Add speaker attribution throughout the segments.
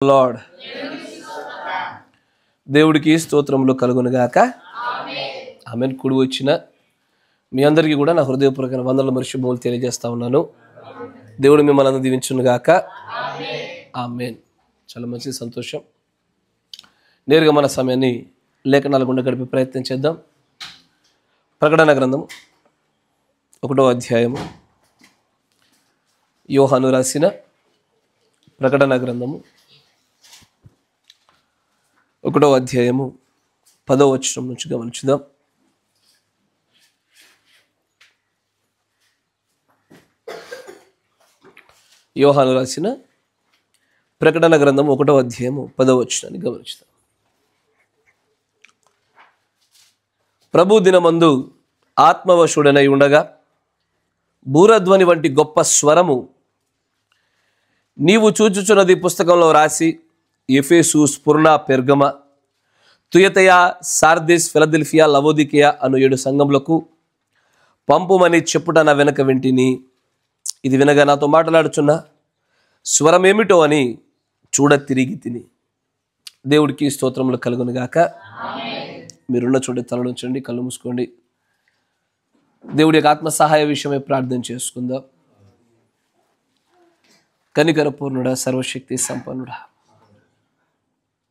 Speaker 1: Lord దేవుడికి స్తోత్రములు కలుగునుగాక. ఆమెన్. కూడి వచ్చిన మీ అందరికీ కూడా నా హృదయపూర్వక వందల మరి శుభములు తెలియజేస్తా ఉన్నాను. దేవుడు మిమ్మల్ని దీవించునుగాక. ఆమెన్. చాలా మంచి సంతోషం. నేరుగా మన సమయాన్ని లేఖనాల గుండా గడిపే ప్రయత్నం చేద్దాం. ప్రకటన గ్రంథం 1వ అధ్యాయము, యోహాను రాసిన ప్రకటన గ్రంథము 1వ అధ్యాయము 10వ వచనం నుంచి గమనించుదాం. యోహాను రాసిన ప్రకటన గ్రంథం 1వ అధ్యాయము 10వ వచనాన్ని గమనించుదాం. ప్రభు దినమందు ఆత్మవశుడనై ఉండగా బూరధ్వని వంటి గొప్ప స్వరము నీవు చూచుచున్నది పుస్తకంలో రాసి ఎఫెసు, స్ఫుర్ణ, పెర్గమ, తుయతయ, సార్దిస్, ఫిలదెల్ఫియా, లవోదికియా అను 7 సంఘములకు పంపుమని చెప్పుట నా వెనక వింటిని. ఇది వినగా నాతో మాట్లాడుచున్న స్వరమేమిటో అని చూడ తిరిగి తిని. దేవుడికి స్తోత్రములు కలుగునుగాక. మీరున్న చోట తలలుంచండి, కళ్ళు మూసుకోండి. దేవుడి యొక్క ఆత్మ సహాయ విషయమై ప్రార్థన చేసుకుందాం. కనికర పూర్ణుడా, సర్వశక్తి సంపన్నుడా,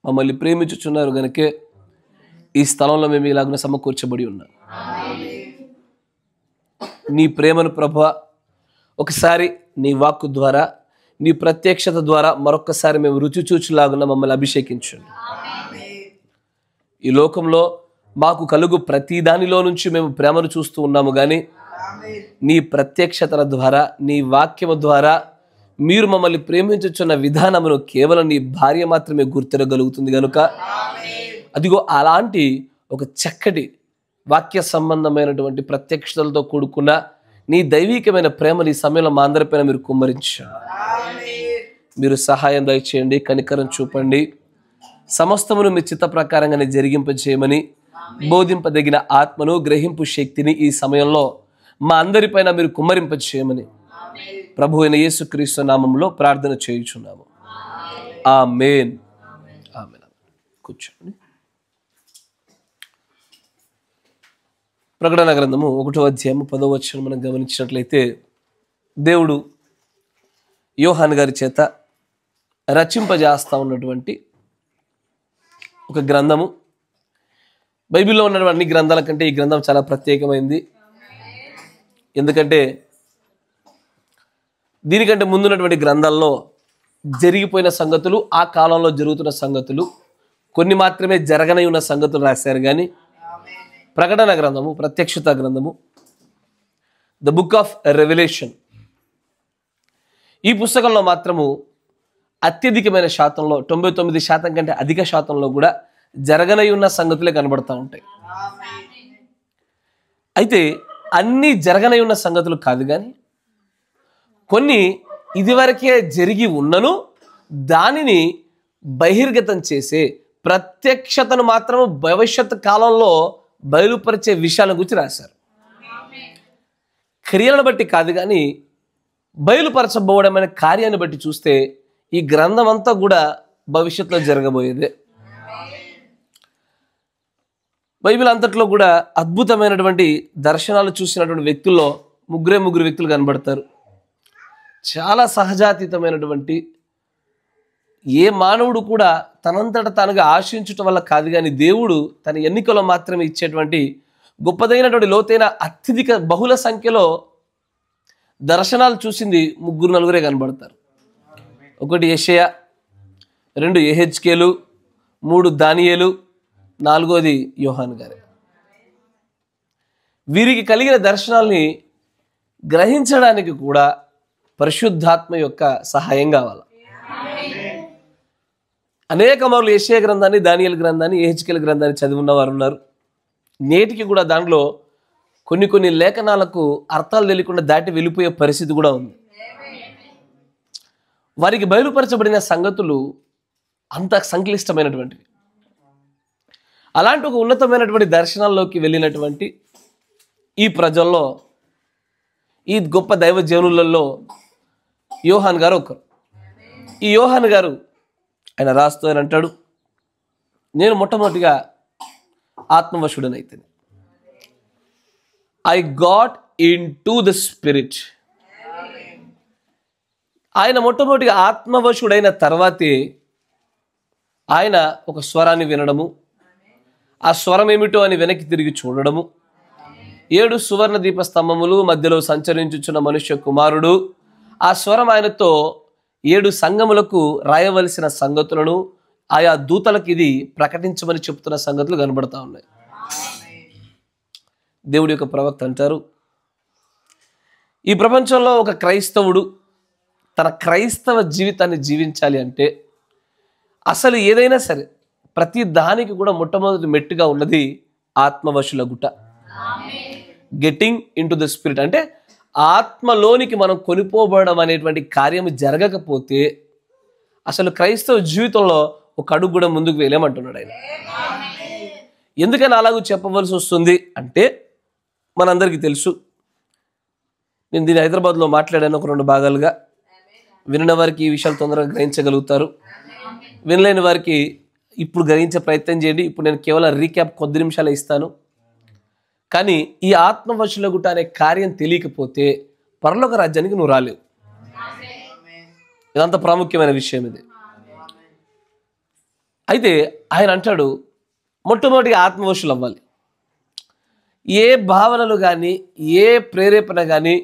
Speaker 1: మమ్మల్ని ప్రేమించుచున్నారు గనుకే ఈ స్థలంలో మేము ఇలాగున సమకూర్చబడి ఉన్నాం. నీ ప్రేమను ప్రభువా ఒకసారి నీ వాక్కు ద్వారా, నీ ప్రత్యక్షత ద్వారా మరొకసారి మేము రుచి చూచులాగున మమ్మల్ని అభిషేకించండి. ఈ లోకంలో మాకు కలుగు ప్రతి దానిలో నుంచి మేము ప్రేమను చూస్తూ ఉన్నాము, కానీ నీ ప్రత్యక్షతల ద్వారా, నీ వాక్యము ద్వారా మీరు మమ్మల్ని ప్రేమించుచున్న విధానమును కేవలం నీ భార్య మాత్రమే గుర్తిరగలుగుతుంది కనుక అదిగో అలాంటి ఒక చక్కటి వాక్య సంబంధమైనటువంటి ప్రత్యక్షతలతో కూడుకున్న నీ దైవికమైన ప్రేమని ఈ సమయంలో మా అందరిపైన మీరు కుమ్మరించండి. మీరు సహాయం దయచేయండి, కనికరం చూపండి. సమస్తమును మీ చిత్త ప్రకారంగానే జరిగింపజేయమని, బోధింపదగిన ఆత్మను, గ్రహింపు శక్తిని ఈ సమయంలో మా అందరిపైన మీరు కుమ్మరింపజేయమని ప్రభు అయిన యేసుక్రీస్తు నామంలో ప్రార్థన చేయుచున్నాము. ఆమేన్. ఆమేన్. కూర్చోండి. ప్రకటన గ్రంథము 1వ అధ్యాయము 10వ వచనం మనం గమనించినట్లయితే, దేవుడు యోహాను గారి చేత రచింపజేస్తా ఉన్నటువంటి ఒక గ్రంథము. బైబిల్లో ఉన్నటువంటి అన్ని గ్రంథాల కంటే ఈ గ్రంథం చాలా ప్రత్యేకమైంది. ఎందుకంటే దీనికంటే ముందున్నటువంటి గ్రంథాల్లో జరిగిపోయిన సంగతులు, ఆ కాలంలో జరుగుతున్న సంగతులు, కొన్ని మాత్రమే జరగనై ఉన్న సంగతులు రాశారు. కానీ ప్రకటన గ్రంథము, ప్రత్యక్షత గ్రంథము, ద బుక్ ఆఫ్ రెవల్యూషన్, ఈ పుస్తకంలో మాత్రము అత్యధికమైన శాతంలో 99% కంటే అధిక శాతంలో కూడా జరగనై ఉన్న సంగతులే కనబడతా ఉంటాయి. అయితే అన్నీ జరగనై ఉన్న సంగతులు కాదు, కానీ కొన్ని ఇదివరకే జరిగి ఉన్నను దానిని బహిర్గతం చేసే, ప్రత్యక్షతను మాత్రము భవిష్యత్ కాలంలో బయలుపరిచే విషయాల గురించి రాశారు. క్రియలను బట్టి కాదు, కానీ బయలుపరచబోవడమైన కార్యాన్ని బట్టి చూస్తే ఈ గ్రంథం అంతా కూడా భవిష్యత్తులో జరగబోయేదే. బైబిల్ అంతట్లో కూడా అద్భుతమైనటువంటి దర్శనాలు చూసినటువంటి వ్యక్తుల్లో ముగ్గురు వ్యక్తులు కనబడతారు. చాలా సహజాతీతమైనటువంటి, ఏ మానవుడు కూడా తనంతట తానుగా ఆశించటం వల్ల కాదు, కానీ దేవుడు తన ఎన్నికలో మాత్రమే ఇచ్చేటువంటి గొప్పదైనటువంటి లోతైన అత్యధిక బహుళ సంఖ్యలో దర్శనాలు చూసింది 3-4 కనబడతారు. 1 యెషయా, 2 యెహెజ్కేలు, 3 దానియేలు, 4ది యోహాను గారు. వీరికి కలిగిన దర్శనాల్ని గ్రహించడానికి కూడా పరిశుద్ధాత్మ యొక్క సహాయం కావాలి. అనేక మార్లు యెషయా గ్రంథాన్ని, దానియేలు గ్రంథాన్ని, యెహెజ్కేలు గ్రంథాన్ని చదివి ఉన్నవారు ఉన్నారు. నేటికి కూడా దాంట్లో కొన్ని లేఖనాలకు అర్థాలు తెలియకుండా దాటి వెళ్ళిపోయే పరిస్థితి కూడా ఉంది. వారికి బయలుపరచబడిన సంగతులు అంత సంక్లిష్టమైనటువంటివి. అలాంటి ఒక ఉన్నతమైనటువంటి దర్శనాల్లోకి వెళ్ళినటువంటి ఈ ప్రజల్లో, ఈ గొప్ప దైవజనులలో యోహాను గారు ఒకరు. ఈ యోహాను గారు ఆయన రాస్తూ ఆయన అంటాడు, నేను మొట్టమొదటిగా ఆత్మవశుడనైతే I got into the spirit. ఆయన మొట్టమొదటిగా ఆత్మవశుడైన తర్వాతే ఆయన ఒక స్వరాన్ని వినడము, ఆ స్వరం ఏమిటో అని వెనక్కి తిరిగి చూడడము, 7 సువర్ణ దీప స్తంభములు మధ్యలో సంచరించుచున్న మనుష్య కుమారుడు, ఆ స్వరం ఆయనతో 7 సంఘములకు రాయవలసిన సంగతులను ఆయా దూతలకు ఇది ప్రకటించమని చెప్తున్న సంగతులు కనబడతా ఉన్నాయి. దేవుడి యొక్క ప్రవక్త అంటారు, ఈ ప్రపంచంలో ఒక క్రైస్తవుడు తన క్రైస్తవ జీవితాన్ని జీవించాలి అంటే అసలు ఏదైనా సరే ప్రతి దానికి కూడా మొట్టమొదటి మెట్టుగా ఉన్నది ఆత్మవశులగుట. Getting into the spirit అంటే ఆత్మలోనికి మనం కొనిపోబడడం అనేటువంటి కార్యం జరగకపోతే అసలు క్రైస్తవ జీవితంలో ఒక అడుగు కూడా ముందుకు వెళ్ళేమంటున్నాడు ఆయన. ఎందుకని అలాగూ చెప్పవలసి వస్తుంది అంటే మనందరికీ తెలుసు. నేను దీన్ని హైదరాబాద్లో మాట్లాడాను ఒక 2 భాగాలుగా. వినిన వారికి ఈ విషయాలు తొందరగా గ్రహించగలుగుతారు, వినలేని వారికి ఇప్పుడు గ్రహించే ప్రయత్నం చేయండి. ఇప్పుడు నేను కేవలం రీక్యాప్ కొద్ది నిమిషాలు ఇస్తాను. కానీ ఈ ఆత్మవశులగుట అనే కార్యం తెలియకపోతే పరలోక రాజ్యానికి నువ్వు రాలేవు. ఇదంత ప్రాముఖ్యమైన విషయం ఇది. అయితే ఆయన అంటాడు, మొట్టమొదటిగా ఆత్మవశులు అవ్వాలి. ఏ భావనలు కానీ, ఏ ప్రేరేపణ కానీ,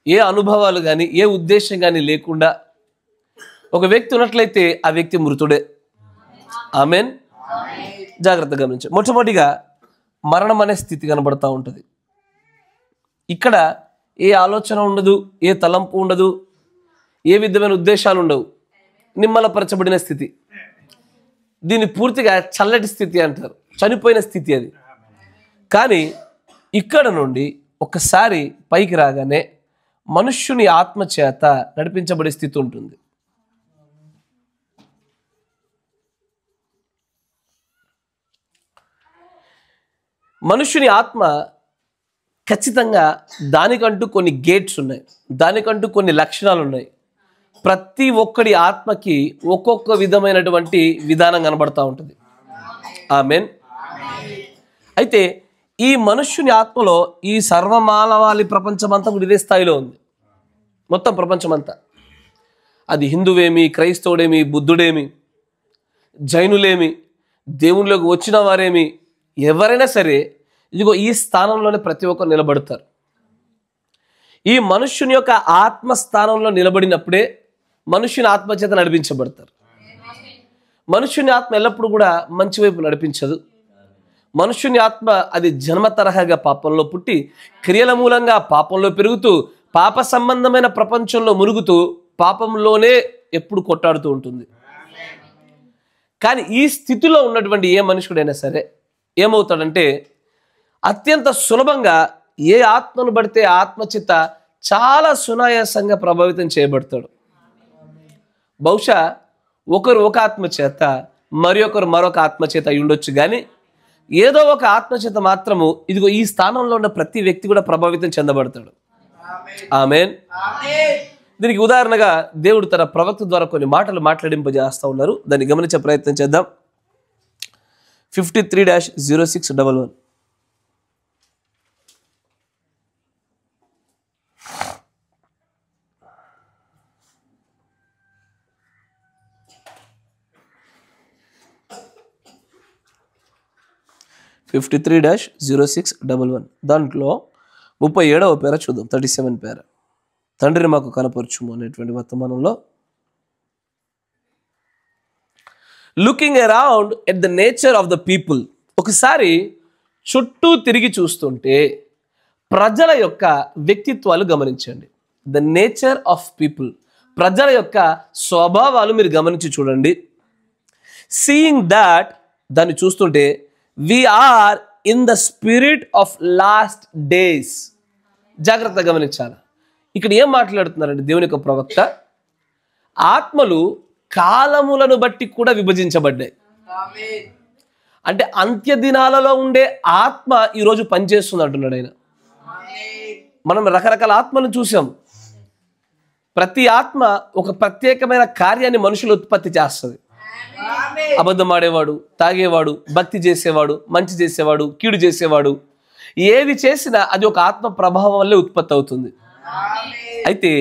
Speaker 1: ఏ అనుభవాలు కానీ, ఏ ఉద్దేశం కానీ లేకుండా ఒక వ్యక్తి ఉన్నట్లయితే ఆ వ్యక్తి మృతుడే. ఆమెన్. జాగ్రత్తగా గమనించండి. మొట్టమొదటిగా మరణం అనే స్థితి కనబడతా ఉంటుంది. ఇక్కడ ఏ ఆలోచన ఉండదు, ఏ తలంపు ఉండదు, ఏ విధమైన ఉద్దేశాలు ఉండవు. నిమ్మలపరచబడిన స్థితి. దీన్ని పూర్తిగా చల్లటి స్థితి అంటారు, చనిపోయిన స్థితి అది. కానీ ఇక్కడ నుండి ఒకసారి పైకి రాగానే మనుష్యుని ఆత్మ చేత నడిపించబడే స్థితి ఉంటుంది. మనుష్యుని ఆత్మ ఖచ్చితంగా దానికంటూ కొన్ని గేట్స్ ఉన్నాయి, దానికంటూ కొన్ని లక్షణాలు ఉన్నాయి. ప్రతి ఒక్కడి ఆత్మకి ఒక్కొక్క విధమైనటువంటి విధానం కనబడతా ఉంటుంది. ఆమెన్. అయితే ఈ మనుష్యుని ఆత్మలో ఈ సర్వమానవాళి ప్రపంచమంతా కూడా ఇదే స్థాయిలో ఉంది. మొత్తం ప్రపంచమంతా, అది హిందువేమి, క్రైస్తవుడేమి, బుద్ధుడేమి, జైనులేమి, దేవునిలోకి వచ్చిన వారేమి, ఎవరైనా సరే ఇదిగో ఈ స్థానంలోనే ప్రతి ఒక్కరు నిలబడతారు. ఈ మనుష్యుని యొక్క ఆత్మ స్థానంలో నిలబడినప్పుడే మనుష్యుని ఆత్మ చేత నడిపించబడతారు. మనుష్యుని ఆత్మ ఎల్లప్పుడూ కూడా మంచి వైపు నడిపించదు. మనుష్యుని ఆత్మ అది జన్మ తరహాగా పాపంలో పుట్టి క్రియల మూలంగా పాపంలో పెరుగుతూ పాప సంబంధమైన ప్రపంచంలో మురుగుతూ పాపంలోనే ఎప్పుడు కొట్టాడుతూ ఉంటుంది. కానీ ఈ స్థితిలో ఉన్నటువంటి ఏ మనుషుడైనా సరే ఏమవుతాడంటే అత్యంత సులభంగా ఏ ఆత్మను పడితే ఆత్మచిత్త చాలా సునాయాసంగా ప్రభావితం చేయబడతాడు. బహుశా ఒకరు ఒక ఆత్మచేత మరి ఒకరు మరొక ఆత్మచేత అయి ఉండొచ్చు, కానీ ఏదో ఒక ఆత్మచేత మాత్రము ఇదిగో ఈ స్థానంలో ఉన్న ప్రతి వ్యక్తి కూడా ప్రభావితం చెందబడతాడు. ఆమెన్. దీనికి ఉదాహరణగా దేవుడు తన ప్రవక్త ద్వారా కొన్ని మాటలు మాట్లాడింపజేస్తూ ఉన్నారు. దాన్ని గమనించే ప్రయత్నం చేద్దాం. 53-0611. దాంట్లో 37వ పేర చూద్దాం. 37 పేర, తండ్రిని మాకు కనపరచుము అనేటువంటి వర్తమానంలో looking around at the nature of the people. ఒకసారి చుట్టూ తిరిగి చూస్తుంటే ప్రజల యొక్క వ్యక్తిత్వాలు గమనించండి. ద నేచర్ ఆఫ్ పీపుల్, ప్రజల యొక్క స్వభావాలు మీరు గమనించి చూడండి. సీయింగ్ దాట్, దాన్ని చూస్తుంటే we are in the spirit of last days. జాగ్రత్తగా గమనించాలి. ఇక్కడ ఏం మాట్లాడుతున్నారంటే దేవుని యొక్క ప్రవక్త, ఆత్మలు కాలములను బట్టి కూడా విభజించబడ్డాయి. అంటే అంత్య దినాలలో ఉండే ఆత్మ ఈరోజు పనిచేస్తుంది అంటున్నాడు ఆయన. మనం రకరకాల ఆత్మలను చూసాం. ప్రతి ఆత్మ ఒక ప్రత్యేకమైన కార్యాన్ని మనుషులు ఉత్పత్తి చేస్తుంది. అబద్ధం ఆడేవాడు, తాగేవాడు, భక్తి చేసేవాడు, మంచి చేసేవాడు, కీడు చేసేవాడు, ఏది చేసినా అది ఒక ఆత్మ ప్రభావం వల్లే ఉత్పత్తి అవుతుంది. అయితే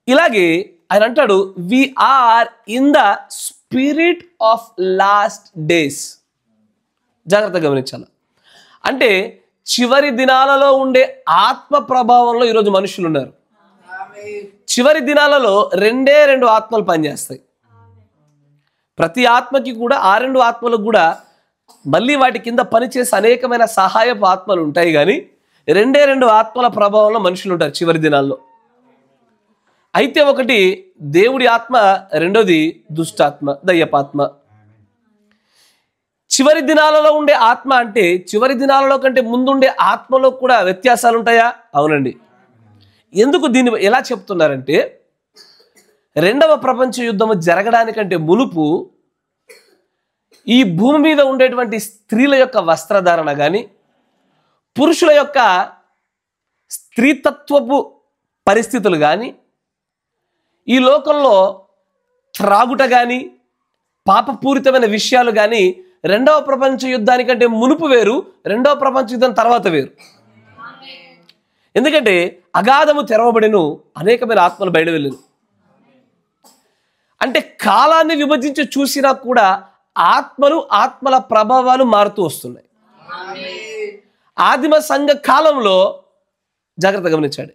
Speaker 1: ఇలాగే ఆయన అంటాడు, we are in the spirit of last days. జాగ్రత్తగా గమనించాలి. అంటే చివరి దినాలలో ఉండే ఆత్మ ప్రభావంలో ఈరోజు మనుషులు ఉన్నారు. చివరి దినాలలో రెండు ఆత్మలు పనిచేస్తాయి. ప్రతి ఆత్మకి కూడా ఆ రెండు ఆత్మలకు కూడా మళ్ళీ వాటి కింద పనిచేసే అనేకమైన సహాయపు ఆత్మలు ఉంటాయి. కానీ రెండు ఆత్మల ప్రభావంలో మనుషులు ఉంటారు చివరి దినాల్లో. అయితే ఒకటి దేవుడి ఆత్మ, రెండోది దుష్టాత్మ, దయ్యపాత్మ. చివరి దినాలలో ఉండే ఆత్మ అంటే చివరి దినాలలో కంటే ముందుండే ఆత్మలో కూడా వ్యత్యాసాలు ఉంటాయా? అవునండి. ఎందుకు దీన్ని ఎలా చెప్తున్నారంటే, రెండవ ప్రపంచ యుద్ధము జరగడానికంటే మునుపు ఈ భూమి మీద ఉండేటువంటి స్త్రీల యొక్క వస్త్రధారణ కానీ, పురుషుల యొక్క స్త్రీతత్వపు పరిస్థితులు కానీ, ఈ లోకంలో త్రాగుట కానీ, పాపపూరితమైన విషయాలు కానీ రెండవ ప్రపంచ యుద్ధానికంటే మునుపు వేరు, రెండవ ప్రపంచ యుద్ధం తర్వాత వేరు. ఎందుకంటే అగాధము తెరవబడిను, అనేకమైన ఆత్మలు బయట వెళ్ళను. అంటే కాలాన్ని విభజించి చూసినా కూడా ఆత్మల ప్రభావాలు మారుతూ వస్తున్నాయి. ఆదిమ సంఘ కాలంలో జాగ్రత్తగా గమనించండి.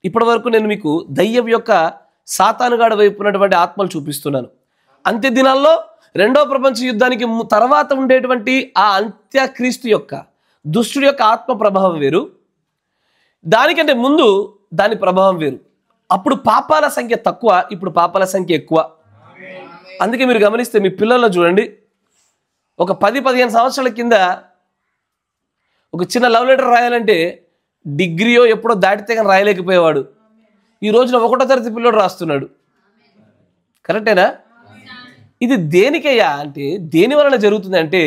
Speaker 1: ఇప్పటి వరకు నేను మీకు దయ్యం యొక్క సాతానుగాడ వైపు ఉన్నటువంటి ఆత్మలు చూపిస్తున్నాను. అంత్య దినాల్లో రెండవ ప్రపంచ యుద్ధానికి తర్వాత ఉండేటువంటి ఆ అంత్యక్రీస్తు యొక్క దుష్టుడి యొక్క ఆత్మ ప్రభావం వేరు, దానికంటే ముందు దాని ప్రభావం వేరు. అప్పుడు పాపాల సంఖ్య తక్కువ, ఇప్పుడు పాపాల సంఖ్య ఎక్కువ. అందుకే మీరు గమనిస్తే మీ పిల్లల్లో చూడండి, ఒక 10-15 సంవత్సరాల కింద ఒక చిన్న లవ్ లెటర్ రాయాలంటే డిగ్రీయో ఎప్పుడో దాటితే కానీ రాయలేకపోయేవాడు. ఈ రోజున 1వ తరగతి పిల్లడు రాస్తున్నాడు. కరెక్టేనా? ఇది దేనికయ్యా అంటే, దేని వలన జరుగుతుంది అంటే,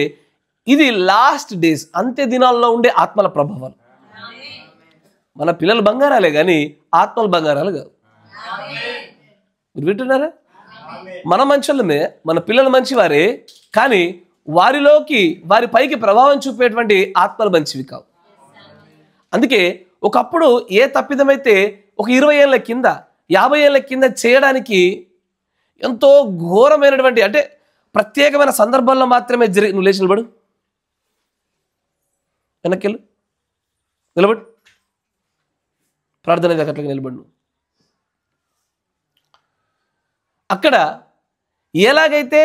Speaker 1: ఇది లాస్ట్ డేస్, అంత్య దినాల్లో ఉండే ఆత్మల ప్రభావాలు. మన పిల్లలు బంగారాలే కానీ ఆత్మలు బంగారాలు కాదు. మీరు వింటున్నారా? మన మంచులమే, మన పిల్లలు మంచివారే, కానీ వారి పైకి ప్రభావం చూపేటువంటి ఆత్మలు మంచివి కావు. అందుకే ఒకప్పుడు ఏ తప్పిదమైతే ఒక 20 ఏళ్ళ కింద 50 ఏళ్ళ కింద చేయడానికి ఎంతో ఘోరమైనటువంటి, అంటే ప్రత్యేకమైన సందర్భాల్లో మాత్రమే నువ్వు లేచి నిలబడు, వెనక్కి నిలబడు, ప్రార్థన దగ్గర నిలబడు. అక్కడ ఎలాగైతే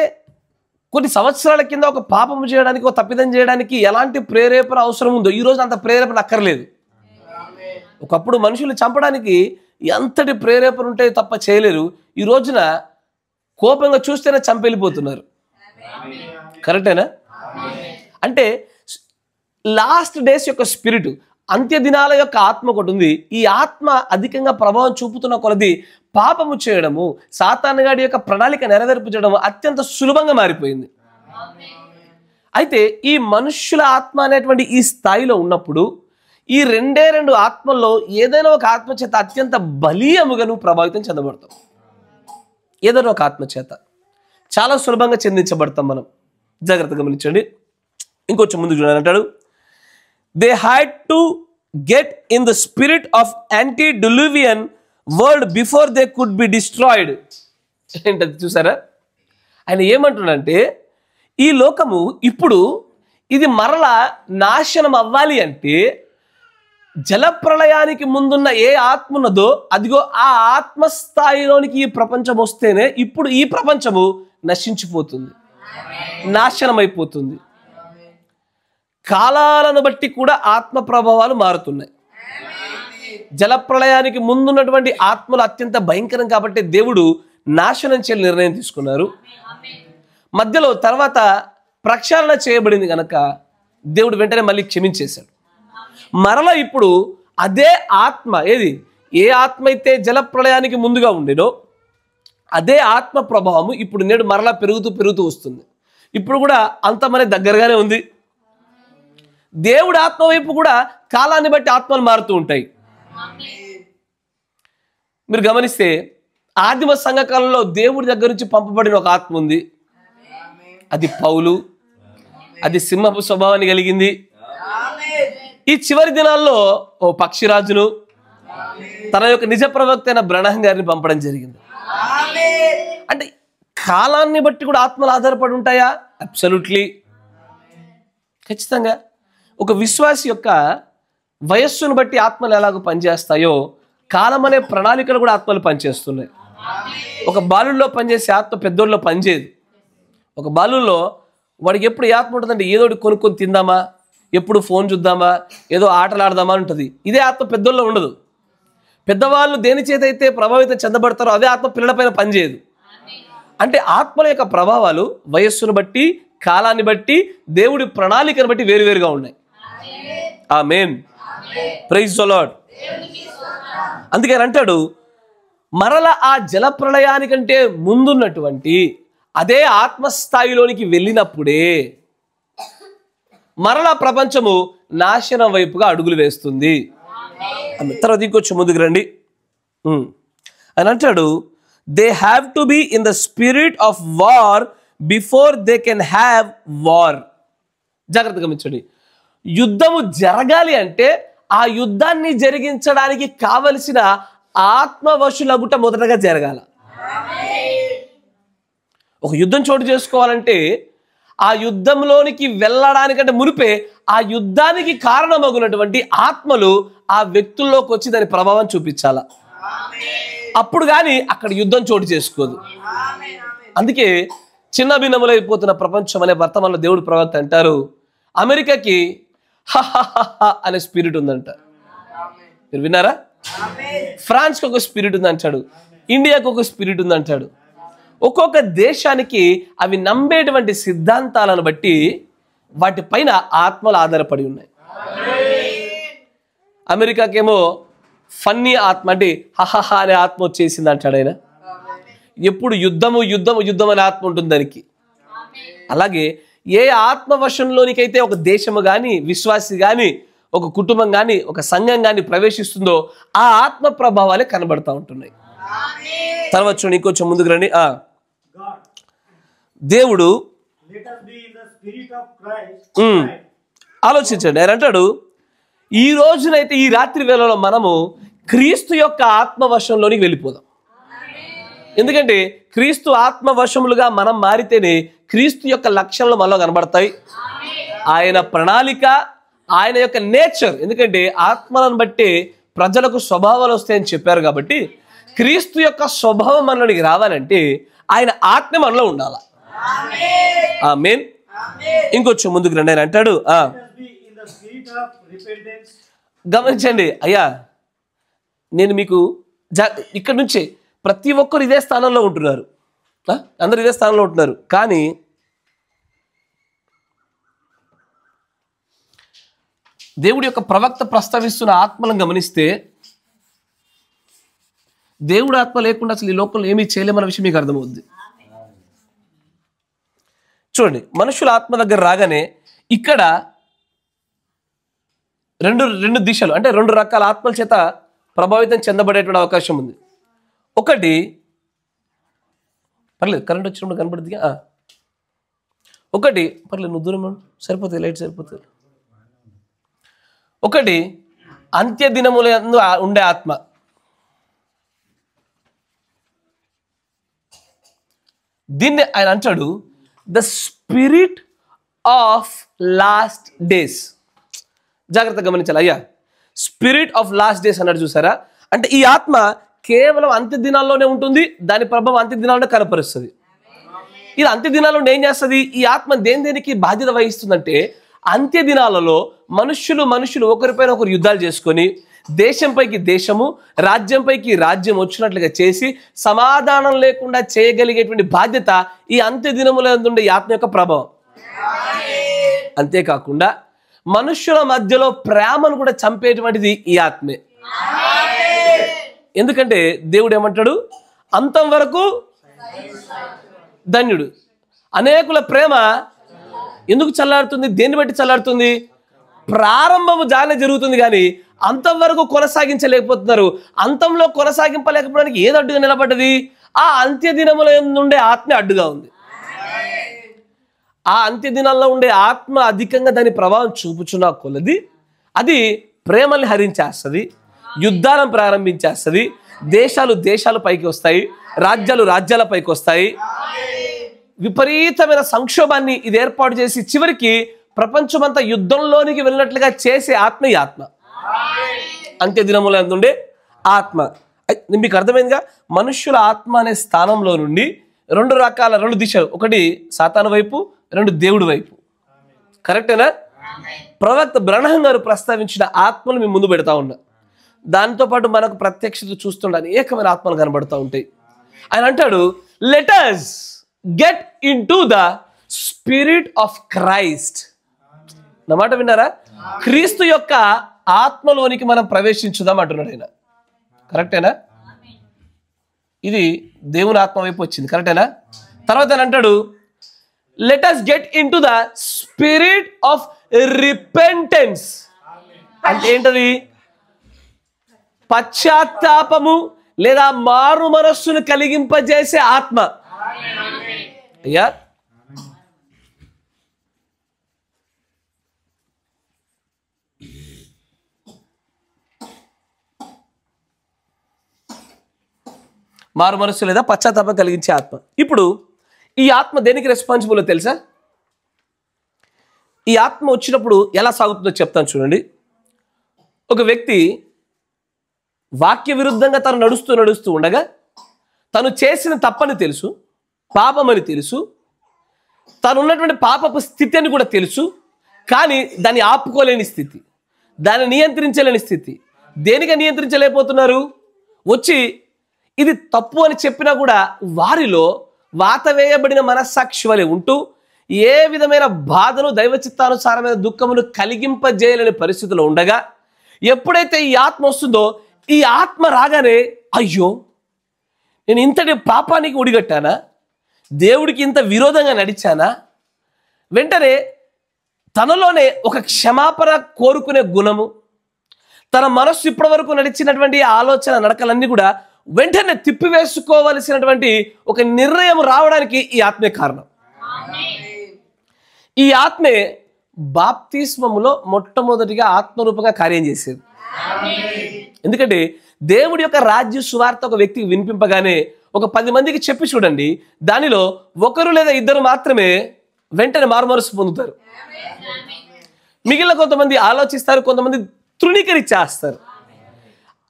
Speaker 1: కొన్ని సంవత్సరాల కింద ఒక పాపం చేయడానికి, ఒక తప్పిదం చేయడానికి ఎలాంటి ప్రేరేపణ అవసరం ఉందో ఈ రోజు అంత ప్రేరేపణ అక్కర్లేదు. ఒకప్పుడు మనుషులు చంపడానికి ఎంతటి ప్రేరేపణ ఉంటే తప్ప చేయలేరు. ఈ రోజున కోపంగా చూస్తేనే చంపెళ్ళిపోతున్నారు. కరెక్టేనా? అంటే లాస్ట్ డేస్ యొక్క స్పిరిట్, అంత్య దినాల యొక్క ఆత్మ ఒకటి ఉంది. ఈ ఆత్మ అధికంగా ప్రభావం చూపుతున్న కొలది పాపము చేయడము, సాతానుగాడి యొక్క ప్రణాళిక నెరవేర్చడము అత్యంత సులభంగా మారిపోయింది. అయితే ఈ మనుష్యుల ఆత్మ అనేటువంటి ఈ స్థాయిలో ఉన్నప్పుడు ఈ రెండు ఆత్మల్లో ఏదైనా ఒక ఆత్మ చేత అత్యంత బలీయముగా నువ్వు ప్రభావితం చెందబడతావు. ఏదైనా ఒక ఆత్మ చేత చాలా సులభంగా చెందించబడతాం మనం. జాగ్రత్తగా గమనించండి. ఇంకొంచెం ముందు చూడాలంటాడు, they had to get in the spirit of antediluvian world before they could be destroyed. ఏంటది చూసారా? ఆయన ఏమంటున్నాడంటే, ఈ లోకము ఇప్పుడు ఇది మరలా నాశనం అవ్వాలి అంటే జలప్రళయానికి ముందున్న ఏ ఆత్మ ఉన్నదో అదిగో ఆ ఆత్మస్థాయిలోనికి ఈ ప్రపంచం వస్తేనే ఇప్పుడు ఈ ప్రపంచము నశించిపోతుంది, నాశనమైపోతుంది. కాలాలను బట్టి కూడా ఆత్మ ప్రభావాలు మారుతున్నాయి. జలప్రళయానికి ముందున్నటువంటి ఆత్మలు అత్యంత భయంకరం కాబట్టి దేవుడు నాశనం చేయాలని నిర్ణయం తీసుకున్నారు. మధ్యలో తర్వాత ప్రక్షాళన చేయబడింది కనుక దేవుడు వెంటనే మళ్ళీ క్షమించేశాడు. మరలా ఇప్పుడు అదే ఆత్మ, ఏ ఆత్మ అయితే జలప్రళయానికి ముందుగా ఉండేదో అదే ఆత్మ ప్రభావము ఇప్పుడు నేడు మరలా పెరుగుతూ వస్తుంది. ఇప్పుడు కూడా అంతమనే దగ్గరగానే ఉంది. దేవుడి ఆత్మ వైపు కూడా కాలాన్ని బట్టి ఆత్మలు మారుతూ ఉంటాయి. మీరు గమనిస్తే ఆదిమ సంఘకాలంలో దేవుడి దగ్గర నుంచి పంపబడిన ఒక ఆత్మ ఉంది. అది పౌలు, అది సింహపు స్వభావాన్ని కలిగింది. ఈ చివరి దినాల్లో ఓ పక్షిరాజును, తన యొక్క నిజ ప్రవక్త అయిన బ్రహ్నం గారిని పంపడం జరిగింది. అంటే కాలాన్ని బట్టి కూడా ఆత్మలు ఆధారపడి ఉంటాయా? అబ్సల్యూట్లీ, ఖచ్చితంగా. ఒక విశ్వాసి యొక్క వయస్సును బట్టి ఆత్మలు ఎలాగో పనిచేస్తాయో, కాలం అనే ప్రణాళికలు కూడా ఆత్మలు పనిచేస్తున్నాయి. ఒక బాలుల్లో పనిచేసే ఆత్మ పెద్దోళ్ళలో పనిచేయదు. ఒక బాలుల్లో వాడికి ఎప్పుడు ఏ ఆత్మ ఉంటుందంటే, ఏదో కొనుక్కొని తిందామా, ఎప్పుడు ఫోన్ చూద్దామా, ఏదో ఆటలు ఆడదామా అని ఉంటుంది. ఇదే ఆత్మ పెద్దోళ్ళలో ఉండదు. పెద్దవాళ్ళు దేని చేత అయితే ప్రభావితం చెందబడతారో అదే ఆత్మ పిల్లలపైన పనిచేయదు. అంటే ఆత్మల యొక్క ప్రభావాలు వయస్సును బట్టి, కాలాన్ని బట్టి, దేవుడి ప్రణాళికను బట్టి వేరువేరుగా ఉన్నాయి. ఆమేన్, ప్రైజ్ ది లార్డ్. అందుకని అంటాడు, మరల ఆ జల ప్రళయానికంటే ముందున్నటువంటి అదే ఆత్మస్థాయిలోనికి వెళ్ళినప్పుడే మరలా ప్రపంచము నాశనం వైపుగా అడుగులు వేస్తుంది. తర్వాత ఇంకొంచెం ముందుకు రండి అని అంటాడు, they have to be in the spirit of war before they can have war. జాగ్రత్తగా గమనించండి, యుద్ధము జరగాలి అంటే ఆ యుద్ధాన్ని జరిగించడానికి కావలసిన ఆత్మవశులగుట మొదటగా జరగాల. ఒక యుద్ధం చోటు చేసుకోవాలంటే ఆ యుద్ధంలోనికి వెళ్ళడానికంటే మునిపే ఆ యుద్ధానికి కారణమగునటువంటి ఆత్మలు ఆ వ్యక్తుల్లోకి వచ్చి దాని ప్రభావం చూపించాల. అప్పుడు కానీ అక్కడ యుద్ధం చోటు చేసుకోదు. అందుకే చిన్న భిన్నములైపోతున్న ప్రపంచం అనే వర్తమానంలో దేవుడు ప్రవక్త అంటారు, అమెరికాకి అనే స్పిరిట్ ఉందంట. మీరు విన్నారా? ఫ్రాన్స్కి ఒక స్పిరిట్ ఉంది అంటాడు, ఇండియాకి ఒక స్పిరిట్ ఉంది అంటాడు. ఒక్కొక్క దేశానికి అవి నమ్మేటువంటి సిద్ధాంతాలను బట్టి వాటిపైన ఆత్మలు ఆధారపడి ఉన్నాయి. అమెరికాకేమో ఫన్నీ ఆత్మ, అంటే హహహ అనే ఆత్మ వచ్చేసింది అంటాడు ఆయన. ఎప్పుడు యుద్ధము యుద్ధము యుద్ధం అనే ఆత్మ ఉంటుంది దానికి. అలాగే ఏ ఆత్మవశంలోనికైతే ఒక దేశము కానీ, విశ్వాసి కానీ, ఒక కుటుంబం కానీ, ఒక సంఘం కానీ ప్రవేశిస్తుందో ఆ ఆత్మ ప్రభావాలే కనబడతా ఉంటున్నాయి. తర్వాత చూడండి, ఇంకొంచెం ముందుకు రండి. దేవుడు ఆలోచించండి, ఆయన అంటాడు, ఈ రోజునైతే ఈ రాత్రి వేళలో మనము క్రీస్తు యొక్క ఆత్మవశంలోనికి వెళ్ళిపోదాం. ఎందుకంటే క్రీస్తు ఆత్మవశములుగా మనం మారితేనే క్రీస్తు యొక్క లక్షణాలు మనలో కనబడతాయి. ఆయన ప్రణాళిక, ఆయన యొక్క నేచర్, ఎందుకంటే ఆత్మలను బట్టి ప్రజలకు స్వభావాలు వస్తాయని చెప్పారు కాబట్టి క్రీస్తు యొక్క స్వభావం మనలోనికి రావాలంటే ఆయన ఆత్మ మనలో ఉండాలి. ఆమేన్. ఇంకొంచెం ముందుకు రండి, ఆయన అంటాడు, గమనించండి అయ్యా, నేను మీకు ఇక్కడ నుంచి ప్రతి ఒక్కరు ఇదే స్థానంలో ఉంటున్నారు, అందరు ఇదే స్థానంలో ఉంటున్నారు. కానీ దేవుడి యొక్క ప్రవక్త ప్రస్తావిస్తున్న ఆత్మలను గమనిస్తే, దేవుడు ఆత్మ లేకుండా అసలు ఈ లోకంలో ఏమీ చేయలేమన్న విషయం మీకు అర్థమవుద్ది. చూడండి, మనుషుల ఆత్మ దగ్గర రాగానే ఇక్కడ రెండు దిశలు, అంటే రెండు రకాల ఆత్మల చేత ప్రభావితం చెందబడేటువంటి అవకాశం ఉంది. ఒకటి, పర్లేదు కరెంట్ వచ్చినప్పుడు కనబడుద్ది. ఒకటి పర్లేదు, నువ్వు దూరం సరిపోతుంది, లైట్ సరిపోతుంది. ఒకటి అంత్య దినములందు ఉండే ఆత్మ. దీన్ని ఆయన అంటాడు the spirit of last days. జాగ్రత్తగా గమనించాలి అయ్యా, స్పిరిట్ ఆఫ్ లాస్ట్ డేస్ అన్నాడు చూసారా. అంటే ఈ ఆత్మ కేవలం అంత్య దినాల్లోనే ఉంటుంది, దాని ప్రభావం అంత్య దినాల్లోనే కనపరుస్తుంది. ఇది అంత్య దినాల్లో ఏం చేస్తుంది? ఈ ఆత్మ దేనికి బాధ్యత వహిస్తుందంటే, అంత్య దినాలలో మనుషులు ఒకరిపైన ఒకరు యుద్ధాలు చేసుకొని దేశంపైకి దేశము, రాజ్యంపైకి రాజ్యం వచ్చినట్లుగా చేసి సమాధానం లేకుండా చేయగలిగేటువంటి బాధ్యత ఈ అంత్య దినములందు ఉండే ఆత్మ యొక్క ప్రభావం. అంతేకాకుండా మనుష్యుల మధ్యలో ప్రేమను కూడా చంపేటువంటిది ఈ ఆత్మే. ఎందుకంటే దేవుడు ఏమంటాడు, అంతం వరకు ధన్యుడు. అనేకుల ప్రేమ ఎందుకు చల్లారుతుంది? దేన్ని బట్టి చల్లారుతుంది? ప్రారంభము జానే జరుగుతుంది కానీ అంతం వరకు కొనసాగించలేకపోతున్నారు. అంతంలో కొనసాగింపలేకపోవడానికి ఏది అడ్డుగా నిలబడ్డది? ఆ అంత్య దినముల నుండే ఆత్మ అడ్డుగా ఉంది. ఆ అంత్య దినాల్లో ఉండే ఆత్మ అధికంగా దాని ప్రభావం చూపుచున్న కొలది అది ప్రేమల్ని హరించేస్తుంది, యుద్ధాలను ప్రారంభించేస్తుంది, దేశాలు పైకి వస్తాయి, రాజ్యాల పైకి వస్తాయి. విపరీతమైన సంక్షోభాన్ని ఇది ఏర్పాటు చేసి చివరికి ప్రపంచమంతా యుద్ధంలోనికి వెళ్ళినట్లుగా చేసే ఆత్మ ఈ ఆత్మ, అంత్య దినములో ఉండే ఆత్మ. మీకు అర్థమైందిగా, మనుష్యుల ఆత్మ అనే స్థానంలో నుండి రెండు దిశలు, ఒకటి సాతాను వైపు, రెండు దేవుడి వైపు. కరెక్టేనా? ప్రవక్త బ్రహ్నం గారు ప్రస్తావించిన ఆత్మలు మీ ముందు పెడతా ఉన్నా. దాంతోపాటు మనకు ప్రత్యక్షత చూస్తుండే అనేకమైన ఆత్మలు కనబడుతూ ఉంటాయి. ఆయన అంటాడు, let us get into the spirit of Christ. నా మాట విన్నారా? క్రీస్తు యొక్క ఆత్మలోనికి మనం ప్రవేశించుదాం అంటున్నాడు ఆయన. కరెక్టేనా? ఇది దేవుని ఆత్మ వైపు వచ్చింది. కరెక్టేనా? తర్వాత ఆయన అంటాడు, let us get into the spirit of repentance. అంటే ఏంటది? పశ్చాత్తాపము లేదా మారు మనస్సును కలిగింపజేసే ఆత్మ. అయ్యా, మారు మనస్సు లేదా పశ్చాత్తాపం కలిగించే ఆత్మ. ఇప్పుడు ఈ ఆత్మ దేనికి రెస్పాన్సిబుల్ తెలుసా? ఈ ఆత్మ వచ్చినప్పుడు ఎలా సాగుతుందో చెప్తాను చూడండి. ఒక వ్యక్తి వాక్య విరుద్ధంగా తను నడుస్తూ ఉండగా తను చేసిన తప్పని తెలుసు, పాపమని తెలుసు, తను ఉన్నటువంటి పాపపు స్థితి అని కూడా తెలుసు, కానీ దాన్ని ఆపుకోలేని స్థితి, దాన్ని నియంత్రించలేని స్థితి. దేనిగా నియంత్రించలేకపోతున్నారు? వచ్చి ఇది తప్పు అని చెప్పినా కూడా వారిలో వాత వేయబడిన మనస్సాక్షి వలె ఉంటూ ఏ విధమైన బాధను, దైవ చిత్తానుసారమైన దుఃఖమును కలిగింపజేయలేని పరిస్థితిలో ఉండగా ఎప్పుడైతే ఈ ఆత్మ వస్తుందో, ఈ ఆత్మ రాగానే అయ్యో నేను ఇంతటి పాపానికి ఒడిగట్టానా, దేవుడికి ఇంత విరోధంగా నడిచానా, వెంటనే తనలోనే ఒక క్షమాపణ కోరుకునే గుణము, తన మనస్సు ఇప్పటి వరకు నడిచినటువంటి ఆలోచన నడకలన్నీ కూడా వెంటనే తిప్పివేసుకోవలసినటువంటి ఒక నిర్ణయం రావడానికి ఈ ఆత్మే కారణం. ఈ ఆత్మే బాప్తిస్మములో మొట్టమొదటిగా ఆత్మరూపంగా కార్యం చేసేది. ఎందుకంటే దేవుడి యొక్క రాజ్య సువార్త ఒక వ్యక్తికి వినిపింపగానే ఒక 10 మందికి చెప్పి చూడండి, దానిలో ఒకరు లేదా ఇద్దరు మాత్రమే వెంటనే మారుమనస్సు పొందుతారు. మిగిలిన కొంతమంది ఆలోచిస్తారు, కొంతమంది తృణీకరించేస్తారు.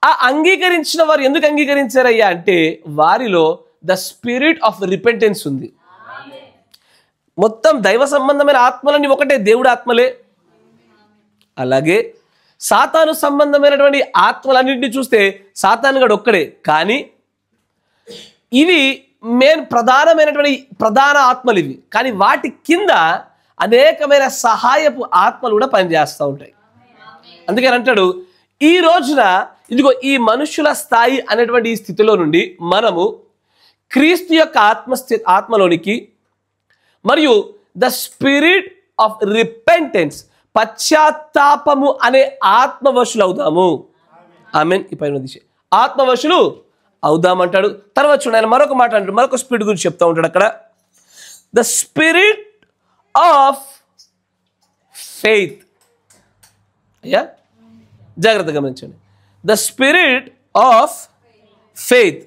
Speaker 1: ఆ అంగీకరించిన వారు ఎందుకు అంగీకరించారయ్యా అంటే వారిలో ద స్పిరిట్ ఆఫ్ రిపెంటెన్స్ ఉంది. మొత్తం దైవ సంబంధమైన ఆత్మలన్నీ ఒకటే, దేవుడి ఆత్మలే. అలాగే సాతాను సంబంధమైనటువంటి ఆత్మలన్నింటినీ చూస్తే సాతాను గడు ఒక్కడే, కానీ ఇవి ప్రధానమైనటువంటి ప్రధాన ఆత్మలు ఇవి. కానీ వాటి కింద అనేకమైన సహాయపు ఆత్మలు కూడా పనిచేస్తూ ఉంటాయి. అందుకని అంటాడు, ఈ రోజున ఇదిగో ఈ మనుషుల స్థాయి అనేటువంటి ఈ స్థితిలో నుండి మనము క్రీస్తు యొక్క ఆత్మలోనికి మరియు ద స్పిరిట్ ఆఫ్ రిపెంటెన్స్, పశ్చాత్తాపము అనే ఆత్మవశులు అవుదాము. ఆమెన్. ఈ పైన దిశ ఆత్మవశులు అవుదామంటాడు. తర్వాత చూడండి, ఆయన మరొక మాట అంటాడు, మరొక స్పిరిట్ గురించి చెప్తా ఉంటాడు అక్కడ. The spirit of faith. అయ్యా జాగ్రత్తగా గమనించండి. ద స్పిరిట్ ఆఫ్ ఫెయిత్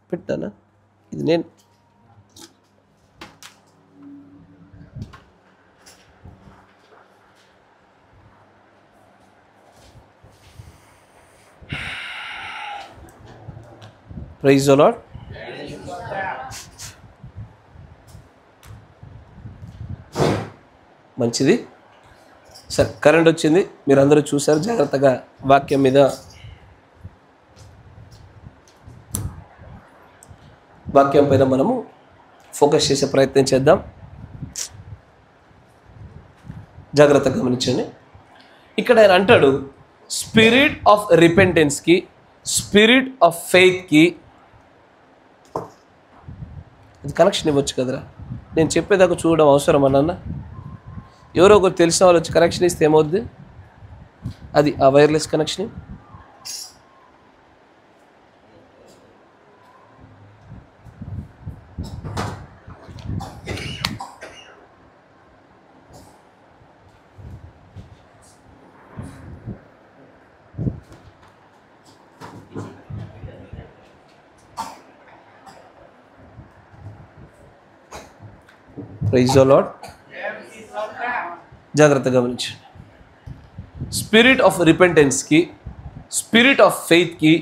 Speaker 1: పెట్టానా? ఇది నేను ప్రైజ్ ది లార్డ్. మంచిది. సరే, కరెంట్ వచ్చింది, మీరు అందరూ చూశారు. జాగ్రత్తగా వాక్యం మీద వాక్యం పైన మనము ఫోకస్ చేసే ప్రయత్నం చేద్దాం. జాగ్రత్తగా గమనించండి. ఇక్కడ ఆయన అంటాడు, స్పిరిట్ ఆఫ్ రిపెంటెన్స్కి, స్పిరిట్ ఆఫ్ ఫెయిత్కి ఇది కనెక్షన్ ఇవ్వచ్చు కదరా. నేను చెప్పేదాకా చూడడం అవసరం అన్న. ఎవరో ఒకరు తెలిసిన వాళ్ళు వచ్చి కనెక్షన్ ఇస్తే ఏమవుద్ది? అది ఆ wireless connection. Praise the lord. జాగ్రత్తగా గమనించండి. స్పిరిట్ ఆఫ్ రిపెంటెన్స్కి, స్పిరిట్ ఆఫ్ ఫెయిత్కి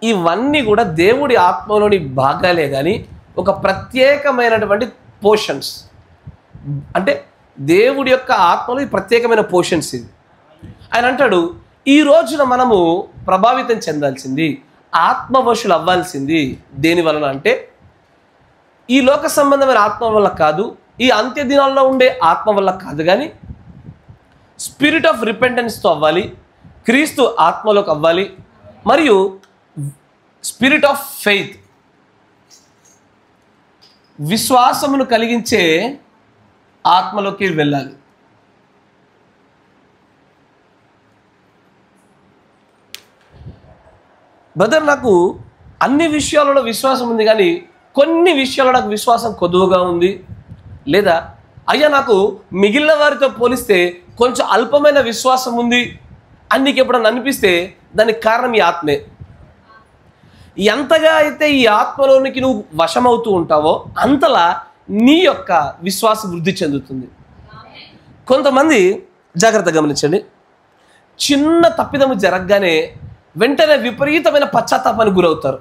Speaker 1: ఇవన్నీ కూడా దేవుడి ఆత్మలోని భాగాలే కానీ ఒక ప్రత్యేకమైనటువంటి పోర్షన్స్. అంటే దేవుడి యొక్క ఆత్మలో ప్రత్యేకమైన పోర్షన్స్ ఇది. ఆయన అంటాడు, ఈ రోజున మనము ప్రభావితం చెందాల్సింది, ఆత్మవశులు అవ్వాల్సింది దేని వలన అంటే ఈ లోక సంబంధమైన ఆత్మ వల్ల కాదు, ఈ అంత్య దినాల్లో ఉండే ఆత్మ వల్ల కాదు, కానీ స్పిరిట్ ఆఫ్ రిపెంటెన్స్తో అవ్వాలి, క్రీస్తు ఆత్మలోకి అవ్వాలి, మరియు స్పిరిట్ ఆఫ్ ఫెయిత్ విశ్వాసమును కలిగించే ఆత్మలోకి వెళ్ళాలి. బ్రదర్, నాకు అన్ని విషయాలలో విశ్వాసం ఉంది కానీ కొన్ని విషయాల్లో నాకు విశ్వాసం కొద్దుగా ఉంది, లేదా అయ్యా నాకు మిగిలిన వారితో పోలిస్తే కొంచెం అల్పమైన విశ్వాసం ఉంది అని నీకు ఎప్పుడన్నా అనిపిస్తే దానికి కారణం ఈ ఆత్మే. ఎంతగా అయితే ఈ ఆత్మలోనికి నువ్వు వశమవుతూ ఉంటావో అంతలా నీ యొక్క విశ్వాసం వృద్ధి చెందుతుంది. కొంతమంది జాగ్రత్తగా గమనించండి, చిన్న తప్పిదము జరగగానే వెంటనే విపరీతమైన పశ్చాత్తాపానికి గురవుతారు.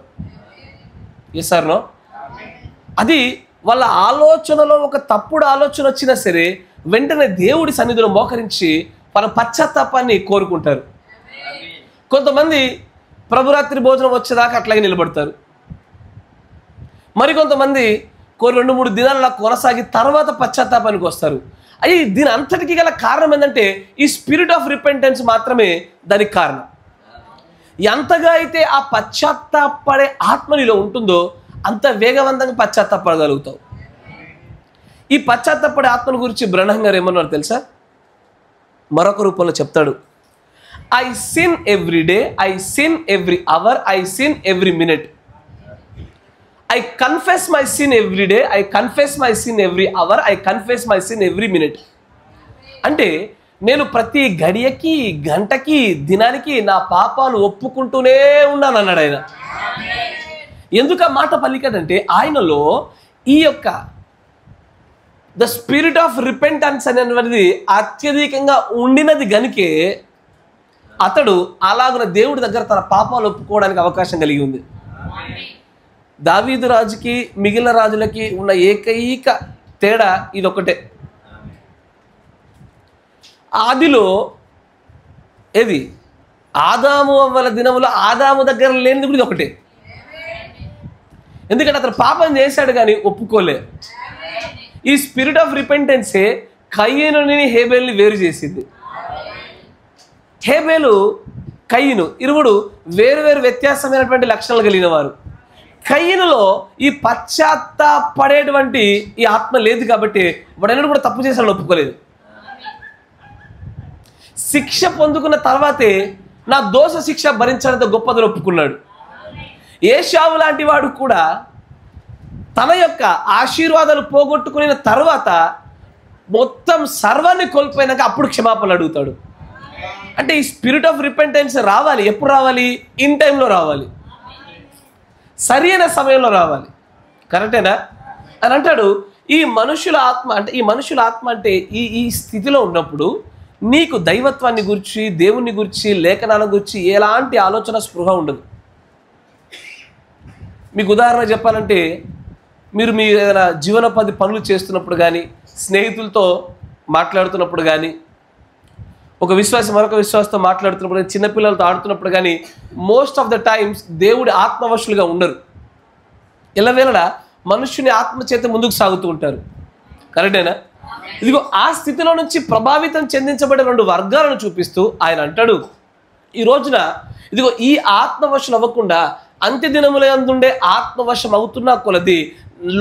Speaker 1: Yes or no? అది వాళ్ళ ఆలోచనలో ఒక తప్పుడు ఆలోచన వచ్చినా సరే వెంటనే దేవుడి సన్నిధిలో మోకరించి వాళ్ళ పశ్చాత్తాపాన్ని కోరుకుంటారు. కొంతమంది ప్రభురాత్రి భోజనం వచ్చేదాకా అట్లాగే నిలబడతారు. మరికొంతమంది 2-3 దినాల కొనసాగి తర్వాత పశ్చాత్తాపానికి వస్తారు. అయ్యి దీని అంతటికీ గల కారణం ఏంటంటే ఈ స్పిరిట్ ఆఫ్ రిపెంటెన్స్ మాత్రమే దానికి కారణం. ఎంతగా అయితే ఆ పశ్చాత్తాపడే ఆత్మ నీలో ఉంటుందో అంత వేగవంతంగా పశ్చాత్తాపడగలుగుతావు. ఈ పశ్చాత్తాపడే ఆత్మల గురించి బ్రహ్మం గారు ఏమన్నారు తెలుసా? మరొక రూపంలో చెప్తాడు, I sin every day, I sin every hour, I sin every minute, I confess my sin every day, I confess my sin every hour, I confess my sin every minute. అంటే నేను ప్రతి గడియకి, గంటకి, దినానికి నా పాపాలు ఒప్పుకుంటూనే ఉన్నాను అన్నాడు ఆయన. ఎందుకు ఆ మాట పలికాడంటే ఆయనలో ఈ యొక్క ద స్పిరిట్ ఆఫ్ రిపెంటెన్స్ అనేది అత్యధికంగా ఉండినది గనుకే అతడు అలాగున దేవుడి దగ్గర తన పాపాలు ఒప్పుకోవడానికి అవకాశం కలిగి ఉంది. దావీదు రాజుకి మిగిలిన రాజులకి ఉన్న ఏకైక తేడా ఇదొకటే. ఆదిలో ఏది ఆదాము అవ్వల దినములో ఆదాము దగ్గర లేనిది కూడా ఇది ఒకటే. ఎందుకంటే అతను పాపం చేశాడు కానీ ఒప్పుకోలే. ఈ స్పిరిట్ ఆఫ్ రిపెంటెన్సే కయ్యనుని హేబేల్ని వేరు చేసింది. హేబేలు కయ్యను ఇరువుడు వేరు వేరు వ్యత్యాసమైనటువంటి లక్షణాలు కలిగిన వారు. కయ్యనులో ఈ పశ్చాత్తాపడేటువంటి ఈ ఆత్మ లేదు కాబట్టి వాడెన్నడూ కూడా తప్పు చేశాడని ఒప్పుకోలేదు. శిక్ష పొందుకున్న తర్వాతే నా దోష శిక్ష భరించడంతో గొప్పదని ఒప్పుకున్నాడు. ఏశావు లాంటి వాడు కూడా తన యొక్క ఆశీర్వాదాలు పోగొట్టుకున్న తర్వాత మొత్తం సర్వాన్ని కోల్పోయినాక అప్పుడు క్షమాపణ అడుగుతాడు. అంటే ఈ స్పిరిట్ ఆఫ్ రిపెంటెన్స్ రావాలి. ఎప్పుడు రావాలి? ఇన్ టైంలో రావాలి, సరైన సమయంలో రావాలి. కరెక్టేనా అని అంటాడు. ఈ మనుషుల ఆత్మ అంటే ఈ స్థితిలో ఉన్నప్పుడు నీకు దైవత్వాన్ని గురించి, దేవుని గురించి, లేఖనాల గురించి ఎలాంటి ఆలోచన స్పృహ ఉండదు. మీకు ఉదాహరణ చెప్పాలంటే మీరు మీ ఏదైనా జీవనోపాధి పనులు చేస్తున్నప్పుడు కానీ, స్నేహితులతో మాట్లాడుతున్నప్పుడు కానీ, ఒక విశ్వాసం మరొక విశ్వాసంతో మాట్లాడుతున్నప్పుడు కానీ, చిన్నపిల్లలతో ఆడుతున్నప్పుడు కానీ మోస్ట్ ఆఫ్ ద టైమ్స్ దేవుడి ఆత్మవశులుగా ఉండరు. ఎల్లవేళ మనుష్యుని ఆత్మ చేత ముందుకు సాగుతూ ఉంటారు. కరెక్టేనా? ఇదిగో ఆ స్థితిలో నుంచి ప్రభావితం చెందించబడే 2 వర్గాలను చూపిస్తూ ఆయన అంటాడు, ఈ రోజున ఇదిగో ఈ ఆత్మవశులు అవ్వకుండా అంత్యదినములందుండే ఆత్మవశం అవుతున్నా కొలది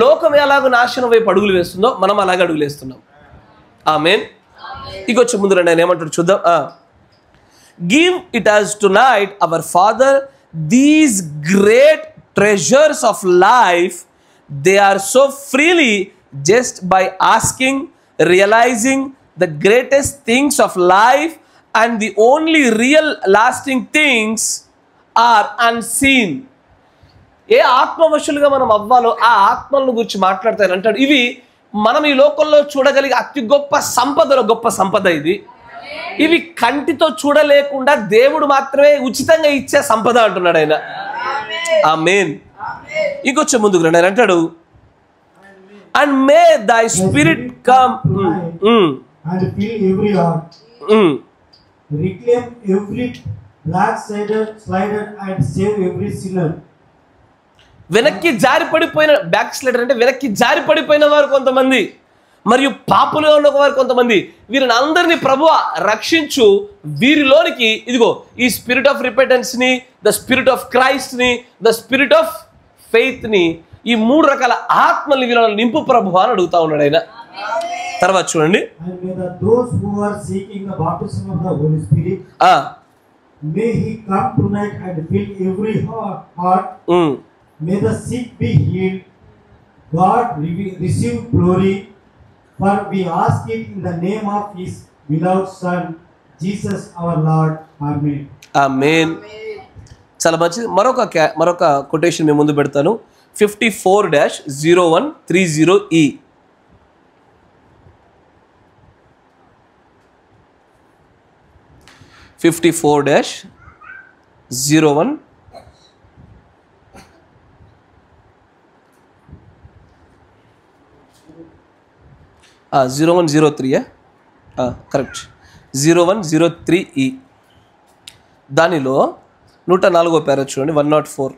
Speaker 1: లోకం ఎలాగో నాశనం వైపు అడుగులు వేస్తుందో మనం అలాగే అడుగులు వేస్తున్నాం. ఆమేన్. ఇకొచ్చి ముందు రండి, ఆయన ఏమంటాడు చూద్దాం. Give it as tonight our Father these great treasures of life, they are so freely just by asking, realizing the greatest things of life and the only real lasting things are unseen. ఏ ఆత్మవశులుగా మనం అవ్వాలో ఆ ఆత్మలను గురించి మాట్లాడతానంటాడు. ఇవి మనం ఈ లోకంలో చూడగలిగే అతి గొప్ప సంపదలో గొప్ప సంపద ఇది. ఇవి కంటితో చూడలేకుండా దేవుడు మాత్రమే ఉచితంగా ఇచ్చే సంపద అంటున్నాడు ఆయన. ఆమేన్. ఇంకొంచెం ముందుకు రండి. ఆయన అంటాడు, అండ్ మే దై spirit come
Speaker 2: and fill every heart, reclaim every backslided and save every sinner.
Speaker 1: వెనక్కి జారి పడిపోయిన బ్యాక్ స్లైడర్ అంటే వెనక్కి జారి పడిపోయిన వారు కొంతమంది, మరియు పాపులుగా ఉన్న వారు కొంతమంది, వీరిని అందరినీ ప్రభువా రక్షించు. వీరిలోనికి ఇదిగో ఈ స్పిరిట్ ఆఫ్ రిపెంటెన్స్ ని, ద స్పిరిట్ ఆఫ్ క్రైస్ట్ ని, ద స్పిరిట్ ఆఫ్ ఫెయిత్ ని, ఈ 3 రకాల ఆత్మల్ని వీళ్ళ నింపు ప్రభువా అని అడుగుతా ఉన్నాడు ఆయన. తర్వాత చూడండి,
Speaker 2: And may those who are seeking the baptism of the Holy Spirit, may he come tonight and fill every heart. May the sick be healed. God receive glory, for we ask it in the name of his beloved Son, Jesus our Lord. Amen.
Speaker 1: ఆమేన్. చాలా మంచిది. మరొక quotation మేము ముందు పెడతాను. 54-0130E. (54-01) 0103, correct, 0103E. దానిలో 104వ పేర చూడండి, 104.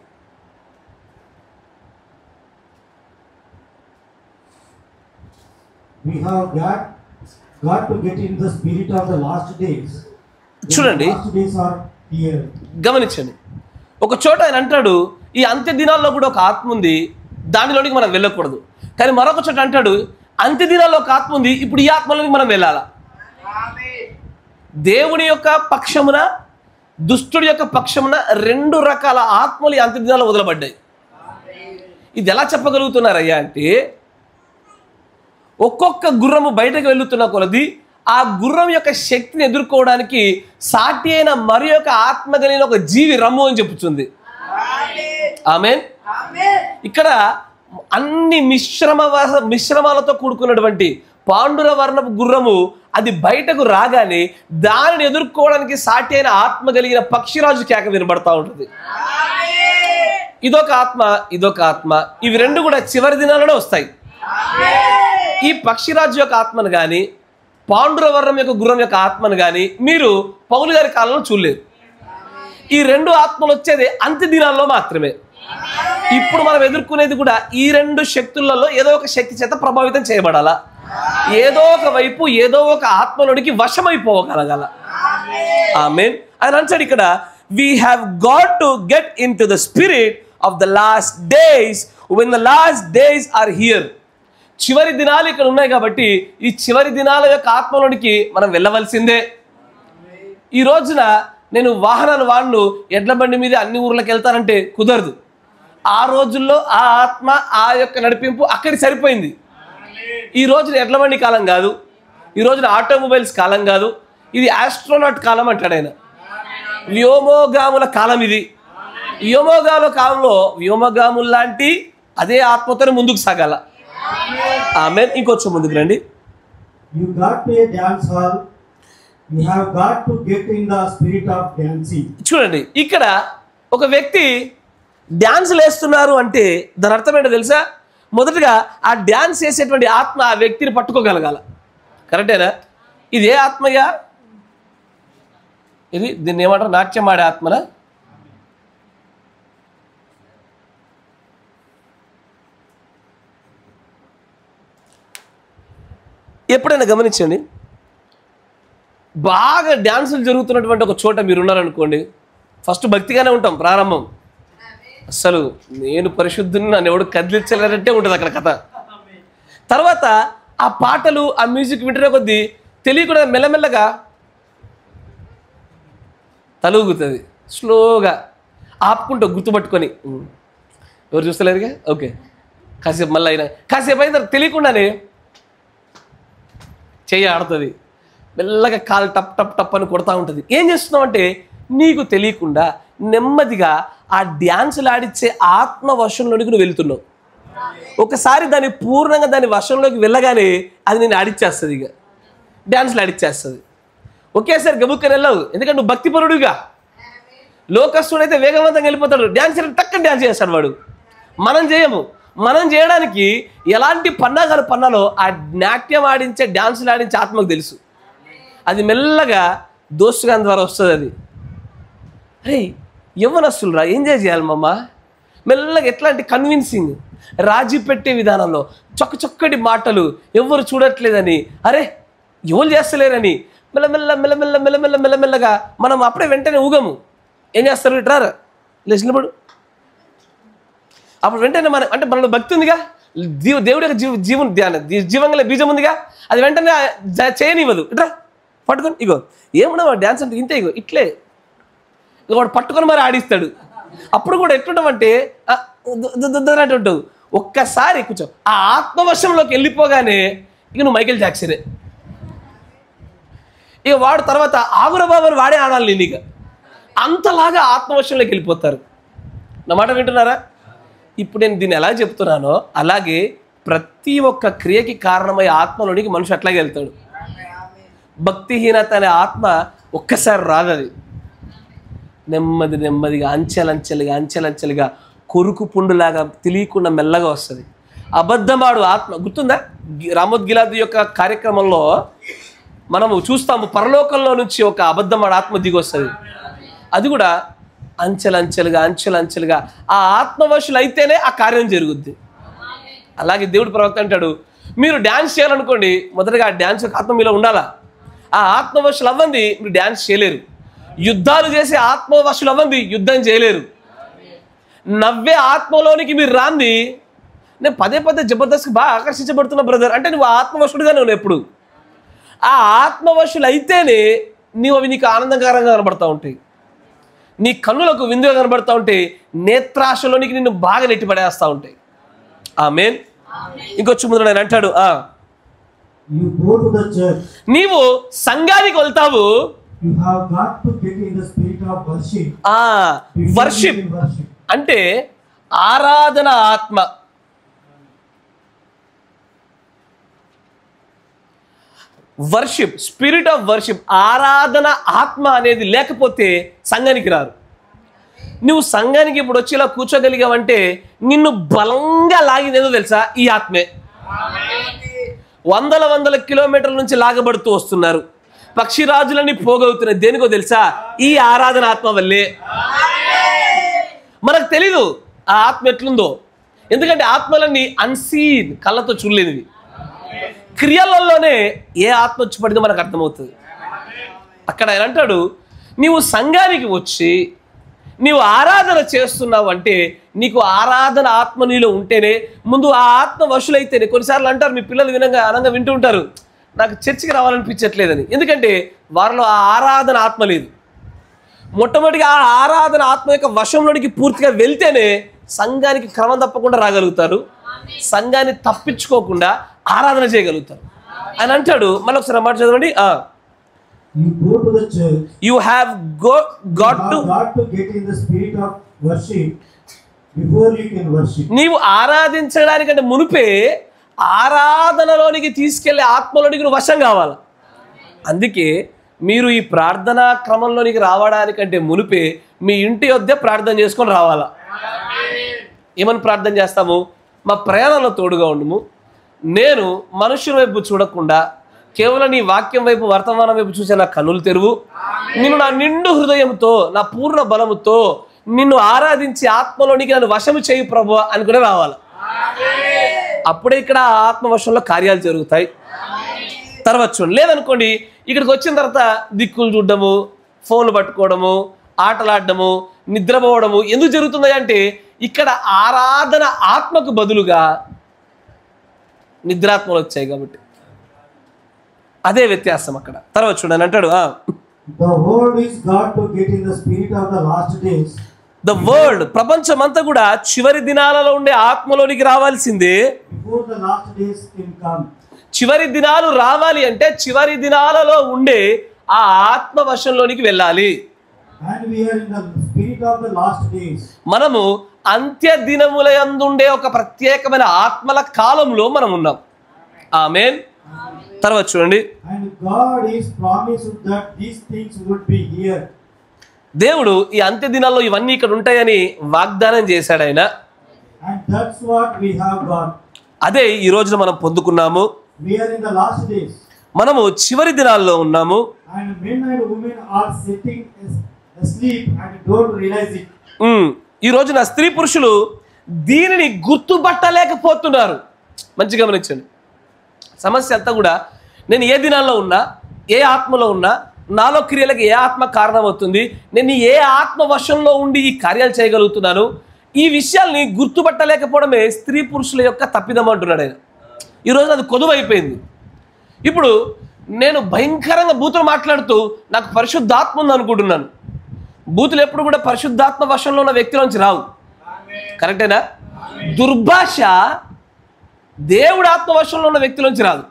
Speaker 2: We have got to get in the spirit of the last days.
Speaker 1: చూడండి,
Speaker 2: Last days are here.
Speaker 1: గమనించండి. ఒక చోట ఆయన అంటాడు, ఈ అంత్య దినాల్లో కూడా ఒక ఆత్మ ఉంది, దానిలోనికి మనం వెళ్ళకూడదు. కానీ మరొక చోట అంటాడు, అంత్య దినాల్లో ఒక ఆత్మ ఉంది, ఇప్పుడు ఈ ఆత్మలోనికి మనం వెళ్ళాలా. దేవుని యొక్క పక్షమున, దుష్టుడి యొక్క పక్షమున 2 రకాల ఆత్మలు ఈ అంత్య దినాల్లో వదలబడ్డాయి. ఇది ఎలా చెప్పగలుగుతున్నారయ్యా అంటే, ఒక్కొక్క గుర్రము బయటకు వెళ్తున్న కొలది ఆ గుర్రం యొక్క శక్తిని ఎదుర్కోవడానికి సాటి అయిన మరి యొక్క ఆత్మ కలిగిన ఒక జీవి రమ్ము అని చెప్పుతుంది. ఆమేన్. ఇక్కడ అన్ని మిశ్రమాలతో కూడుకున్నటువంటి పాండుర వర్ణపు గుర్రము అది బయటకు రాగానే దానిని ఎదుర్కోవడానికి సాటి అయిన ఆత్మ కలిగిన పక్షిరాజు కేక వినబడతా ఉంటుంది. ఇదొక ఆత్మ, ఇదొక ఆత్మ, ఇవి 2 కూడా చివరి దినాలలో వస్తాయి. ఈ పక్షిరాజు యొక్క ఆత్మను కానీ, పాండుర వర్ణం యొక్క గుర్రం యొక్క ఆత్మను కానీ మీరు పౌలు గారి కాలంలో చూడలేదు. ఈ 2 ఆత్మలు వచ్చేది అంత్య దినాల్లో మాత్రమే. ఇప్పుడు మనం ఎదుర్కొనేది కూడా ఈ 2 శక్తులలో ఏదో ఒక శక్తి చేత ప్రభావితం చేయబడాలా, ఏదో ఒక వైపు ఏదో ఒక ఆత్మలోనికి వశమైపోగలగాల. ఆమేన్. ఆయన అంటాడు ఇక్కడ, we have got to get into the spirit of the last days when the last days are here. చివరి దినాలు ఇక్కడ ఉన్నాయి కాబట్టి ఈ చివరి దినాల యొక్క ఆత్మలోనికి మనం వెళ్ళవలసిందే. ఈ రోజున నేను వాహనాలు వాడిను, ఎడ్ల బండి మీద అన్ని ఊర్లకు వెళ్తానంటే కుదరదు. ఆ రోజుల్లో ఆ ఆత్మ, ఆ యొక్క నడిపింపు అక్కడికి సరిపోయింది. ఈ రోజున ఎడ్ల బండి కాలం కాదు, ఈ రోజున ఆటోమొబైల్స్ కాలం కాదు, ఇది ఆస్ట్రోనాట్ కాలం అంటాడు ఆయన. వ్యోమోగాముల కాలం ఇది. వ్యోమోగాముల కాలంలో వ్యోమగాములు లాంటి అదే ఆత్మతోనే ముందుకు సాగాల. ఆమేన్. ఇంకొంచెం ముందుకు రండి.
Speaker 2: You got to a dance hall. You have got to get in the spirit of dancing.
Speaker 1: చూడండి, ఇక్కడ ఒక వ్యక్తి డ్యాన్సులు వేస్తున్నారు అంటే దాని అర్థం ఏంటో తెలుసా? మొదటగా ఆ డ్యాన్స్ చేసేటువంటి ఆత్మ ఆ వ్యక్తిని పట్టుకోగలగాల. కరెక్టేనా? ఇది ఏ ఆత్మయ్యా? దీన్ని ఏమంటారు? నాట్యం ఆడే ఆత్మనా? ఎప్పుడైనా గమనించండి, బాగా డ్యాన్సులు జరుగుతున్నటువంటి ఒక చోట మీరు ఉన్నారనుకోండి, ఫస్ట్ భక్తిగానే ఉంటాం ప్రారంభం. అసలు నేను పరిశుద్ధుని, నన్ను ఎవడు కదిలించలేదంటే ఉంటుంది అక్కడ కథ. తర్వాత ఆ పాటలు, ఆ మ్యూజిక్ వింటున్న కొద్దీ తెలియకుండా మెల్లమెల్లగా తలుగుతుంది. స్లోగా ఆపుకుంటూ గుర్తుపట్టుకొని, ఎవరు చూస్తలేరుగా, ఓకే కాసేపు మళ్ళీ అయినా కాసేపు అయిన తర్వాత తెలియకుండానే చెయ్యి ఆడుతుంది, మెల్లగా కాలు టప్ టప్ టప్ అని కొడతా ఉంటుంది. ఏం చేస్తున్నావు అంటే నీకు తెలియకుండా నెమ్మదిగా ఆ డ్యాన్సులు ఆడిచ్చే ఆత్మ వశంలోనికి నువ్వు వెళ్తున్నావు. ఒకసారి దాన్ని పూర్ణంగా దాని వశంలోకి వెళ్ళగానే అది నేను ఆడిచ్చేస్తుంది, ఇక డ్యాన్స్లో ఆడిచ్చేస్తుంది. ఒకేసారి గబుక్కని వెళ్ళవు, ఎందుకంటే నువ్వు భక్తిపరుడుగా. లోకస్తుడు అయితే వేగవంతంగా వెళ్ళిపోతాడు, డ్యాన్స్ టక్కని డ్యాన్స్ చేస్తాడు వాడు. మనం చేయము. మనం చేయడానికి ఎలాంటి పన్నాగాలు పన్నాలో ఆ నాట్యం ఆడించే డ్యాన్సులు ఆడించే ఆత్మకు తెలుసు. అది మెల్లగా దోస్తుగాని ద్వారా వస్తుంది. అది అరే యవ్వనస్తులు రా, ఎంజాయ్ చేయాలి మమ్మ. మెల్లగా ఎట్లాంటి కన్విన్సింగ్, రాజీ పెట్టే విధానంలో చక్కటి మాటలు, ఎవరు చూడట్లేదని, అరే ఎవరు చేస్తలేరని మెల్లమెల్ల మెల్లమెల్ల మెల్లమెల్ల మెల్లమెల్లగా మనం అప్పుడే వెంటనే ఊగము. ఏం చేస్తారు, ఇట్రారా లేచినప్పుడు అప్పుడు వెంటనే మన అంటే మనలో భక్తి ఉందిగా, దేవుడి యొక్క జీవంగా బీజం ఉందిగా, అది వెంటనే చేయనివ్వదు. ఇట్రా పట్టుకొని, ఇగో ఏమన్నా డ్యాన్స్ అంటే ఇంతే, ఇగో ఇట్లే ఇక వాడు పట్టుకొని మరి ఆడిస్తాడు. అప్పుడు కూడా ఎట్లుంటామంటే అంటుంటావు. ఒక్కసారి కూర్చో, ఆ ఆత్మవశంలోకి వెళ్ళిపోగానే ఇక నువ్వు మైకేల్ జాక్సనే. ఇక వాడు తర్వాత ఆగురబాబుని వాడే ఆడాలి నేను. ఇక అంతలాగా ఆత్మవశంలోకి వెళ్ళిపోతారు. నా మాట వింటున్నారా? ఇప్పుడు నేను దీన్ని ఎలా చెప్తున్నానో అలాగే ప్రతి ఒక్క క్రియకి కారణమయ్యే ఆత్మలోనికి మనిషి అట్లాగే వెళ్తాడు. భక్తిహీనత అనే ఆత్మ ఒక్కసారి రాదు. అది నెమ్మదిగా అంచెలంచెలుగా కొరుకు పుండులాగా తెలియకుండా మెల్లగా వస్తుంది. అబద్ధమాడు ఆత్మ గుర్తుందా? రామోద్గిలాది యొక్క కార్యక్రమంలో మనము చూస్తాము, పరలోకంలో నుంచి ఒక అబద్ధమాడు ఆత్మ దిగి వస్తుంది. అది కూడా అంచెలంచెలుగా ఆ ఆత్మవశులు అయితేనే ఆ కార్యం జరుగుద్ది. అలాగే దేవుడు ప్రవక్త అంటాడు, మీరు డ్యాన్స్ చేయాలనుకోండి, మొదటగా ఆ డ్యాన్స్ ఆత్మ మీలో ఉండాలా. ఆ ఆత్మవశులు అవ్వంది మీరు డ్యాన్స్ చేయలేరు. యుద్ధాలు చేసే ఆత్మవశులు అవ్వంది యుద్ధం చేయలేరు. నవ్వే ఆత్మలోనికి మీరు రాంది. నేను పదే జబర్దస్త్కి బాగా ఆకర్షించబడుతున్నా బ్రదర్ అంటే నువ్వు ఆత్మవశుడుగానే ఉన్నావు. ఎప్పుడు ఆ ఆత్మవశులు అయితేనే అవి నీకు ఆనందకరంగా కనబడతా ఉంటాయి, నీ కన్నులకు విందుగా కనబడతా ఉంటాయి, నేత్రాశలోనికి నిన్ను బాగా నెట్టిపడేస్తూ ఉంటాయి. ఆమేన్. ఇంకొచ్చి ముందు నేను అంటాడు, నీవు సంఘానికి వెళ్తావు, వర్షిప్ అంటే ఆరాధన ఆత్మ. వర్షిప్, స్పిరిట్ ఆఫ్ వర్షిప్, ఆరాధన ఆత్మ అనేది లేకపోతే సంఘానికి రారు. నువ్వు సంఘానికి ఇప్పుడు వచ్చి ఇలా కూర్చోగలిగావంటే నిన్ను బలంగా లాగినేదో తెలుసా? ఈ ఆత్మే. వందల కిలోమీటర్ల నుంచి లాగబడుతూ వస్తున్నారు, పక్షిరాజులని పోగవుతున్నాయి. దేనికో తెలుసా? ఈ ఆరాధన ఆత్మ వల్లే. మనకు తెలీదు ఆ ఆత్మ ఎట్లుందో, ఎందుకంటే ఆత్మలన్నీ అన్సీన్, కళ్ళతో చూడలేనివి. క్రియలలోనే ఏ ఆత్మ వచ్చి పడిందో మనకు అర్థమవుతుంది. అక్కడ ఆయన అంటాడు, నీవు సంఘానికి వచ్చి నీవు ఆరాధన చేస్తున్నావు అంటే నీకు ఆరాధన ఆత్మ నీలో ఉంటేనే, ముందు ఆ ఆత్మ వశులైతేనే. కొన్నిసార్లు అంటారు, మీ పిల్లలు అనంగా వింటూ ఉంటారు, నాకు చర్చికి రావాలనిపించట్లేదని. ఎందుకంటే వారిలో ఆ ఆరాధన ఆత్మ లేదు. మొట్టమొదటిగా ఆ ఆరాధన ఆత్మ యొక్క వశంలోనికి పూర్తిగా వెళ్తేనే సంఘానికి క్రమం తప్పకుండా రాగలుగుతారు, సంఘాన్ని తప్పించుకోకుండా ఆరాధన చేయగలుగుతారు. అని అంటాడు. మళ్ళీ ఒకసారి మాట చదవండి. You have got to get in the spirit of worship before you can worship. నీవు ఆరాధించడానికంటే మునిపే ఆరాధనలోనికి తీసుకెళ్లే ఆత్మలోనికి నువ్వు వశం కావాలి. అందుకే మీరు ఈ ప్రార్థనా క్రమంలోనికి రావడానికంటే మునిపే మీ ఇంటి వద్దే ప్రార్థన చేసుకొని రావాలా. ఏమని ప్రార్థన చేస్తాము? మా ప్రయాణంలో తోడుగా ఉండుము, నేను మనుషుల వైపు చూడకుండా కేవలం నీ వాక్యం వైపు, వర్తమానం వైపు చూసే నా కన్నులు తెరువు. నిన్ను నా నిండు హృదయంతో, నా పూర్ణ బలముతో నిన్ను ఆరాధించి ఆత్మలోనికి నన్ను వశము చేయి ప్రభువా అని కూడా రావాలి. అప్పుడే ఇక్కడ ఆత్మవశంలో కార్యాలు జరుగుతాయి. తర్వాత చూడండి, లేదనుకోండి ఇక్కడికి వచ్చిన తర్వాత దిక్కులు చూడడము, ఫోన్లు పట్టుకోవడము, ఆటలాడడము, నిద్రపోవడము ఎందుకు జరుగుతుంది అంటే ఇక్కడ ఆరాధన ఆత్మకు బదులుగా నిద్రాత్మలు వచ్చాయి కాబట్టి. అదే వ్యత్యాసం అక్కడ. తర్వాత చూడండి అంటాడు, ద వరల్డ్ ప్రపంచమంతా కూడా చివరి దినాలలో ఉండే ఆత్మలోనికి రావాల్సిందే. చివరి దినాలు రావాలి అంటే చివరి దినాలలో ఉండే ఆ ఆత్మ వశంలోనికి వెళ్ళాలి. మనము అంత్య దినముల యందుండే ఒక ప్రత్యేకమైన ఆత్మల కాలంలో మనం ఉన్నాం. ఆమేన్. తర్వాత చూడండి,
Speaker 2: And God is promised that these things would be here.
Speaker 1: దేవుడు ఈ అంత్య దినాల్లో ఇవన్నీ ఇక్కడ ఉంటాయని వాగ్దానం చేశాడు ఆయన.
Speaker 2: And that's what we have got.
Speaker 1: అదే ఈ రోజున మనం పొందుకున్నాము.
Speaker 2: We are in the last days.
Speaker 1: మనము చివరి దినాల్లో ఉన్నాము.
Speaker 2: And men and women are sitting asleep and don't realize it.
Speaker 1: ఈ రోజున స్త్రీ పురుషులు దీనిని గుర్తుపట్టలేకపోతున్నారు. మంచిగా గమనించండి. సమస్య అంతా కూడా నేను ఏ దినాల్లో ఉన్నా, ఏ ఆత్మలో ఉన్నా, నాలో క్రియలకు ఏ ఆత్మ కారణం అవుతుంది, నేను ఏ ఆత్మ వశంలో ఉండి ఈ కార్యాలు చేయగలుగుతున్నాను, ఈ విషయాల్ని గుర్తుపట్టలేకపోవడమే స్త్రీ పురుషుల యొక్క తప్పిదం అంటున్నాడు ఆయన. ఈరోజు అది కొదువైపోయింది. ఇప్పుడు నేను భయంకరంగా బూతులు మాట్లాడుతూ నాకు పరిశుద్ధాత్మ ఉంది అనుకుంటున్నాను. బూతులు ఎప్పుడు కూడా పరిశుద్ధాత్మ వశంలో ఉన్న వ్యక్తిలోంచి రావు. కరెక్టేనా? దుర్భాష దేవుడు ఆత్మవశంలో ఉన్న వ్యక్తిలోంచి రాదు.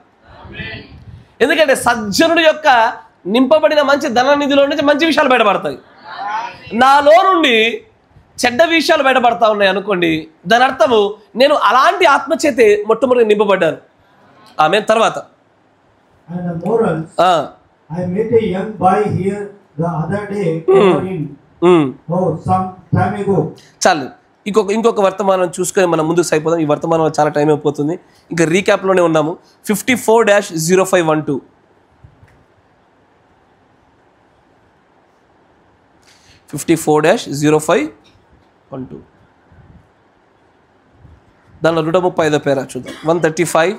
Speaker 1: ఎందుకంటే సజ్జనుడు యొక్క నింపబడిన మంచి ధననిధిలో నుంచి మంచి విషయాలు బయటపడతాయి. నాలో నుండి చెడ్డ విషయాలు బయటపడతా ఉన్నాయి అనుకోండి, దాని అర్థము నేను అలాంటి ఆత్మచేతే మొట్టమొదటి నింపబడ్డాను. ఆమె తర్వాత
Speaker 2: And the morals, I met a young boy here the other day some time ago.
Speaker 1: చాలు, ఇంకొక వర్తమానం చూసుకొని మనం ముందుకు అయిపోదాం. ఈ వర్తమానం చాలా టైం అయిపోతుంది. ఇంకా రీక్యాప్లోనే ఉన్నాము. 54-0512 54-0512 దానిలో 135 పేరా చూద్దాం. 135.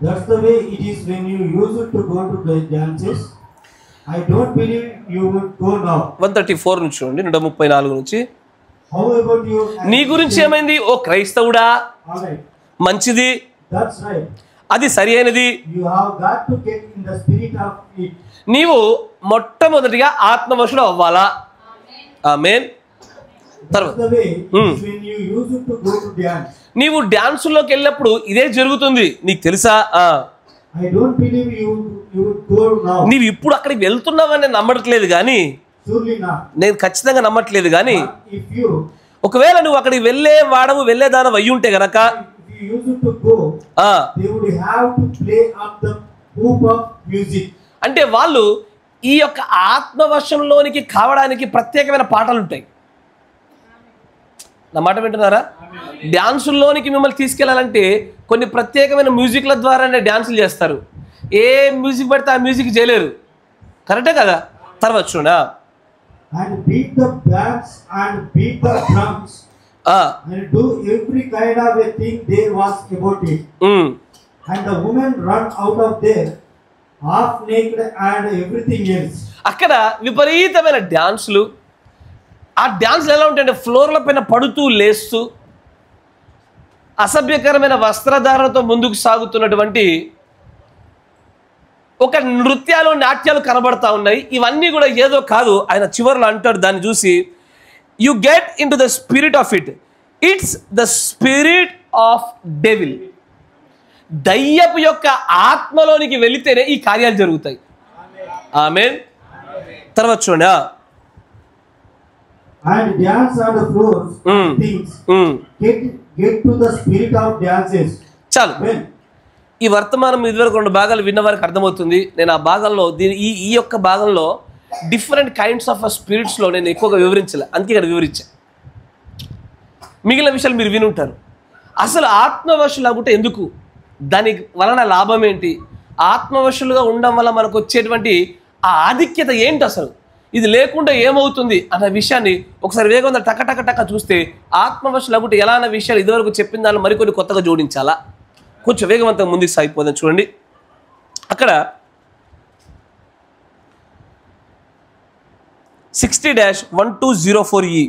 Speaker 2: That's the way it is when you used to go to the dances. I don't believe you would go now.
Speaker 1: 134 నుంచి చూడండి, 134 నుంచి.
Speaker 2: How about you?
Speaker 1: నీ గురించి ఏమైంది ఓ క్రైస్తవుడా? మంచిది,
Speaker 2: that's right.
Speaker 1: అది సరి అయినది.
Speaker 2: You have got to get in the spirit of it.
Speaker 1: నీవు మొట్టమొదటిగా ఆత్మవశుడు అవ్వాలా. ఆమేన్. తర్వాత నీవు డాన్సుల్లోకి వెళ్ళినప్పుడు ఇదే జరుగుతుంది, నీకు తెలుసా? నీవు ఇప్పుడు అక్కడికి వెళ్తున్నావని నమ్మట్లేదు కానీ, నేను ఖచ్చితంగా నమ్మట్లేదు కానీ, ఒకవేళ నువ్వు అక్కడికి వెళ్ళే వాడవు, వెళ్ళేదానవు అయ్యి ఉంటే గనక అంటే వాళ్ళు ఈ యొక్క ఆత్మవశంలోనికి కావడానికి ప్రత్యేకమైన పాటలు ఉంటాయి. నా మాట వింటున్నారా? డ్యాన్సుల్లోనికి మిమ్మల్ని తీసుకెళ్లాలంటే కొన్ని ప్రత్యేకమైన మ్యూజిక్ల ద్వారానే డ్యాన్సులు చేస్తారు. ఏ మ్యూజిక్ పడితే ఆ మ్యూజిక్ చేయలేరు. కరెక్టే కదా? తర్వాత చూడా
Speaker 2: and beat the bands and beat the drums and do every kind of a thing there was about it. And the women run out of there half naked and everything else. అక్కడ
Speaker 1: విపరీతమైన డ్యాన్సులు. ఆ డ్యాన్స్లు ఎలా ఉంటాయంటే ఫ్లోర్ల పైన పడుతూ లేస్తూ అసభ్యకరమైన వస్త్రధారణతో ముందుకు సాగుతున్నటువంటి ఒక నృత్యాలు, నాట్యాలు కనబడతా ఉన్నాయి. ఇవన్నీ కూడా ఏదో కాదు. ఆయన చివరిలో అంటాడు దాన్ని చూసి, you get into the spirit of it, it's the spirit of devil. దయ్యపు యొక్క ఆత్మలోనికి వెళితేనే ఈ కార్యాలు జరుగుతాయి. ఆమేన్. తర్వాత చూడండి,
Speaker 2: and dance on the floors things get to the spirit of dances.
Speaker 1: చాలు, ఈ వర్తమానం ఇదివరకు 2 భాగాలు విన్న వారికి అర్థమవుతుంది. నేను ఆ భాగంలో ఈ యొక్క భాగంలో డిఫరెంట్ కైండ్స్ ఆఫ్ స్పిరిట్స్లో నేను ఎక్కువగా వివరించలే, అందుకే ఇక్కడ వివరించా. మిగిలిన విషయాలు మీరు విని ఉంటారు. అసలు ఆత్మవశులు అగుంటే ఎందుకు, దాని వలన లాభం ఏంటి, ఆత్మవశులుగా ఉండడం వల్ల మనకు వచ్చేటువంటి ఆ ఆధిక్యత ఏంటి, అసలు ఇది లేకుండా ఏమవుతుంది అన్న విషయాన్ని ఒకసారి వేగంగా టక టక టక చూస్తే, ఆత్మవశులు అగుంటే ఎలా అన్న విషయాలు ఇదివరకు చెప్పిన దాన్ని మరికొన్ని కొత్తగా జోడించాలా. కొంచెం వేగవంతంగా ముందుకు సాగిపోదాం. చూడండి, అక్కడ 60-1204E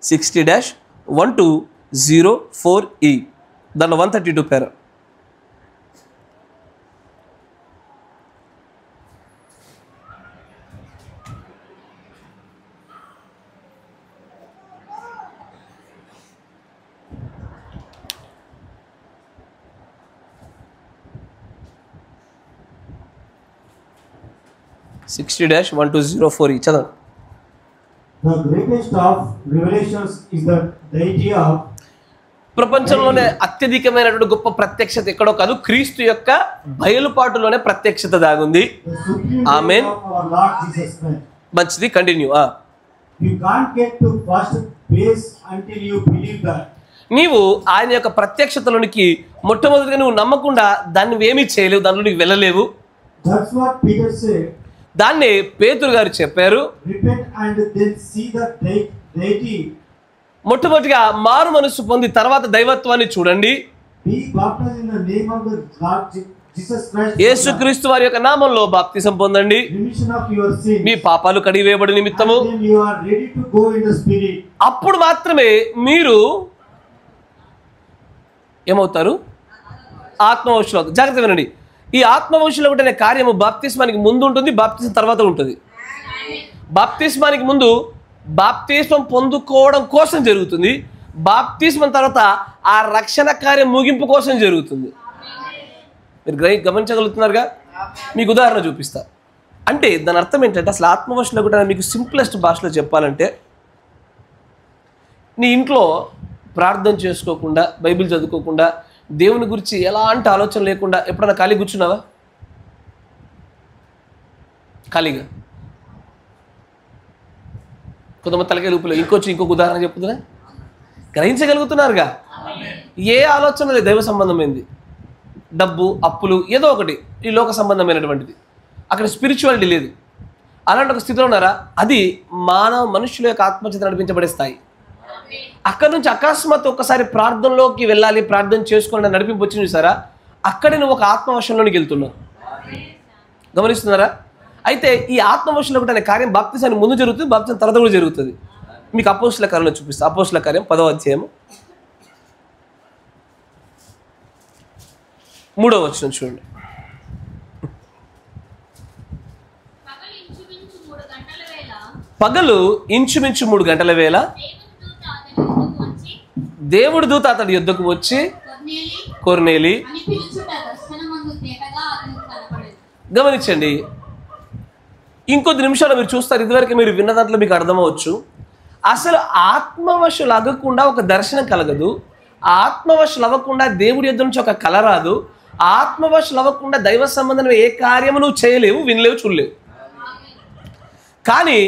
Speaker 1: 60-1204E దానిలో 132 పేరు. 60-1204 చదవండి.
Speaker 2: The greatest of revelations is the deity of
Speaker 1: ప్రపంచంలోనే అత్యధికమైనటువంటి గొప్ప ప్రత్యక్షత ఎక్కడో కాదు, క్రీస్తు యొక్క బయలుపాటులోనే ప్రత్యక్షత దాగుంది.
Speaker 2: the supreme
Speaker 1: Amen.
Speaker 2: deity of our Lord Jesus Christ.
Speaker 1: మంచిది, continue.
Speaker 2: You can't get to first base until you believe that.
Speaker 1: నీవు ఆయన యొక్క ప్రత్యక్షతలోనికి మొట్టమొదటిగా నువ్వు నమ్మకుండా దాన్ని ఏమీ చేయలేవు, దానిలోనికి వెళ్ళలేవు.
Speaker 2: That's what Peter said.
Speaker 1: దాన్ని పేతురు గారు చెప్పారు.
Speaker 2: Repent and then see the deity.
Speaker 1: మొట్టమొదటిగా మారు మనస్సు పొంది తర్వాత దైవత్వాన్ని చూడండి.
Speaker 2: Be baptized in the name of the Lord Jesus Christ.
Speaker 1: యేసుక్రీస్తు వారి యొక్క నామంలో బాప్తిసం పొందండి,
Speaker 2: Remission of your sins.
Speaker 1: మీ పాపాలు కడిగివేయబడి నిమిత్తము.
Speaker 2: And then you are ready to go in the spirit.
Speaker 1: అప్పుడు మాత్రమే మీరు ఏమవుతారు? ఆత్మవంశులు. జాగ్రత్త వినండి, ఈ ఆత్మవంశులు అనే కార్యము బాప్తిస్మానికి ముందు ఉంటుంది, బాప్తిస్మం తర్వాత ఉంటుంది. బాప్తిస్మానికి ముందు బాప్తిస్మం పొందుకోవడం కోసం జరుగుతుంది, బాప్తిస్మం తర్వాత ఆ రక్షణ కార్యం ముగింపు కోసం జరుగుతుంది. మీరు గమనించగలుగుతున్నారుగా? మీకు ఉదాహరణ చూపిస్తా. అంటే దాని అర్థం ఏంటంటే, అసలు ఆత్మవంశులు కూడా మీకు సింప్లెస్ట్ భాషలో చెప్పాలంటే, నీ ఇంట్లో ప్రార్థన చేసుకోకుండా, బైబిల్ చదువుకోకుండా, దేవుని గురించి ఎలాంటి ఆలోచన లేకుండా ఎప్పుడైనా ఖాళీ కూర్చున్నావా? ఖాళీగా కొంతమంది తలకాయ లూపులో. ఇంకొక ఉదాహరణ చెప్తున్నా, గ్రహించగలుగుతున్నారుగా? ఏ ఆలోచన లేదు, దైవ సంబంధమైంది, డబ్బు, అప్పులు, ఏదో ఒకటి ఈ లోక సంబంధమైనటువంటిది, అక్కడ స్పిరిచువాలిటీ లేదు. అలాంటి ఒక స్థితిలో ఉన్నారా? అది మనుషుల యొక్క ఆత్మచేత నడిపించబడే స్థాయి. అక్కడ నుంచి అకస్మాత్ ఒక్కసారి ప్రార్థనలోకి వెళ్ళాలి, ప్రార్థన చేసుకోవాలని నడిపింపు వచ్చింది చూసారా? అక్కడే నువ్వు ఒక ఆత్మవశంలోనికి వెళ్తున్నావు. గమనిస్తున్నారా? అయితే ఈ ఆత్మవశంలో అనే కార్యం బాప్తిసానికి ముందు జరుగుతుంది, బాప్తిసం తర్వాత కూడా జరుగుతుంది. మీకు అపోస్తుల కార్యంలో చూపిస్తా. అపోస్తుల కార్యం 10వ అధ్యాయం 3వ వచనం చూడండి. పగలు ఇంచుమించు 3 గంటల వేళ దేవుడి దూత అతడి యుద్ధకు వచ్చి కొర్నేలి. గమనించండి, ఇంకొద్ది నిమిషాలు మీరు చూస్తారు, ఇదివరకు మీరు విన్న దాంట్లో మీకు అర్థమవచ్చు. అసలు ఆత్మవశులు అవ్వకుండా ఒక దర్శనం కలగదు, ఆత్మవశులు అవ్వకుండా దేవుడి యుద్ధం నుంచి ఒక కల రాదు, ఆత్మవశులు అవ్వకుండా దైవ సంబంధం ఏ కార్యము నువ్వు చేయలేవు, వినలేవు, చూడలేవు. కానీ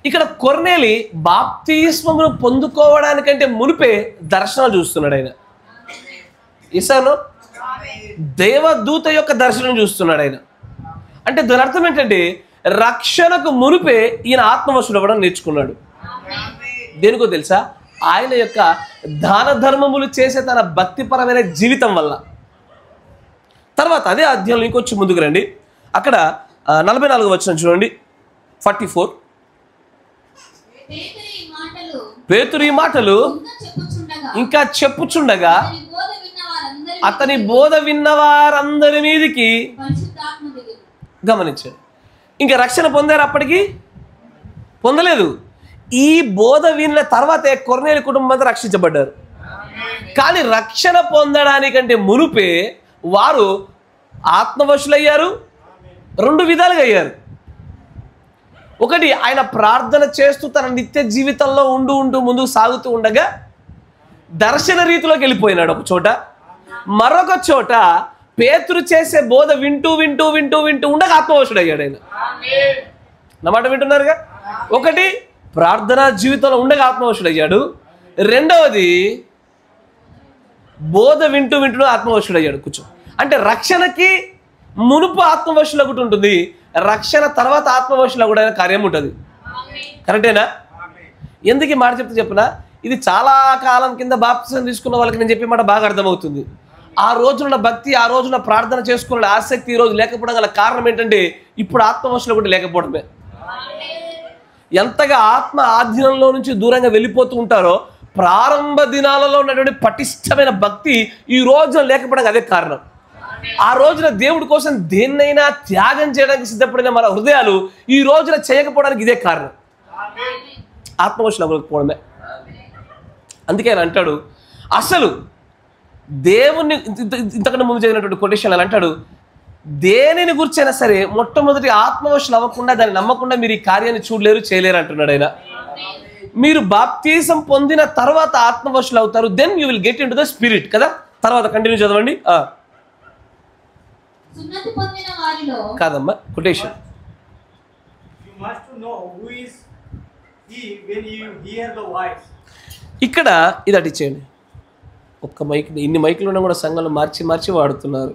Speaker 1: ఇక్కడ కొర్నేలి బాప్తిస్మమును పొందుకోవడానికంటే మునిపే దర్శనాలు చూస్తున్నాడు. ఆయన ఇసాను దేవదూత యొక్క దర్శనం చూస్తున్నాడు ఆయన. అంటే దాని అర్థం ఏంటంటే, రక్షణకు మునిపే ఈయన ఆత్మవశుడు అవ్వడం నేర్చుకున్నాడు. దేనికో తెలుసా? ఆయన యొక్క దాన ధర్మములు చేసే తన భక్తిపరమైన జీవితం వల్ల. తర్వాత అదే అధ్యాయంలో ఇంకొచ్చి ముందుకు రండి, అక్కడ 44వ వచనం చూడండి. 44. పేతురు ఈ మాటలు ఇంకా చెప్పుచుండగా అతని బోధ విన్న వారందరి మీదికి. గమనించాడు, ఇంకా రక్షణ పొందారు? అప్పటికి పొందలేదు. ఈ బోధ విన్న తర్వాతే కొర్నేలి కుటుంబం రక్షించబడ్డారు. కానీ రక్షణ పొందడానికంటే మునుపే వారు ఆత్మవశులయ్యారు. 2 విధాలుగా అయ్యారు. ఒకటి, ఆయన ప్రార్థన చేస్తూ తన నిత్య జీవితంలో ఉంటూ ముందుకు సాగుతూ ఉండగా దర్శన రీతిలోకి వెళ్ళిపోయినాడు ఒక చోట. మరొక చోట పేతురు చేసే బోధ వింటూ ఉండగా ఆత్మవశుడు అయ్యాడు ఆయన. నా మాట వింటున్నారుగా? ఒకటి, ప్రార్థనా జీవితంలో ఉండగా ఆత్మవశుడు అయ్యాడు. రెండవది, బోధ వింటూ ఆత్మవశుడు అయ్యాడు. కూర్చో. అంటే రక్షణకి మునుపు ఆత్మవశులు ఒకటి ఉంటుంది, రక్షణ తర్వాత ఆత్మవశులు కూడా కార్యం ఉంటుంది. కరెక్టేనా? ఎందుకు ఈ మాట చెప్పినా, ఇది చాలా కాలం కింద బాప్తిసం తీసుకున్న వాళ్ళకి నేను చెప్పే మాట బాగా అర్థమవుతుంది. ఆ రోజున భక్తి, ఆ రోజున ప్రార్థన చేసుకున్న ఆసక్తి ఈ రోజు లేకపోవడం గల కారణం ఏంటంటే, ఇప్పుడు ఆత్మవశులు కూడా లేకపోవడమే. ఎంతగా ఆత్మ ఆధీనంలో నుంచి దూరంగా వెళ్ళిపోతూ ఉంటారో, ప్రారంభ దినాలలో ఉన్నటువంటి పటిష్టమైన భక్తి ఈ రోజున లేకపోవడానికి అదే కారణం. ఆ రోజున దేవుడి కోసం దేన్నైనా త్యాగం చేయడానికి సిద్ధపడిన మన హృదయాలు ఈ రోజున చేయకపోవడానికి ఇదే కారణం, ఆత్మవశులు అవ్వకపోవడమే. అందుకే ఆయన అంటాడు, అసలు దేవుణ్ణి ఇంతకంటే ముందు జరిగినటువంటి కొటేషన్ అని అంటాడు, దేనిని గురించైనా సరే మొట్టమొదటి ఆత్మవశులు అవ్వకుండా దాన్ని నమ్మకుండా మీరు ఈ కార్యాన్ని చూడలేరు, చేయలేరు అంటున్నాడు ఆయన. మీరు బాప్తిజం పొందిన తర్వాత ఆత్మవశులు అవుతారు. Then you will get into the spirit కదా. తర్వాత కంటిన్యూ చదవండి. కాదమ్మా, కొటేషన్. ఇక్కడ ఇది అటిచ్చేయండి. ఒక్క మైక్, ఇన్ని మైకులు ఉన్నా కూడా సంఘంలో మార్చి మార్చి వాడుతున్నారు.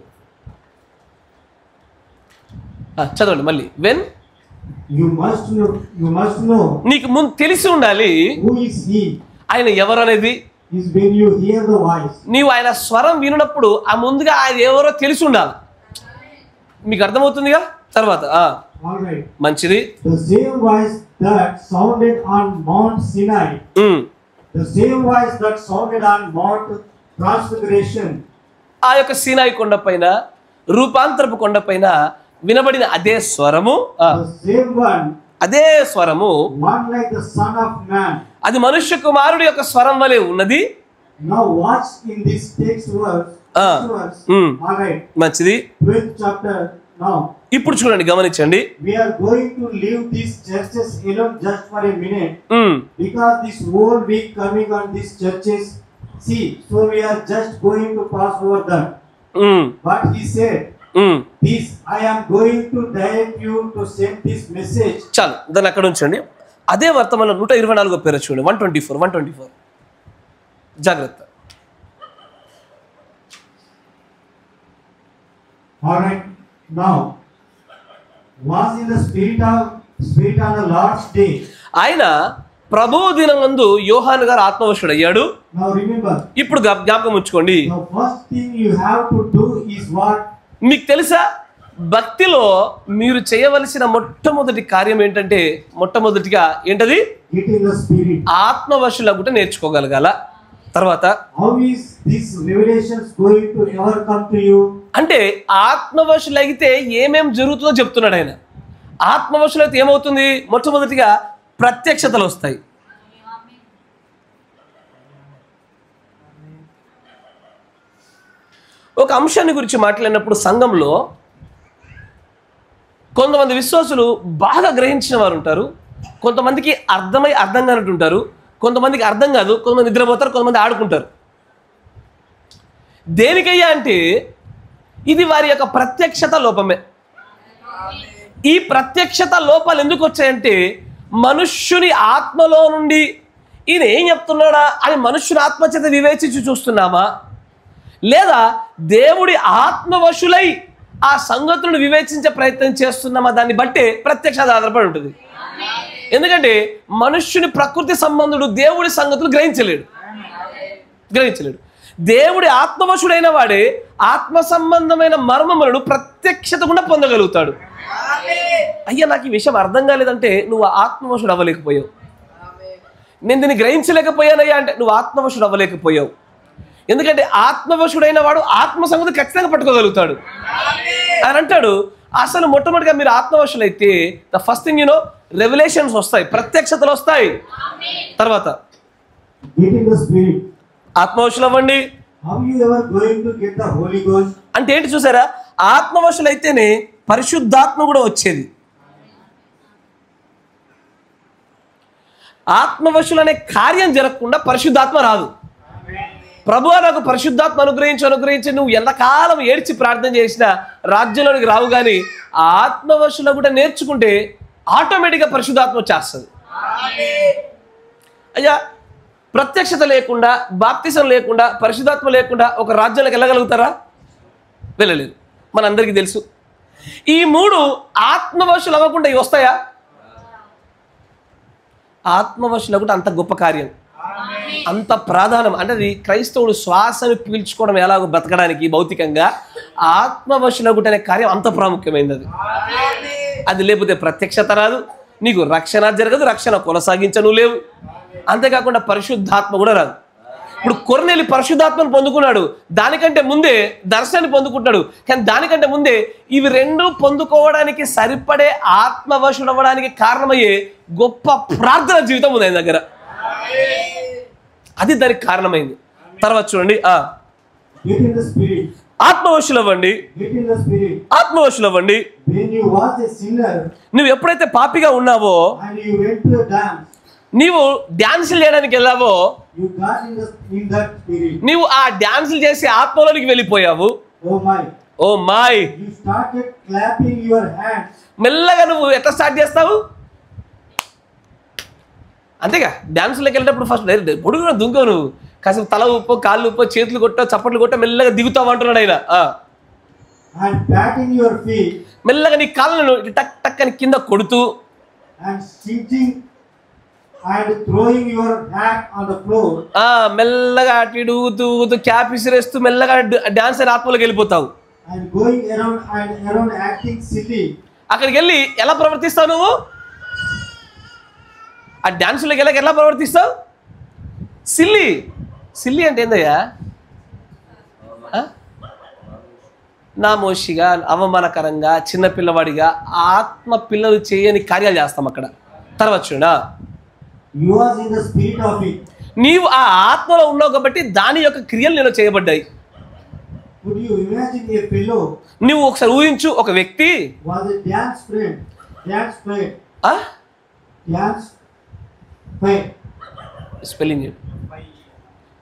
Speaker 1: చదవండి మళ్ళీ. వెన్
Speaker 2: you must know
Speaker 1: నీకు ముందు తెలిసి ఉండాలి
Speaker 2: who is he
Speaker 1: ఆయన ఎవరు అనేది.
Speaker 2: is when you hear the voice.
Speaker 1: నీవు ఆయన స్వరం వినున్నప్పుడు ఆ ముందుగా ఆయన ఎవరో తెలిసి ఉండాలి. మీకు అర్థమవుతుందిగా. తర్వాత
Speaker 2: all right,
Speaker 1: మంచిది.
Speaker 2: the same voice that sounded on Mount Sinai, the same voice that sounded on Mount Transfiguration,
Speaker 1: ఆ యొక్క సీనాయి కొండ పైన, రూపాంతరపు కొండ పైన వినబడిన అదే స్వరము,
Speaker 2: the same one,
Speaker 1: అదే స్వరము,
Speaker 2: one like the Son of Man.
Speaker 1: అది మనుష్య కుమారుడి యొక్క స్వరం వలె ఉన్నది.
Speaker 2: Now watch in this text verse. All right,
Speaker 1: మంచిది.
Speaker 2: 12th chapter. Now
Speaker 1: ఇప్పుడు చూడండి, గమనించండి.
Speaker 2: we are going to leave these churches alone just for a minute, because this whole week coming on these churches, see, so we are just going to pass over that. But he said, this I am going to direct you to send this message.
Speaker 1: చాలు, దాన్ని అక్కడ ఉంచండి. అదే వర్తమానం 124 పేరు చూడండి. 124 జాగ్రత్త.
Speaker 2: All right, now was in the spirit on the Lord's day.
Speaker 1: ఆయన ప్రభువు దినమందు యోహాను గారు ఆత్మవశుడు అయ్యాడు.
Speaker 2: Now remember,
Speaker 1: ఇప్పుడు జ్ఞాపకం ఉంచుకోండి.
Speaker 2: the first thing you have to do is what?
Speaker 1: మీకు తెలుసా, భక్తిలో మీరు చేయవలసిన మొట్టమొదటి కార్యం ఏంటంటే, మొట్టమొదటిగా ఏంటది?
Speaker 2: Get in the spirit.
Speaker 1: ఆత్మవశుల కూడా నేర్చుకోగలగాల. తర్వాత
Speaker 2: how is this revelations going to ever come to you?
Speaker 1: అంటే ఆత్మవశులైతే ఏమేం జరుగుతుందో చెప్తున్నాడు ఆయన. ఆత్మవశులైతే ఏమవుతుంది? మొట్టమొదటిగా ప్రత్యక్షతలు వస్తాయి. ఒక అంశాన్ని గురించి మాట్లాడినప్పుడు సంఘంలో కొంతమంది విశ్వాసులు బాగా గ్రహించిన వారు ఉంటారు, కొంతమందికి అర్థం కానట్టు ఉంటారు, కొంతమందికి అర్థం కాదు, కొంతమంది నిద్రపోతారు, కొంతమంది ఆడుకుంటారు. దేనికయ్యా అంటే ఇది వారి యొక్క ప్రత్యక్షత లోపమే. ఈ ప్రత్యక్షత లోపాలు ఎందుకు వచ్చాయంటే, మనుష్యుని ఆత్మలో నుండి ఈయన ఏం చెప్తున్నాడా అని మనుష్యుని ఆత్మచేత వివేచించి చూస్తున్నామా, లేదా దేవుడి ఆత్మవశులై ఆ సంగతులను వివేచించే ప్రయత్నం చేస్తున్నామా, దాన్ని బట్టే ప్రత్యక్షత ఆధారపడి ఉంటుంది. ఎందుకంటే మనుష్యుని ప్రకృతి సంబంధుడు దేవుడి సంగతులు గ్రహించలేడు. దేవుడి ఆత్మవశుడైన వాడే ఆత్మ సంబంధమైన మర్మములను ప్రత్యక్షత కూడా పొందగలుగుతాడు. అయ్యా, నాకు ఈ విషయం అర్థం కాలేదంటే నువ్వు ఆత్మవశుడు అవ్వలేకపోయావు. నేను దీన్ని గ్రహించలేకపోయానయ్యా అంటే నువ్వు ఆత్మవశుడు అవ్వలేకపోయావు. ఎందుకంటే ఆత్మవశుడైన వాడు ఆత్మ సంగతి ఖచ్చితంగా పట్టుకోగలుగుతాడు అని అంటాడు. అసలు మొట్టమొదటిగా మీరు ఆత్మవశులైతే ద ఫస్ట్ థింగ్ రెవల్యూషన్స్ వస్తాయి, ప్రత్యక్షతలు వస్తాయి. తర్వాత ఆత్మవశులు అవ్వండి. అంటే ఏంటి చూసారా, ఆత్మవశులైతేనే పరిశుద్ధాత్మ కూడా వచ్చేది. ఆత్మవశులు అనే కార్యం జరగకుండా పరిశుద్ధాత్మ రాదు. ప్రభువా నాకు పరిశుద్ధాత్మ అనుగ్రహించి నువ్వు ఎంతకాలం ఏడ్చి ప్రార్థన చేసినా రాజ్యంలోనికి రావు. కానీ ఆత్మవశులు కూడా నేర్చుకుంటే ఆటోమేటిక్గా పరిశుద్ధాత్మ వచ్చేస్తుంది. అయ్యా, ప్రత్యక్షత లేకుండా, బాప్తిసం లేకుండా, పరిశుద్ధాత్మ లేకుండా ఒక రాజ్యంలోకి వెళ్ళగలుగుతారా? వెళ్ళలేదు. మనందరికీ తెలుసు. ఈ మూడు ఆత్మవశులు అవ్వకుండా ఇవి వస్తాయా? ఆత్మవశులు కూడా అంత గొప్ప కార్యం, అంత ప్రాధాన్యం. అంటే అది క్రైస్తవుడు శ్వాసను పీల్చుకోవడం ఎలాగో బ్రతకడానికి భౌతికంగా ఆత్మవశులగుట అనే కార్యం అంత ప్రాముఖ్యమైనది. అది లేకపోతే ప్రత్యక్షత రాదు, నీకు రక్షణ జరగదు, రక్షణ కొనసాగించను లేవు. అంతేకాకుండా పరిశుద్ధాత్మ కూడా రాదు. ఇప్పుడు కొర్నేలి పరిశుద్ధాత్మను పొందుకున్నాడు, దానికంటే ముందే దర్శనాన్ని పొందుకుంటాడు. కానీ దానికంటే ముందే ఇవి రెండు పొందుకోవడానికి సరిపడే ఆత్మవశుడు అవ్వడానికి కారణమయ్యే గొప్ప ప్రార్థన జీవితం ఉంది ఆయన దగ్గర. అది దానికి కారణమైంది. తర్వాత చూడండి, ఆత్మవశులవ్వండి,
Speaker 2: get in the spirit.
Speaker 1: ఆత్మవశులవ్వండి.
Speaker 2: When you was a sinner
Speaker 1: నువ్వు ఎప్పుడైతే పాపిగా ఉన్నావో,
Speaker 2: and you went to a dance,
Speaker 1: నీవు డాన్సులు చేయడానికి వెళ్ళావో,
Speaker 2: you got in that spirit.
Speaker 1: నీవు ఆ డాన్సులు చేసి ఆత్మలోనికి వెళ్ళిపోయావు.
Speaker 2: Oh my!
Speaker 1: ఓ మాయ్,
Speaker 2: You started clapping your hands.
Speaker 1: మెల్లగా నువ్వు ఎట్లా స్టార్ట్ చేస్తావు? అంతేగా, డాన్సులోకి వెళ్ళినప్పుడు ఫస్ట్ పొడుగున దుంకవు, నువ్వు కాసేపు తల ఉప్పో, కాళ్ళు ఉప్పో, చేతులు కొట్టో, చప్పట్లు కొట్టో మెల్లగా దిగుతావు అంటున్నాడు ఆయన.
Speaker 2: And patting your feet.
Speaker 1: మెల్లగా నీ కాళ్ళను టక్ టక్ అని కింద కొడుతూ,
Speaker 2: And sitting and throwing your hat on the floor.
Speaker 1: మెల్లగా అటు ఇటు ఊగుతూ ఊగుతూ క్యాప్ విసిరేస్తూ మెల్లగా డాన్స్ అని ఆత్మలోకి వెళ్ళిపోతావు.
Speaker 2: And going around acting silly.
Speaker 1: అక్కడికి వెళ్ళి ఎలా ప్రవర్తిస్తావు నువ్వు? ఆ డాన్సులోకి వెళ్ళక ఎలా ప్రవర్తిస్తావు? సిల్లి. సిల్లి అంటే ఏందయ్యా? నామోషిగా, అవమానకరంగా, చిన్నపిల్లవాడిగా, ఆత్మ పిల్లలు చేయని కార్యాలు చేస్తాం అక్కడ. తర్వాత చూడా,
Speaker 2: You was in the spirit of it.
Speaker 1: నీవు ఆ ఆత్మలో ఉన్నావు కాబట్టి దాని యొక్క క్రియలు నేను చేయబడ్డాయి.
Speaker 2: Could you imagine a fellow?
Speaker 1: నువ్వు ఒకసారి ఊహించు, ఒక వ్యక్తి
Speaker 2: Was a dance friend.
Speaker 1: Spelling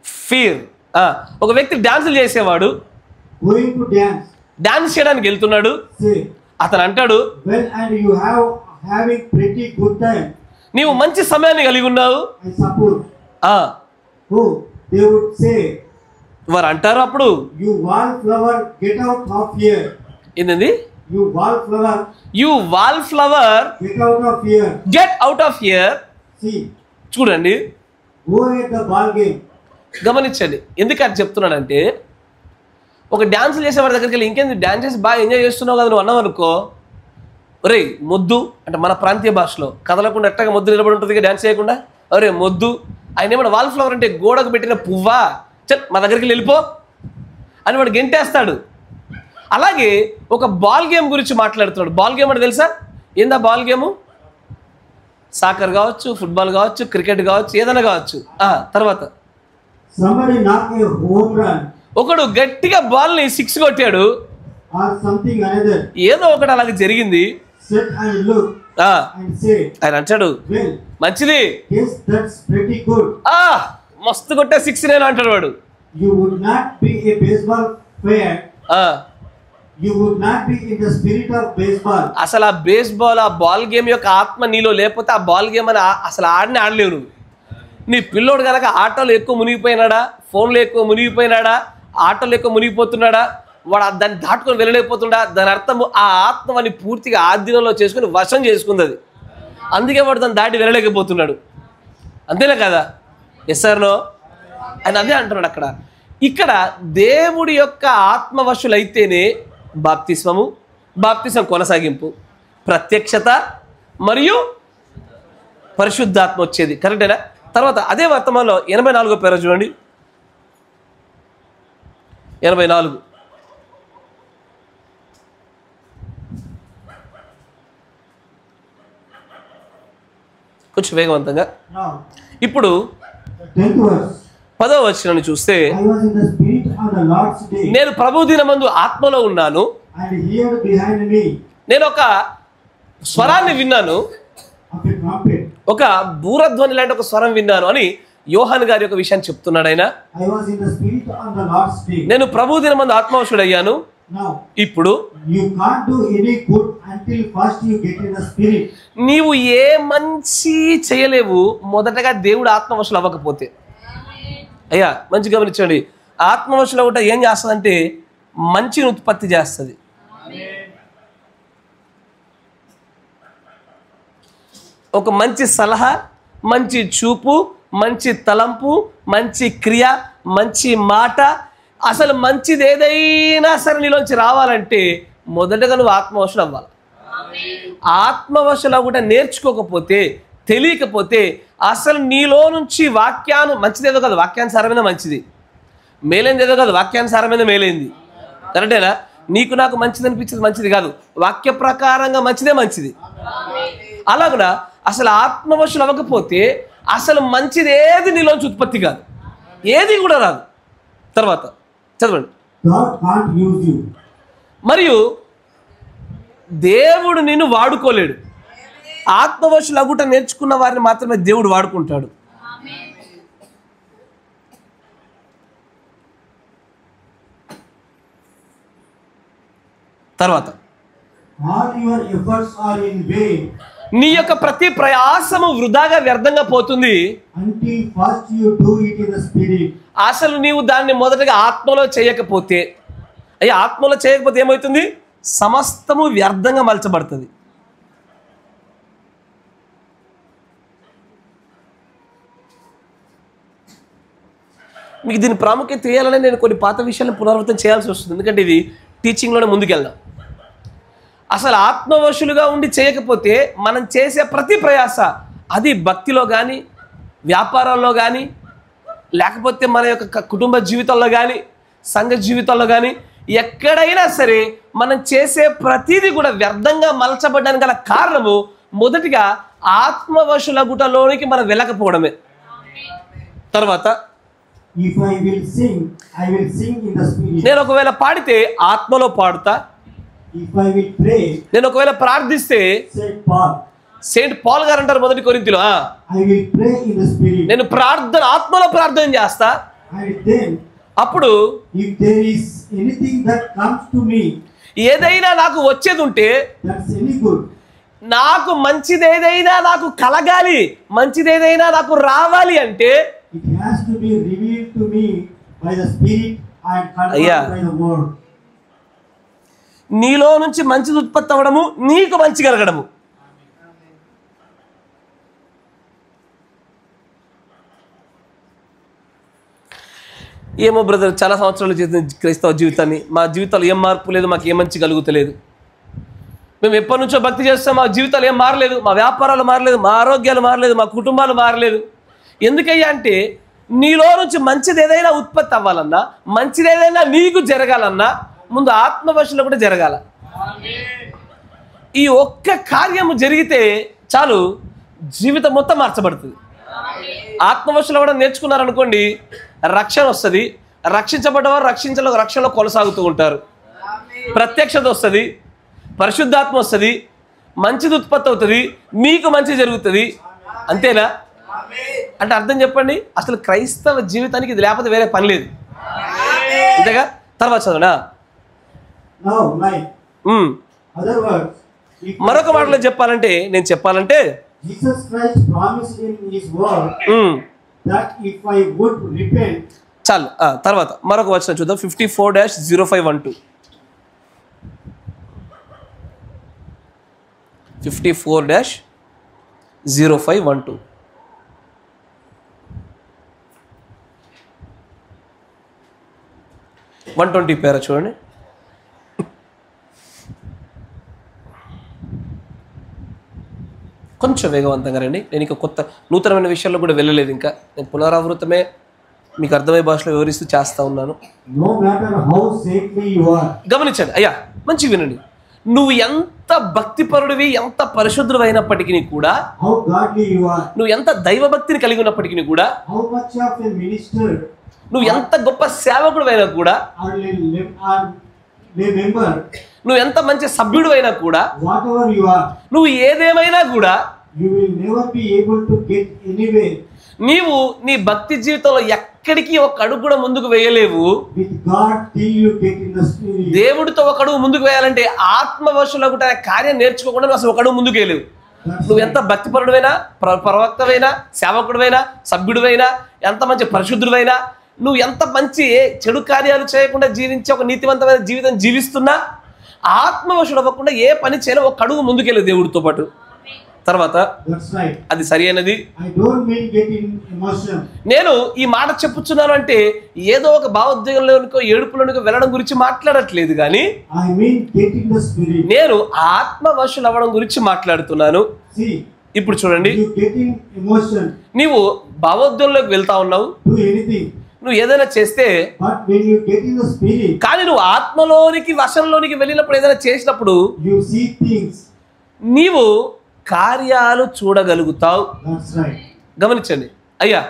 Speaker 1: fear. ఒక వ్యక్తి డాన్సులు చేసేవాడు,
Speaker 2: Going to dance.
Speaker 1: డాన్స్ చేయడానికి వెళ్తున్నాడు.
Speaker 2: Say,
Speaker 1: అతను అంటాడు,
Speaker 2: well, and you having pretty good time.
Speaker 1: నీవు మంచి సమయాన్ని కలిగి ఉన్నావు.
Speaker 2: I suppose. Oh, they would say,
Speaker 1: వారు అంటారు అప్పుడు,
Speaker 2: you wallflower, get out of here.
Speaker 1: ఏంటండి?
Speaker 2: You wallflower,
Speaker 1: you wall flower,
Speaker 2: get out of here.
Speaker 1: Get out of here.
Speaker 2: See,
Speaker 1: చూడండి,
Speaker 2: go at the ball game.
Speaker 1: గమనించండి. ఎందుకు అది చెప్తున్నాడంటే, ఒక డాన్స్ చేసేవాడి దగ్గరికి వెళ్ళి, ఇంకేంది డాన్స్ చేసి బాగా ఎంజాయ్ చేస్తున్నావు కదా నువ్వు అన్నావు అనుకో, ఒరే మొద్దు అంటే మన ప్రాంతీయ భాషలో కదలకుండా ఎట్టగా మొద్దు నిలబడి ఉంటుంది డాన్స్ చేయకుండా, ఒరే మొద్దు. ఆయన ఏమన్నా వాల్ ఫ్లవర్ అంటే గోడకు పెట్టిన పువ్వా, చల్ మా దగ్గరికి వెళ్ళిపో అని వాడు గెంటేస్తాడు. అలాగే ఒక బాల్ గేమ్ గురించి మాట్లాడుతున్నాడు. బాల్ గేమ్ అంటే తెలుసా? ఏందా బాల్ గేము? సాకర్ కావచ్చు, ఫుట్బాల్ కావచ్చు, క్రికెట్ కావచ్చు, ఏదైనా కావచ్చు. తర్వాత
Speaker 2: Somebody knock a home run.
Speaker 1: ఒకడు గట్టిగా బాల్ని 6 కొట్టాడు,
Speaker 2: or something another.
Speaker 1: ఏదో ఒకటి అలాగే జరిగింది.
Speaker 2: Sit and look and say,
Speaker 1: ఆయన అంటాడు,
Speaker 2: well,
Speaker 1: మంచిది,
Speaker 2: yes, that's pretty good.
Speaker 1: మస్తు కొట్టే 6 నేను అంటాడు వాడు.
Speaker 2: You would not be a baseball fan. You would not be in the spirit of baseball.
Speaker 1: అసలు ఆ బేస్బాల్, ఆ బాల్ గేమ్ యొక్క ఆత్మ నీలో లేకపోతే ఆ బాల్ గేమ్ అని అసలు ఆడలేవు నువ్వు. నీ పిల్లోడు కనుక ఆటోలో ఎక్కువ మునిగిపోయినాడా, ఫోన్లో ఎక్కువ మునిగిపోయినాడా, ఆటోలో ఎక్కువ మునిగిపోతున్నాడా, వాడు దాన్ని దాటుకొని వెళ్ళలేకపోతుండా, దాని అర్థము ఆ ఆత్మని పూర్తిగా ఆధీనంలో చేసుకుని వశం చేసుకుంది అది. అందుకే వాడు దాన్ని దాటి వెళ్ళలేకపోతున్నాడు. అంతేనా కదా? Yes or no? ఆయన అదే అంటున్నాడు అక్కడ. ఇక్కడ దేవుడి యొక్క ఆత్మవశులైతేనే బాప్తిస్మము, బాప్తిస్మం కొనసాగింపు, ప్రత్యక్షత మరియు పరిశుద్ధాత్మ వచ్చేది. కరెక్టేనా? తర్వాత అదే వర్తమానంలో 84వ పేర చూడండి. 84 కొంచెం వేగవంతంగా. ఇప్పుడు 10వ వచనాన్ని చూస్తే, నేను ప్రభు దినమందు ఆత్మలో ఉన్నాను, నేను ఒక స్వరాన్ని విన్నాను, ఒక బూరధ్వని లాంటి ఒక స్వరం విన్నాను అని యోహాను గారి యొక్క విషయాన్ని చెప్తున్నాడు ఆయన. నేను ప్రభు దినమందు ఆత్మవశుడయ్యాను. ఇప్పుడు నీవు ఏ మంచి చేయలేవు మొదటగా దేవుడు ఆత్మవశులు అవ్వకపోతే. అయ్యా మంచి గమనించండి, ఆత్మవశులు అవ్వట ఏం చేస్తుందంటే మంచిని ఉత్పత్తి చేస్తుంది. ఒక మంచి సలహా, మంచి చూపు, మంచి తలంపు, మంచి క్రియ, మంచి మాట, అసలు మంచిది ఏదైనా సరే నీలోంచి రావాలంటే మొదటగా నువ్వు ఆత్మవశులు అవ్వాలి. ఆత్మవశులు అవ్వట నేర్చుకోకపోతే, తెలియకపోతే అసలు నీలో నుంచి మంచిదేదో కాదు వాక్యానుసారమైన మంచిది, మేలైంది ఏదో కాదు వాక్యానుసారమైన మేలైంది. కరెక్టేనా? నీకు నాకు మంచిది అనిపించేది మంచిది కాదు, వాక్య ప్రకారంగా మంచిదే మంచిది. అలాగున అసలు ఆత్మవశులు అవ్వకపోతే అసలు మంచిది ఏది నీలోంచి ఉత్పత్తి కాదు, ఏది కూడా రాదు. తర్వాత చదవండి.
Speaker 2: God can't use you.
Speaker 1: మరియు దేవుడు నిన్ను వాడుకోలేడు. ఆత్మవశులగుట నేర్చుకున్న వారిని మాత్రమే దేవుడు వాడుకుంటాడు. తర్వాత
Speaker 2: All your efforts are in vain.
Speaker 1: నీ యొక్క ప్రతి ప్రయాసము వృధాగా వ్యర్థంగా పోతుంది
Speaker 2: Until first you do it in the spirit.
Speaker 1: అసలు నీవు దాన్ని మొదటగా ఆత్మలో చేయకపోతే, ఆత్మలో చేయకపోతే ఏమవుతుంది? సమస్తము వ్యర్థంగా మలచబడుతుంది. మీకు దీని ప్రాముఖ్యత తెలియాలని నేను కొన్ని పాత విషయాలను పునరావృతం చేయాల్సి వస్తుంది, ఎందుకంటే ఇది టీచింగ్లోనే ముందుకెళ్దాం. అసలు ఆత్మవశులుగా ఉండి చేయకపోతే మనం చేసే ప్రతి ప్రయాస, అది భక్తిలో కానీ, వ్యాపారాల్లో కానీ, లేకపోతే మన యొక్క కుటుంబ జీవితంలో కానీ, సంఘ జీవితంలో కానీ, ఎక్కడైనా సరే మనం చేసే ప్రతిదీ కూడా వ్యర్థంగా మలచబడడానికి గల కారణము మొదటిగా ఆత్మవశులగుటలోనికి మనం వెళ్ళకపోవడమే. తర్వాత
Speaker 2: If I will sing, I will sing in the spirit.
Speaker 1: నేను ఒకవేళ పాడితే ఆత్మలో పాడుతా.
Speaker 2: If I will pray,
Speaker 1: నేను ఒకవేళ ప్రార్థిస్తే, సెయింట్ పాల్ గారు అంటారు మొదటి కొరింథీలో,
Speaker 2: I will pray in the spirit.
Speaker 1: నేను ఆత్మలో ప్రార్థన చేస్తా.
Speaker 2: And then
Speaker 1: అప్పుడు
Speaker 2: if there is anything that comes to me,
Speaker 1: ఏదైనా నాకు వచ్చేది ఉంటే,
Speaker 2: that's any good,
Speaker 1: నాకు మంచిదేదైనా నాకు కలగాలి, మంచిదేదైనా నాకు రావాలి అంటే
Speaker 2: it has to be revealed to me by the spirit and confirmed by the word.
Speaker 1: నీలో నుంచి మంచిది ఉత్పత్తి అవ్వడము, నీకు మంచి కలగడము. ఏమో బ్రదర్, చాలా సంవత్సరాలు చేసిన క్రైస్తవ జీవితాన్ని, మా జీవితాలు ఏం మార్పు లేదు, మాకు ఏ మంచి కలుగుతలేదు. మేము ఎప్పటి నుంచో భక్తి చేస్తాం, మా జీవితాలు ఏం మారలేదు, మా వ్యాపారాలు మారలేదు, మా ఆరోగ్యాలు మారలేదు, మా కుటుంబాలు మారలేదు. ఎందుకయ్యా అంటే నీలో నుంచి మంచిది ఏదైనా ఉత్పత్తి అవ్వాలన్నా, మంచిది ఏదైనా నీకు జరగాలన్నా ముందు ఆత్మవశులు కూడా జరగాల. ఈ ఒక్క కార్యము జరిగితే చాలు, జీవితం మొత్తం మార్చబడుతుంది. ఆత్మవశులు కూడా నేర్చుకున్నారనుకోండి, రక్షణ వస్తుంది. రక్షించబడ్డవారు రక్షణలో కొనసాగుతూ ఉంటారు. ప్రత్యక్షత వస్తుంది, పరిశుద్ధాత్మ వస్తుంది, మంచిది ఉత్పత్తి అవుతుంది, మీకు మంచి జరుగుతుంది. అంతేనా? అంటే అర్థం చెప్పండి, అసలు క్రైస్తవ జీవితానికి ఇది లేకపోతే వేరే పని లేదు. అంతేగా? తర్వాత చదవనా? మరొక మాటలో చెప్పాలంటే,
Speaker 2: Jesus Christ promised in his word that if I would repent.
Speaker 1: చాలు. తర్వాత మరొక వచనం చూద్దాం, 54-0512. 54-0512. 120 పేరా చూడండి. కొంచెం వేగవంతంగా రండి. నేను ఇంకా కొత్త నూతనమైన విషయాల్లో కూడా వెళ్ళలేదు. ఇంకా నేను పునరావృతమే మీకు అర్థమయ్యే భాషలో వివరిస్తూ చేస్తూ ఉన్నాను. గమనించండి అయ్యా, మంచిగా వినండి. నువ్వు ఎంత భక్తిపరుడివి, ఎంత పరిశుద్ధుడు అయినప్పటికీ కూడా, నువ్వు ఎంత దైవభక్తిని కలిగి ఉన్నప్పటికీ కూడా, నువ్వు ఎంత గొప్ప సేవకుడు అయినా కూడా, నువ్వు ఎంత మంచి సభ్యుడు అయినా కూడా, నువ్వు ఏదేమైనా కూడా, నీవు నీ భక్తి జీవితంలో ఎక్కడికి ఒక అడుగు కూడా ముందుకు వేయలేవు. దేవుడితో ఒక అడుగు ముందుకు వేయాలంటే ఆత్మవశులకు కార్యం నేర్చుకోకుండా నువ్వు అసలు ఒక అడుగు ముందుకు వేయలేవు. నువ్వు ఎంత భక్తిపరుడువైనా, ప్రవక్తవైనా, సేవకుడువైనా, సభ్యుడివైనా, ఎంత మంచి పరిశుద్ధుడివైనా, నువ్వు ఎంత మంచి చెడు కార్యాలు చేయకుండా జీవించే ఒక నీతివంతమైన జీవితం జీవిస్తున్నా, ఆత్మవశుడు అవ్వకుండా ఏ పని చేయాలో ఒక అడుగు ముందుకెళ్ళి దేవుడితో పాటు. తర్వాత అది సరి అయినది. నేను ఈ మాట చెప్పుచున్నాను అంటే ఏదో ఒక భావోద్వేగంలోనికో ఏడుపులోనికో వెళ్ళడం గురించి మాట్లాడట్లేదు, కానీ నేను ఆత్మవశులు అవ్వడం గురించి మాట్లాడుతున్నాను. ఇప్పుడు చూడండి, నీవు భావోద్వేగంలోకి వెళ్తా ఉన్నావు, నువ్వు ఏదైనా చేస్తే, కానీ నువ్వు ఆత్మలోనికి వశంలోనికి వెళ్ళినప్పుడు ఏదైనా చేసినప్పుడు నీవు కార్యాలు చూడగలుగుతావు. గమనించండి అయ్యా,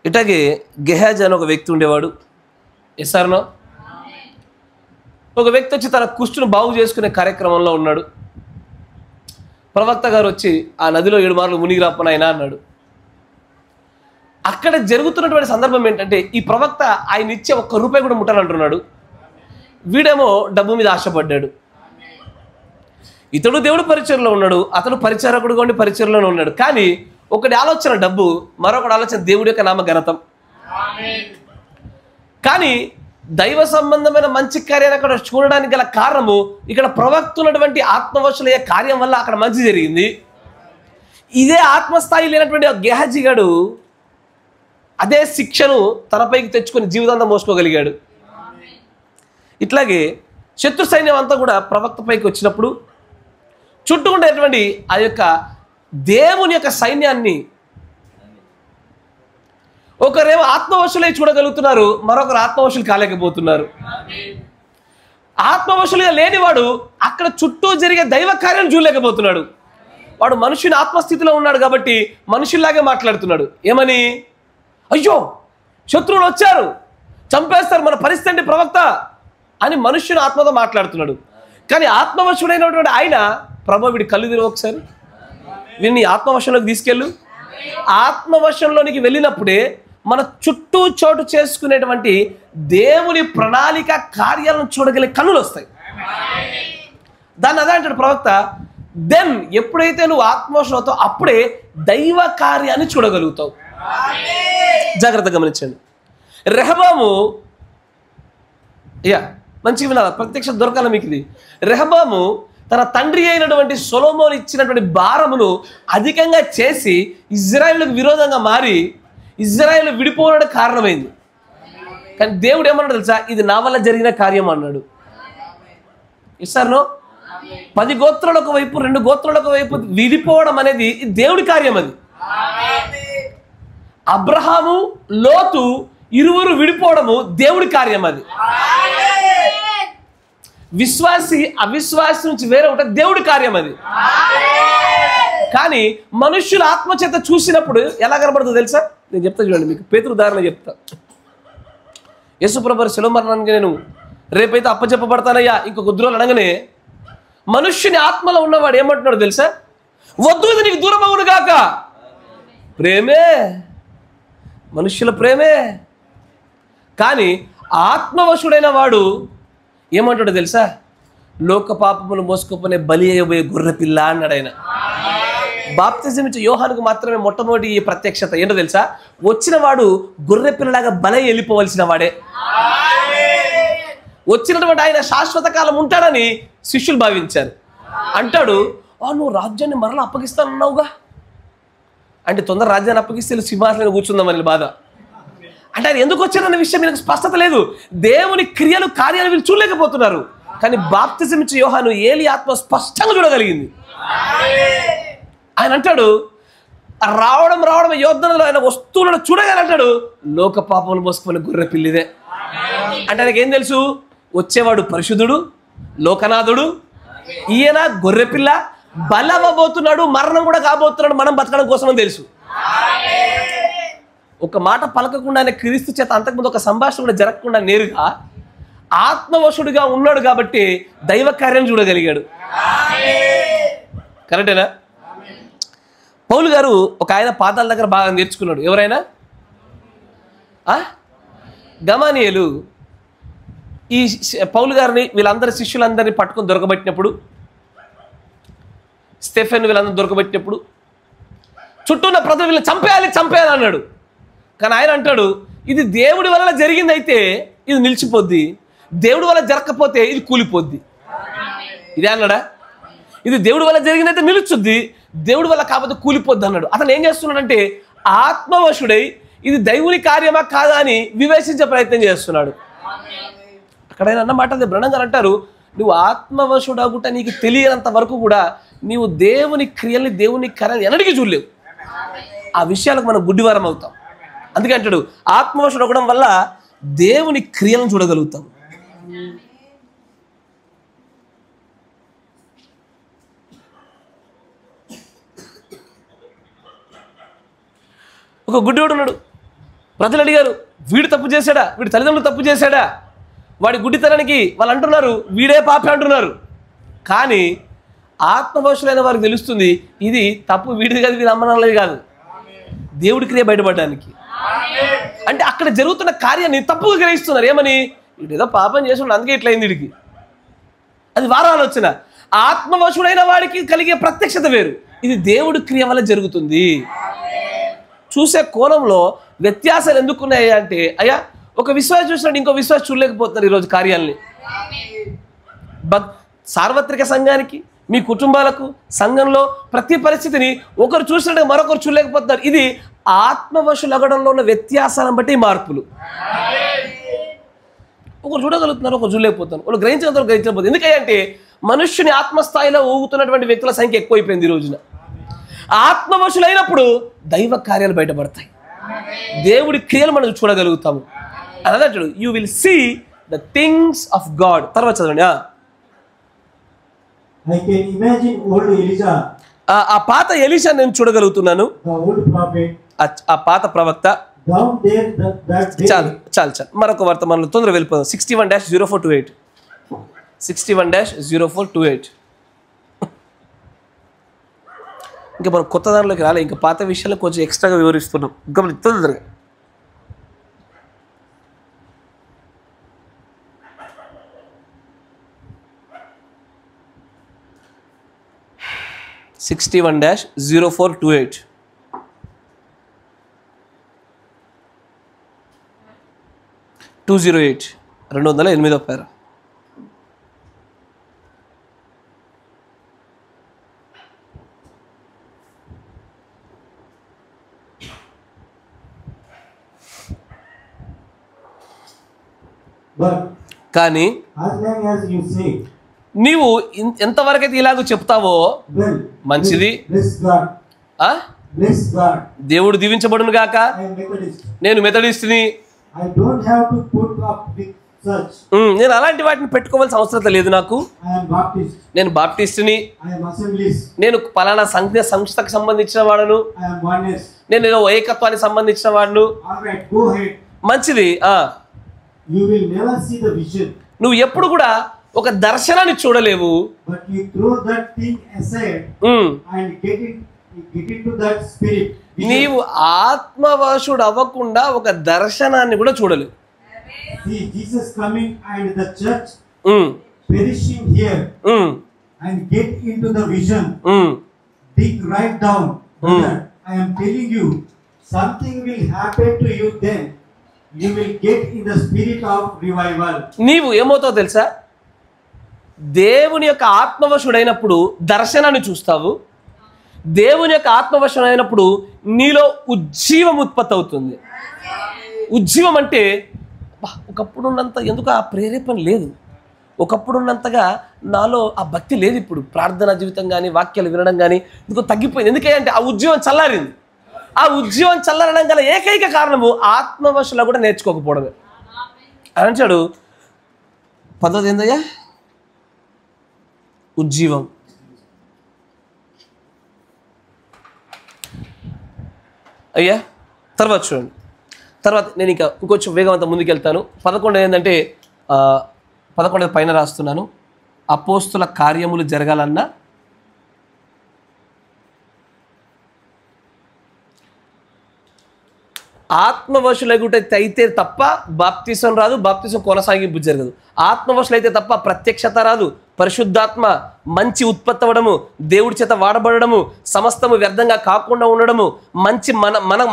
Speaker 1: ఇట్లాగే గెహాజ్ అని ఒక వ్యక్తి ఉండేవాడు. ఎస్ఆర్నో ఒక వ్యక్తి వచ్చి తన కుష్టును బాగు చేసుకునే కార్యక్రమంలో ఉన్నాడు. ప్రవక్త గారు వచ్చి ఆ నదిలో 7 మార్లు మునిగి రాపనైనా అన్నాడు. అక్కడ జరుగుతున్నటువంటి సందర్భం ఏంటంటే ఈ ప్రవక్త ఆయన ఇచ్చే ₹1 కూడా ముట్టాలంటున్నాడు. వీడేమో డబ్బు మీద ఆశపడ్డాడు. ఇతడు దేవుడు పరిచర్లో ఉన్నాడు, అతడు పరిచారకుడుగా ఉండి పరిచర్లోనే ఉన్నాడు. కానీ ఒకటి ఆలోచన డబ్బు, మరొకటి ఆలోచన దేవుడి యొక్క నామ ఘనతం. కానీ దైవ సంబంధమైన మంచి కార్యాన్ని అక్కడ చూడడానికి గల కారణము ఇక్కడ ప్రవక్త ఉన్నటువంటి ఆత్మవశులయ్యే కార్యం వల్ల అక్కడ మంచి జరిగింది. ఇదే ఆత్మస్థాయి లేనటువంటి గెహాజీ గాడు అదే శిక్షను తనపైకి తెచ్చుకొని జీవితాంతం మోసుకోగలిగాడు. ఇట్లాగే శత్రు సైన్యం అంతా కూడా ప్రవక్త పైకి వచ్చినప్పుడు చుట్టూ ఉండేటువంటి ఆ యొక్క దేవుని యొక్క సైన్యాన్ని ఒకరేమో ఆత్మవశులై చూడగలుగుతున్నారు, మరొకరు ఆత్మవశులు కాలేకపోతున్నారు. ఆత్మవశులుగా లేనివాడు అక్కడ చుట్టూ జరిగే దైవ కార్యాన్ని చూడలేకపోతున్నాడు. వాడు మనుషుని ఆత్మస్థితిలో ఉన్నాడు కాబట్టి మనుషుల్లాగే మాట్లాడుతున్నాడు. ఏమని? అయ్యో శత్రువులు వచ్చారు, చంపేస్తారు, మన పరిస్థితి అంటే ప్రవక్త అని మనుష్యుని ఆత్మతో మాట్లాడుతున్నాడు. కానీ ఆత్మవశుడైనటువంటి ఆయన, ప్రభు వీడి కళ్ళు తిరిగి ఒకసారి వీడిని ఆత్మవశంలోకి తీసుకెళ్ళు. ఆత్మవశంలోనికి వెళ్ళినప్పుడే మన చుట్టూ చోటు చేసుకునేటువంటి దేవుని ప్రణాళిక కార్యాలను చూడగలిగే కన్నులు వస్తాయి. దాన్ని అదే అంటాడు ప్రవక్త. దెన్ ఎప్పుడైతే నువ్వు ఆత్మవశంతో అప్పుడే దైవ కార్యాన్ని చూడగలుగుతావు. జాగ్రత్తగా గమనించండి. రెహబాము మంచిగా వినాలి, ప్రత్యక్ష దొరకాల మీకు ఇది. రెహబాము తన తండ్రి అయినటువంటి సొలొమోను ఇచ్చినటువంటి భారమును అధికంగా చేసి ఇజ్రాయేలుకు విరోధంగా మారి ఇజ్రాయేలు విడిపోవడానికి కారణమైంది. కానీ దేవుడు ఏమన్నాడు తెలుసా? ఇది నా వల్ల జరిగిన కార్యం అన్నాడు. ఇస్తారనో 10 గోత్రాలు ఒకవైపు 2 గోత్రాలు ఒకవైపు విడిపోవడం అనేది దేవుడి కార్యం. అది అబ్రహాము లోతు ఇరువురు విడిపోవడము దేవుడి కార్యం. అది విశ్వాసి అవిశ్వాసి నుంచి వేరే ఉంటుంది దేవుడి కార్యం. అది కానీ మనుష్యుల ఆత్మచేత చూసినప్పుడు ఎలా కనబడుతుందో తెలుసా? నేను చెప్తా చూడండి, మీకు పేతురు ఉదాహరణ చెప్తా. యేసుప్రభు శిలువ మరణానికి నేను రేపైతే అప్పచెప్పబడతానయ్యా ఇంకొక 10 రోజులు అనగానే మనుష్యుని ఆత్మలో ఉన్నవాడు ఏమంటున్నాడు తెలుసా? వద్దు, ఇది నీకు దూరం అవును గాక. ప్రేమే, మనుష్యుల ప్రేమే. కానీ ఆత్మవశుడైన వాడు ఏమంటాడు తెలుసా? లోక పాపములు మోసుకుపోనే బలి అయ్యబోయే గొర్రె పిల్ల అన్నాడు ఆయన. బాప్తిజం ఇచ్చే యోహానుకు మాత్రమే మొట్టమొదటి ఈ ప్రత్యక్షత ఏంటో తెలుసా? వచ్చిన వాడు గొర్రె పిల్లలాగా బలై వెళ్ళిపోవలసిన వాడే. వచ్చినటువంటి ఆయన శాశ్వత కాలం ఉంటాడని శిష్యులు భావించారు. అంటాడు, నువ్వు రాజ్యాన్ని మరలా అప్పగిస్తానన్నావుగా అంటే తొందర రాజ్యాన్ని అప్పగిస్తే సింహాసనం కూర్చుందామని బాధ. అంటే ఆయన ఎందుకు వచ్చారన్న విషయం వీళ్ళకి స్పష్టత లేదు. దేవుని క్రియలు కార్యాలు వీళ్ళు చూడలేకపోతున్నారు. కానీ బాప్తిజం ఇచ్చే యోహాను ఏలి ఆత్మ స్పష్టంగా చూడగలిగింది. ఆయన అంటాడు, రావడం యోధనలో ఆయన వస్తువులను చూడగానే అంటాడు, లోక పాపములు మోసుకునే గొర్రె పిల్లిదే. అంటే ఆయనకి ఏం తెలుసు? వచ్చేవాడు పరిశుద్ధుడు, లోకనాథుడు, ఈయన గొర్రెపిల్ల, బలవబోతున్నాడు, మరణం కూడా కాబోతున్నాడు మనం బతకడం కోసం అని తెలుసు. ఒక మాట పలకకుండా ఆయన క్రీస్తు చేత అంతకుముందు ఒక సంభాషణ కూడా జరగకుండా నేరుగా ఆత్మవశుడిగా ఉన్నాడు కాబట్టి దైవ కార్యం చూడగలిగాడు. కరెక్టేనా? పౌలు గారు ఒక ఆయన పాదాల దగ్గర బాగా నేర్చుకున్నాడు. ఎవరైనా గమానియేలు ఈ పౌలు గారిని వీళ్ళందరి శిష్యులందరినీ పట్టుకొని దొరకబెట్టినప్పుడు, స్టెఫెన్ వీళ్ళందరూ దొరకబెట్టినప్పుడు చుట్టూ ఉన్న ప్రజలు వీళ్ళని చంపేయాలి అన్నాడు. కానీ ఆయన అంటాడు, ఇది దేవుడి వల్ల జరిగింది అయితే ఇది నిలిచిపోద్ది, దేవుడి వల్ల జరగకపోతే ఇది కూలిపోద్ది. ఇదే అన్నాడా? ఇది దేవుడి వల్ల జరిగిందైతే నిలుచుద్ది, దేవుడి వల్ల కాకపోతే కూలిపోద్ది అన్నాడు. అతను ఏం చేస్తున్నాడంటే ఆత్మవశుడై ఇది దైవుని కార్యమా కాదా అని వివేచించే ప్రయత్నం చేస్తున్నాడు. అక్కడ ఆయన అన్నమాట అదే. బ్రహ్నం గారు అంటారు, నువ్వు ఆత్మవశుడగుట నీకు తెలియనంత వరకు కూడా నీవు దేవుని క్రియల్ని దేవుని కార్యాన్ని ఎన్నటికీ చూడలేవు. ఆ విషయాలకు మనం గుడ్డివారం అవుతాం. అందుకే అంటాడు, ఆత్మవశుడు అవ్వడం వల్ల దేవుని క్రియలను చూడగలుగుతాం. ఒక గుడ్డివాడు ఉన్నాడు. ప్రజలు అడిగారు, వీడు తప్పు చేశాడా, వీడి తల్లిదండ్రులు తప్పు చేశాడా, వాడి గుడ్డితనానికి వాళ్ళు అంటున్నారు వీడే పాపి అంటున్నారు. కానీ ఆత్మవశులైన వారికి తెలుస్తుంది ఇది తప్పు వీడిది కాదు, వీడి అమ్మనాన్నది కాదు, దేవుడి క్రియ బయటపడడానికి. అంటే అక్కడ జరుగుతున్న కార్యాన్ని తప్పుగా గ్రహిస్తున్నారు. ఏమని, వీడేదో పాపం చేసి అందుకే ఇట్లయింది వీడికి. అది వారి ఆలోచన. ఆత్మవశుడైన వాడికి కలిగే ప్రత్యక్షత వేరు, ఇది దేవుడి క్రియ వల్ల జరుగుతుంది. చూసే కోణంలో వ్యత్యాసాలు ఎందుకున్నాయి అంటే, అయ్యా ఒక విశ్వాసం చూసినట్టు ఇంకో విశ్వాసం చూడలేకపోతున్నారు ఈరోజు కార్యాలని. సార్వత్రిక సంఘానికి, మీ కుటుంబాలకు, సంఘంలో ప్రతి పరిస్థితిని ఒకరు చూసినట్టు మరొకరు చూడలేకపోతున్నారు. ఇది ఆత్మవశులగడంలో ఉన్న వ్యత్యాసాలను బట్టి మార్పులు. ఒకరు చూడగలుగుతున్నారు, ఒకరు చూడలేకపోతున్నారు, ఒకరు గ్రహించగలుగుతారు, గ్రహించకపోతుంది. ఎందుకంటే మనుష్యుని ఆత్మస్థాయిలో ఊగుతున్నటువంటి వ్యక్తుల సంఖ్య ఎక్కువైపోయింది ఈ రోజున. ఆత్మవశులైనప్పుడు దైవ కార్యాలు బయటపడతాయి, దేవుడి క్రియలు మనం చూడగలుగుతాము. అన్నట్టు you will see the things of God. తర్వాత చదవండి.
Speaker 2: I can imagine old Elijah,
Speaker 1: ఆ పాత ఎలీషా నేను చూడగలుగుతున్నాను,
Speaker 2: the old prophet,
Speaker 1: ఆ పాత ప్రవక్త.
Speaker 2: down there that day.
Speaker 1: చాలు మరొక వర్తమానంలో తొందరగా వెళ్ళిపోదాం. 61-0428 61-0428. ఇంకా మనం కొత్త దానిలోకి రాలే, ఇంకా పాత విషయాలు కొంచెం ఎక్స్ట్రాగా వివరిస్తున్నాం. ఇంకా తొందరగా 61-0428. (208) 208వ పేర. కానీ నీవు ఎంతవరకైతే ఇలాగ చెప్తావో మంచిది, దేవుడు దీవించబడును గాక. నేను మెథడిస్ట్ని, నేను అలాంటి వాటిని పెట్టుకోవాల్సిన అవసరం లేదు నాకు. నేను బాప్టిస్ట్ని, నేను పలానా సంస్థకు సంబంధించిన వాడును, నేను ఏదో ఏకత్వానికి సంబంధించిన వాడును. మంచిది. నువ్వు ఎప్పుడు కూడా ఒక దర్శనాన్ని చూడలేవు. నీవు ఆత్మవశుడు అవ్వకుండా ఒక దర్శనాన్ని కూడా చూడలేవు. నీవు ఏమవుతావు తెలుసా, దేవుని యొక్క ఆత్మవశుడైనప్పుడు దర్శనాన్ని చూస్తావు. దేవుని యొక్క ఆత్మవశుడైనప్పుడు నీలో ఉజ్జీవం ఉత్పత్తి అవుతుంది. ఉజ్జీవం అంటే ఒకప్పుడున్నంత ఎందుకు ఆ ప్రేరేపణ లేదు, ఒకప్పుడున్నంతగా నాలో ఆ భక్తి లేదు. ఇప్పుడు ప్రార్థనా జీవితం కానీ వాక్యాలు వినడం కానీ ఎందుకు తగ్గిపోయింది. ఎందుకంటే ఆ ఉజ్జీవం చల్లారింది. ఆ ఉజ్జీవం చల్లరడం గల ఏకైక కారణము ఆత్మవశులా కూడా నేర్చుకోకపోవడమే. అంటాడు 10వ ఏందయ్యా, ఉజ్జీవం. అయ్యా తర్వాత చూడండి. తర్వాత నేను ఇంకా ఇంకొంచెం వేగవంతం ముందుకెళ్తాను. 11 ఏంటంటే 11 పైన రాస్తున్నాను. అపోస్తుల కార్యములు జరగాలన్నా ఆత్మవశులైతే అయితే తప్ప బాప్తిసం రాదు, బాప్తిసం కొనసాగింపు జరగదు. ఆత్మవశులైతే తప్ప ప్రత్యక్షత రాదు, పరిశుద్ధాత్మ మంచి ఉత్పత్తి అవ్వడము, దేవుడి చేత వాడబడము, సమస్తము వ్యర్థంగా కాకుండా ఉండడము, మంచి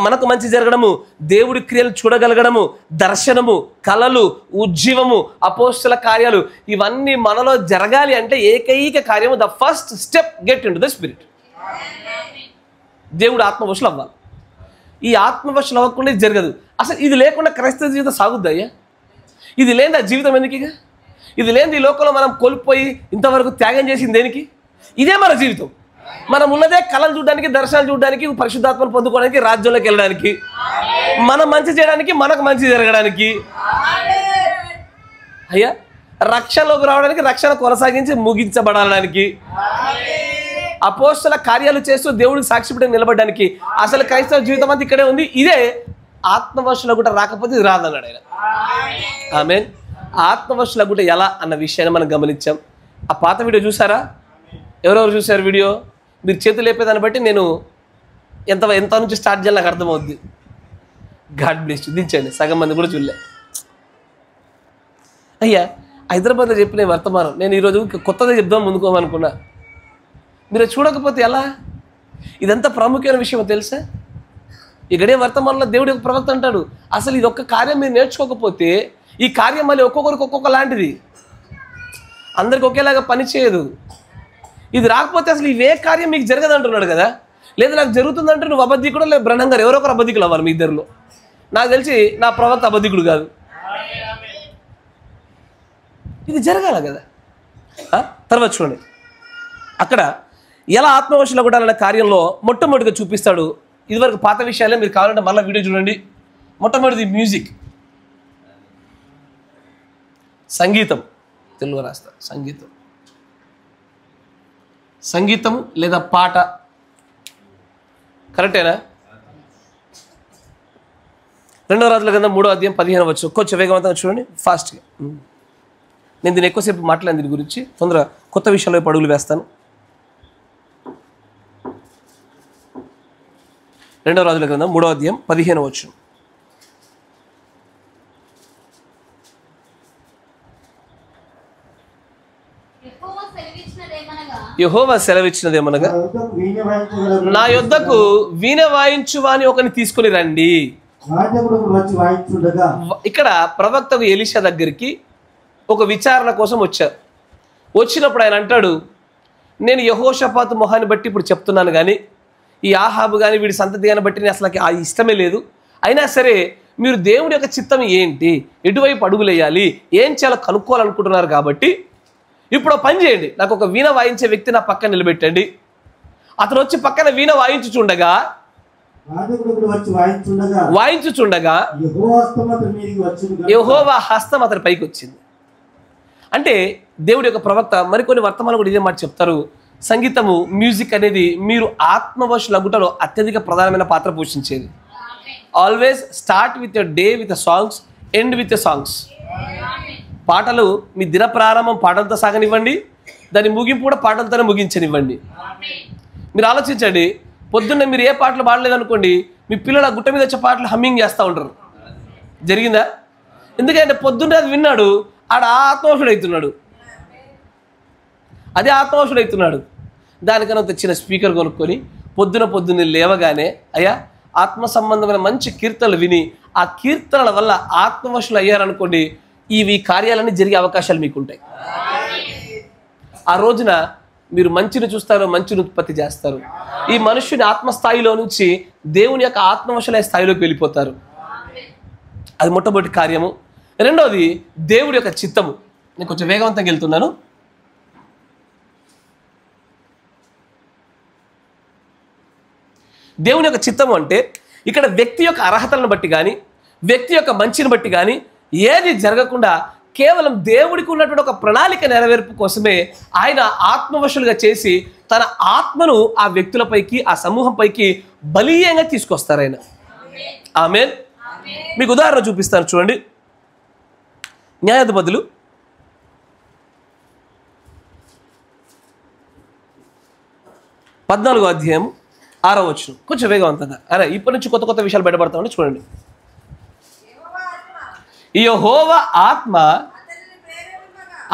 Speaker 1: మనకు మంచి జరగడము, దేవుడి క్రియలు చూడగలగడము, దర్శనము, కళలు, ఉజ్జీవము, అపోస్తుల కార్యాలు ఇవన్నీ మనలో జరగాలి అంటే ఏకైక కార్యము the first step get into the spirit. దేవుడు ఆత్మవశులు అవ్వాలి. ఈ ఆత్మవశులు అవ్వకుండా ఇది జరగదు. అసలు ఇది లేకుండా క్రైస్తవ జీవితం సాగుద్ది అయ్యా. ఇది లేని ఆ జీవితం ఎందుకు? ఇది లేని ఈ లోకంలో మనం కోల్పోయి ఇంతవరకు త్యాగం చేసింది దేనికి? ఇదే మన జీవితం. మనం ఉన్నదే కళలు చూడడానికి, దర్శనాలు చూడడానికి, పరిశుద్ధాత్మను పొందుకోవడానికి, రాజ్యంలోకి వెళ్ళడానికి, మనం మంచి చేయడానికి, మనకు మంచి జరగడానికి. అయ్యా రక్షణలోకి రావడానికి, రక్షణ కొనసాగించి ముగించబడడానికి, అపోస్తల కార్యాలు చేస్తూ దేవుడికి సాక్షిపడి నిలబడడానికి. అసలు క్రైస్తవ జీవితం అంతా ఇక్కడే ఉంది. ఇదే ఆత్మవశులగుట రాకపోతే ఇది రాదన్నాడు ఆయన. ఆమేన్. ఆత్మవశులగుట ఎలా అన్న విషయాన్ని మనం గమనించాం. ఆ పాత వీడియో చూసారా? ఎవరెవరు చూసారు వీడియో? మీరు చేతులు లేపేదాన్ని బట్టి నేను ఎంత నుంచి స్టార్ట్ చేయాలి నాకు అర్థమవుద్ది. God bless you. దించండి. సగం మంది కూడా చూడలే. అయ్యా, హైదరాబాద్లో చెప్పిన వర్తమానం నేను ఈరోజు కొత్తగా చెప్దాం ముందుకోమనుకున్నా. మీరు చూడకపోతే ఎలా? ఇదంతా ప్రాముఖ్యమైన విషయం తెలుసా? ఈ గడియ వర్తమానంలో దేవుడి యొక్క ప్రవక్త అంటాడు, అసలు ఇది ఒక్క కార్యం మీరు నేర్చుకోకపోతే ఈ కార్యం మళ్ళీ ఒక్కొక్కరికి ఒక్కొక్క లాంటిది, అందరికి ఒకేలాగా పనిచేయదు. ఇది రాకపోతే అసలు ఇవే కార్యం మీకు జరగదు అంటున్నాడు కదా. లేదా నాకు జరుగుతుందంటే నువ్వు అబద్ధికుడు, లేదు బ్రహ్మం గారు ఎవరో ఒకరు అబద్ధికులు అవ్వాలి మీ ఇద్దరిలో. నాకు తెలిసి నా ప్రవక్త అబద్ధికుడు కాదు. ఇది జరగాల కదా. తర్వాత చూడండి, అక్కడ ఎలా ఆత్మవశులు కూడా అనే కార్యంలో మొట్టమొదటిగా చూపిస్తాడు. ఇదివరకు పాత విషయాలే, మీరు కావాలంటే మళ్ళీ వీడియో చూడండి. మొట్టమొదటిది మ్యూజిక్, సంగీతం. తెలుగు రాస్తా. సంగీతం లేదా పాట కరెక్టేనా? 2 రాజుల గ్రంథం 3వ అధ్యాయం 15 వచ్చు. కొంచెం వేగవంతంగా చూడండి, ఫాస్ట్గా. నేను దీన్ని ఎక్కువసేపు మాట్లాడిన దీని గురించి, తొందరగా కొత్త విషయాల్లో అడుగులు వేస్తాను. 2 రాజుల గ్రంథం 3వ అధ్యాయం 15 వచ్చు. యెహోవా సెలవిచ్చినదేమనగా, నా యొద్దకు వీణ వాయించువాని ఒకని తీసుకుని రండి. ఇక్కడ ప్రవక్తకు ఎలీషా దగ్గరికి ఒక విచారణ కోసం వచ్చారు. వచ్చినప్పుడు ఆయన అంటాడు, నేను యెహోషాపాతు మొహాన్ని బట్టి ఇప్పుడు చెప్తున్నాను, కానీ ఈ ఆహాబు కానీ వీడి సంతతి కానీ బట్టి నేను అసలు ఆ ఇష్టమే లేదు. అయినా సరే మీరు దేవుడి యొక్క చిత్తం ఏంటి, ఎటువైపు అడుగులేయాలి, ఏం చేయాలో కనుక్కోవాలనుకుంటున్నారు కాబట్టి ఇప్పుడు పని చేయండి, నాకు ఒక వీణ వాయించే వ్యక్తి నా పక్కన నిలబెట్టండి. అతను వచ్చి పక్కన వీణ వాయించుచుండగా యెహోవా హస్తం అతని పైకి వచ్చింది. అంటే దేవుడి యొక్క ప్రవక్త మరికొన్ని వర్తమానాలు కూడా ఇదే మాట చెప్తారు. సంగీతము, మ్యూజిక్ అనేది మీరు ఆత్మవశులగుటలో అత్యధిక ప్రధానమైన పాత్ర పోషించేది. Always start with your day with songs, end with songs. పాటలు మీ దిన ప్రారంభం పాటలతో సాగనివ్వండి, దాని ముగింపు కూడా పాటలతోనే ముగించనివ్వండి. మీరు ఆలోచించండి, పొద్దున్న మీరు ఏ పాటలు పాడలేదనుకోండి, మీ పిల్లలు ఆ గుట్ట మీద వచ్చే పాటలు హమ్మింగ్ చేస్తూ ఉంటారు. జరిగిందా? ఎందుకంటే పొద్దున్నే అది విన్నాడు, ఆడ ఆత్మవశుడవుతున్నాడు. అదే ఆత్మవశుడవుతున్నాడు. దానికన్నా తెచ్చిన స్పీకర్ కొనుక్కొని పొద్దున్న లేవగానే అయ్యా ఆత్మ సంబంధమైన మంచి కీర్తనలు విని ఆ కీర్తనల వల్ల ఆత్మవశులు అయ్యారనుకోండి, ఇవి కార్యాలన్నీ జరిగే అవకాశాలు మీకుంటాయి. ఆ రోజున మీరు మంచిని చూస్తారు, మంచిని ఉత్పత్తి చేస్తారు. ఈ మనుష్యుని ఆత్మస్థాయిలో నుంచి దేవుని యొక్క ఆత్మవశుల స్థాయిలోకి వెళ్ళిపోతారు. అది మొట్టమొదటి కార్యము. రెండవది దేవుడి యొక్క చిత్తము. నేను కొంచెం వేగవంతంగా వెళ్తున్నాను. దేవుని యొక్క చిత్తము అంటే ఇక్కడ వ్యక్తి యొక్క అర్హతలను బట్టి కానీ, వ్యక్తి యొక్క మంచిని బట్టి కానీ ఏది జరగకుండా కేవలం దేవుడికి ఉన్నటువంటి ఒక ప్రణాళిక నెరవేర్పు కోసమే ఆయన ఆత్మవశులుగా చేసి తన ఆత్మను ఆ వ్యక్తులపైకి, ఆ సమూహంపైకి బలీయంగా తీసుకొస్తారు ఆయన. ఆమేన్. మీకు ఉదాహరణ చూపిస్తాను చూడండి. న్యాయాధిపతులు 14వ అధ్యాయం 6వ వచనం. కొంచెం వేగవంతంగా. అరే ఇప్పటి నుంచి కొత్త కొత్త విషయాలు బయటపడతామని చూడండి. యెహోవా ఆత్మ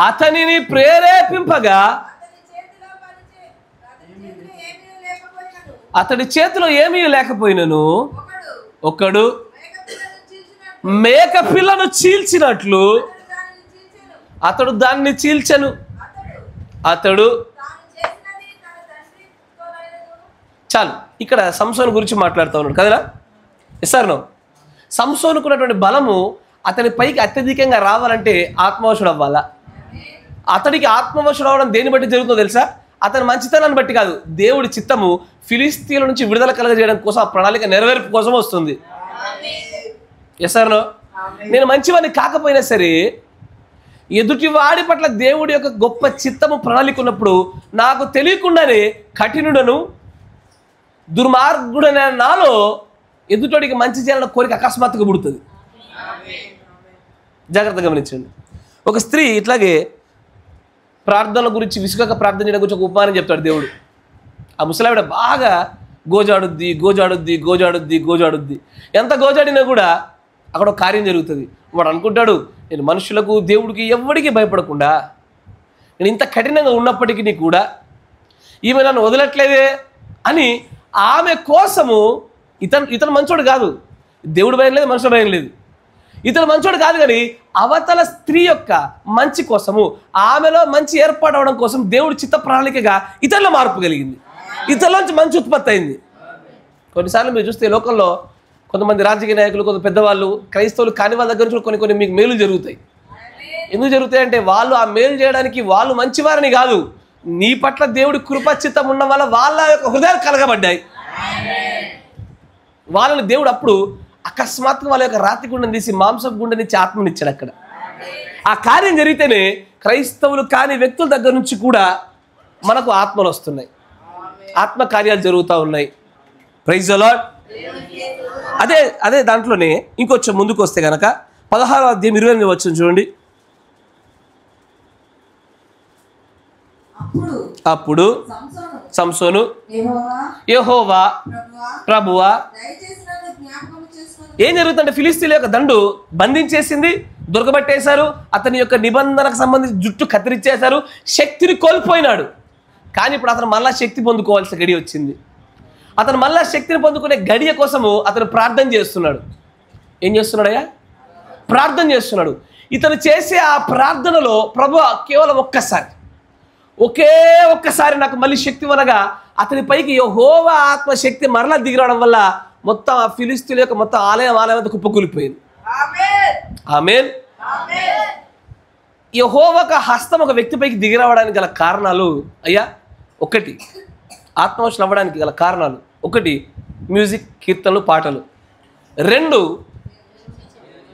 Speaker 1: అతనిని ప్రేరేపింపగా అతడి చేతిలో ఏమీ లేకపోయినను ఒకడు మేక పిల్లను చీల్చినట్లు అతడు దాన్ని చీల్చెను. అతడు చాలు. ఇక్కడ సంసోను గురించి మాట్లాడుతూ ఉన్నాడు కదా. సార్ నో, సంసోనుకున్నటువంటి బలము అతని పైకి అత్యధికంగా రావాలంటే ఆత్మవశుడు అవ్వాలా. అతడికి ఆత్మవశుడు అవ్వడం దేన్ని బట్టి జరుగుతుందో తెలుసా? అతని మంచితనాన్ని బట్టి కాదు. దేవుడి చిత్తము ఫిలిస్తీన్ల నుంచి విడుదల కలగజేయడం కోసం, ఆ ప్రణాళిక నెరవేర్పు కోసం వస్తుంది. సార్ నో, నేను మంచివాడిని కాకపోయినా సరే ఎదుటివాడి పట్ల దేవుడి యొక్క గొప్ప చిత్తము ప్రణాళిక ఉన్నప్పుడు నాకు తెలియకుండానే కఠినుడను దుర్మార్గుడైన నాలో ఎదుటోడికి మంచి చేయాలన్న కోరిక అకస్మాత్తుగా పుడుతుంది. జాగ్రత్తగా గమనించండి. ఒక స్త్రీ ఇట్లాగే ప్రార్థనల గురించి విసుగక ప్రార్థన చేయడం గురించి ఒక ఉపమానం చెప్తాడు దేవుడు. ఆ ముసలావిడ బాగా గోజాడుద్ది గోజాడుద్ది గోజాడుద్ది గోజాడుద్ది. ఎంత గోజాడినా కూడా అక్కడ ఒక కార్యం జరుగుతుంది. వాడు అనుకుంటాడు, నేను మనుషులకు దేవుడికి ఎవడికి భయపడకుండా నేను ఇంత కఠినంగా ఉన్నప్పటికీ కూడా ఈమె నన్ను వదలట్లేదే అని ఆమె కోసము ఇతను మంచోడు కాదు, దేవుడు భయం లేదు, మనుషుల భయం లేదు, ఇతను మంచోడు కాదు, కానీ అవతల స్త్రీ యొక్క మంచి కోసము, ఆమెలో మంచి ఏర్పాటు అవడం కోసం దేవుడు చిత్త ప్రణాళికగా ఇతరుల మార్పు కలిగింది, ఇతరులోంచి మంచి ఉత్పత్తి అయింది. కొన్నిసార్లు మీరు చూస్తే లోకంలో కొంతమంది రాజకీయ నాయకులు, కొంత పెద్దవాళ్ళు, క్రైస్తవులు కాని వాళ్ళ దగ్గర నుంచి కొన్ని మీకు మేలు జరుగుతాయి. ఎందుకు జరుగుతాయి అంటే వాళ్ళు ఆ మేలు చేయడానికి వాళ్ళు మంచివారని కాదు, నీ పట్ల దేవుడి కృపచిత్తం ఉన్న వల్ల వాళ్ళ యొక్క హృదయాలు కలగబడ్డాయి. వాళ్ళని దేవుడు అప్పుడు అకస్మాత్తుగా వాళ్ళ యొక్క రాతి గుండెని తీసి మాంసపు గుండెనిచ్చి ఆత్మనిచ్చాడు. అక్కడ ఆ కార్యం జరిగితేనే క్రైస్తవులు కాని వ్యక్తుల దగ్గర నుంచి కూడా మనకు ఆత్మలు వస్తున్నాయి, ఆత్మ కార్యాలు జరుగుతూ ఉన్నాయి. Praise the lord. అదే దాంట్లోనే ఇంకొంచెం ముందుకు వస్తే కనుక 16వ అధ్యాయం 28వ వచనం చూడండి. అప్పుడు సంసోను యెహోవా ప్రభువా, ఏం జరుగుతుందంటే ఫిలిస్తీన్ల యొక్క దండు బంధించేసింది, దొరకబట్టేశారు, అతని యొక్క నిబంధనకు సంబంధించి జుట్టు కత్తిరించేశారు, శక్తిని కోల్పోయినాడు. కానీ ఇప్పుడు అతను మళ్ళా శక్తి పొందుకోవాల్సిన గడియ వచ్చింది. అతను మళ్ళా శక్తిని పొందుకునే గడియ కోసము అతను ప్రార్థన చేస్తున్నాడు. ఏం చేస్తున్నాడయ్యా? ప్రార్థన చేస్తున్నాడు. ఇతను చేసే ఆ ప్రార్థనలో ప్రభు కేవలం ఒకే ఒక్కసారి నాకు మళ్ళీ శక్తి అనగా అతని పైకి యెహోవా ఆత్మశక్తి మరలా దిగిరావడం వల్ల మొత్తం ఆ ఫిలిస్తీన్ల యొక్క మొత్తం ఆలయం కుప్పకూలిపోయింది. ఆమేన్. యెహోవా హస్తం ఒక వ్యక్తిపైకి దిగిరావడానికి గల కారణాలు అయ్యా, ఒకటి ఆత్మవశం అవ్వడానికి గల కారణాలు, ఒకటి మ్యూజిక్, కీర్తనలు, పాటలు, 2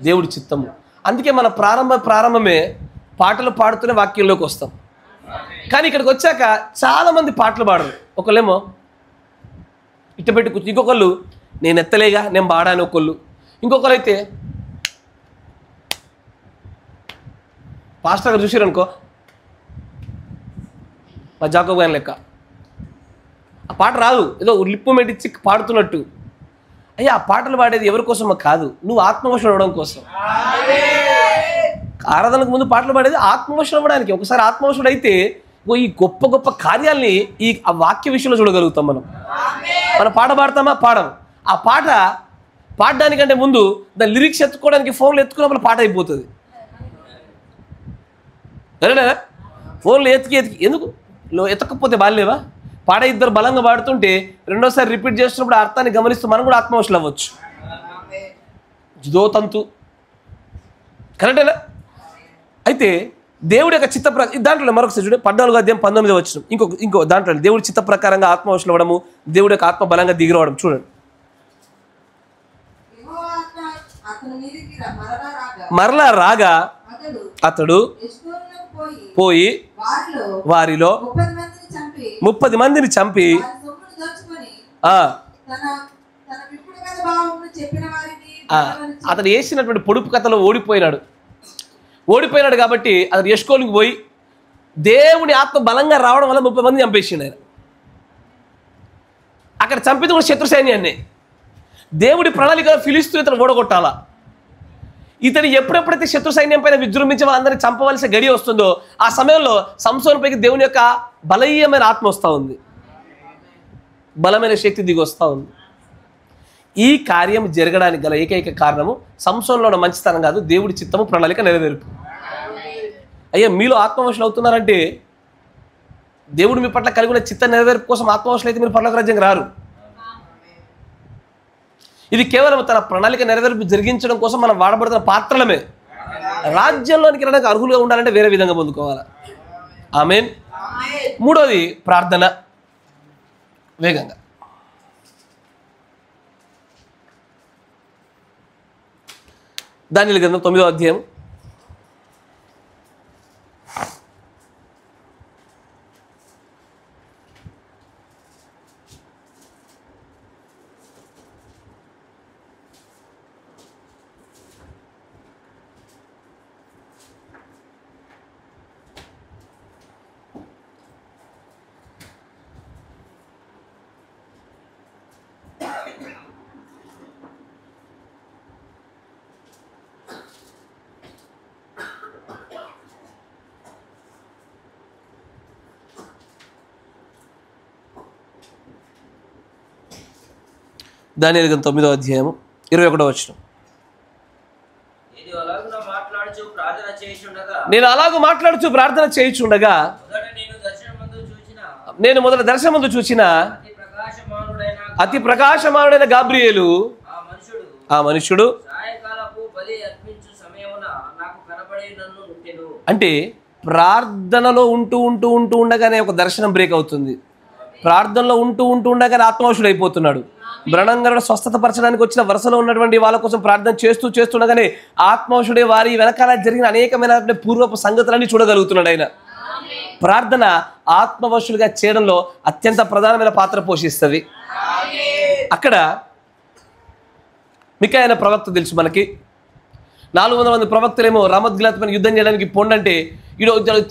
Speaker 1: దేవుడి చిత్తము. అందుకే మన ప్రారంభమే పాటలు పాడుతూనే వాక్యంలోకి వస్తాం. కానీ ఇక్కడికి వచ్చాక చాలామంది పాటలు పాడరు. ఒకళ్ళేమో ఇట్ట పెట్టి కూర్చు, ఇంకొకళ్ళు నేను ఎత్తలేగా నేను పాడాను ఒకళ్ళు, ఇంకొకరు అయితే పాస్టర్ గారు చూసారు అనుకో మా జాకోబ్ గారి లెక్క, ఆ పాట రాదు, ఏదో లిప్పు మెట్టించి పాడుతున్నట్టు. అయ్యా ఆ పాటలు పాడేది ఎవరి కోసమో కాదు, నువ్వు ఆత్మవశం అవ్వడం కోసం. ఆరాధనకు ముందు పాటలు పాడేది ఆత్మవశం అవ్వడానికి. ఒకసారి ఆత్మవశుడు అయితే ఈ గొప్ప గొప్ప కార్యాల్ని ఈ ఆ వాక్య విషయంలో చూడగలుగుతాం. మనం పాట పాడతామా? పాడం. ఆ పాట పాడడానికంటే ముందు దాని లిరిక్స్ ఎత్తుకోవడానికి ఫోన్లు ఎత్తుకున్నప్పుడు పాట అయిపోతుంది. సరేనా? ఫోన్లు ఎత్తికి ఎందుకు ఎత్తకపోతే బాగాలేవా? పాట ఇద్దరు బలంగా పాడుతుంటే రెండోసారి రిపీట్ చేస్తున్నప్పుడు అర్థాన్ని గమనిస్తూ మనం కూడా ఆత్మవశులు అవ్వచ్చు. జుదోతంతు కరెక్టేనా? అయితే దేవుడి యొక్క చిత్త దాంట్లో మరొకసారి చూడండి, 14వ అధ్యాయం 19వ వచనం. ఇంకో దాంట్లో దేవుడి చిత్త ప్రకారంగా ఆత్మవశులు అవ్వడము, దేవుడి యొక్క ఆత్మ బలంగా దిగిరవడం చూడండి. మరలా రాగా అతడు పోయి వారిలో 30 మందిని చంపి అతడు వేసినటువంటి పొడుపు కథలో ఓడిపోయినాడు కాబట్టి అతను ఎష్కోలుకి పోయి దేవుని ఆత్మ బలంగా రావడం వల్ల 30 మంది చంపేసిండు ఆయన. అక్కడ చంపితే కూడా శత్రు సైన్యాన్ని. దేవుడి ప్రణాళికలో ఫిలిస్తీన్లు ఇతను ఓడగొట్టాలా. ఇతను ఎప్పుడెప్పుడైతే శత్రు సైన్యం పైన విజృంభించి అందరినీ చంపవలసిన గడియ వస్తుందో ఆ సమయంలో సంసోను పైకి దేవుని యొక్క బలీయమైన ఆత్మ వస్తూ ఉంది, బలమైన శక్తి దిగి వస్తూ ఉంది. ఈ కార్యం జరగడానికి గల ఏకైక కారణము సంసోనులో ఉన్న మంచితనం కాదు, దేవుడి చిత్తము ప్రణాళిక నెరవేర్పు. అయ్యా మీలో ఆత్మవశులు అవుతున్నారంటే దేవుడు మీ పట్ల కలిగిన చిత్త నెరవేర్పు కోసం ఆత్మవశులు అయితే మీరు పరలోక రాజ్యానికి రారు. ఇది కేవలం తన ప్రణాళిక నెరవేర్పు జరిగించడం కోసం మనం వాడబడుతున్న పాత్రలమే. రాజ్యంలోనికి రావడానికి అర్హులుగా ఉండాలంటే వేరే విధంగా పొందుకోవాలి. ఆమేన్. 3వది ప్రార్థన. వేగంగా దానియేలు గ్రంథం 9వ అధ్యాయం 9వ దానియేలు గ్రంథం 9వ అధ్యాయము 21వ వచనం. నేను అలాగూ మాట్లాడుచు ప్రార్థన చేయుచుండగా నేను మొదట దర్శనం ముందు చూచిన అతి ప్రకాశమానుడైన గాబ్రియేలు ఆ మనుషుడు అంటే ప్రార్థనలో ఉంటూ ఉండగానే ఒక దర్శనం బ్రేక్ అవుతుంది. ప్రార్థనలో ఉంటూ ఉండగానే ఆత్మవశుడు అయిపోతున్నాడు. బ్రహ్మంగారుడు స్వస్థత పరచడానికి వచ్చిన వరుసలో ఉన్నటువంటి వాళ్ళ కోసం ప్రార్థన చేస్తుండగానే ఆత్మవశుడే వారి వెనకాల జరిగిన అనేకమైన పూర్వపు సంగతులన్నీ చూడగలుగుతున్నాడు. ఆయన ప్రార్థన ఆత్మవశులుగా చేయడంలో అత్యంత ప్రధానమైన పాత్ర పోషిస్తుంది. అక్కడ మికాయా ప్రవక్త తెలుసు మనకి. 400 మంది ప్రవక్తలేమో రామోత్ గిలాద్ పైన యుద్ధం చేయడానికి పొండంటే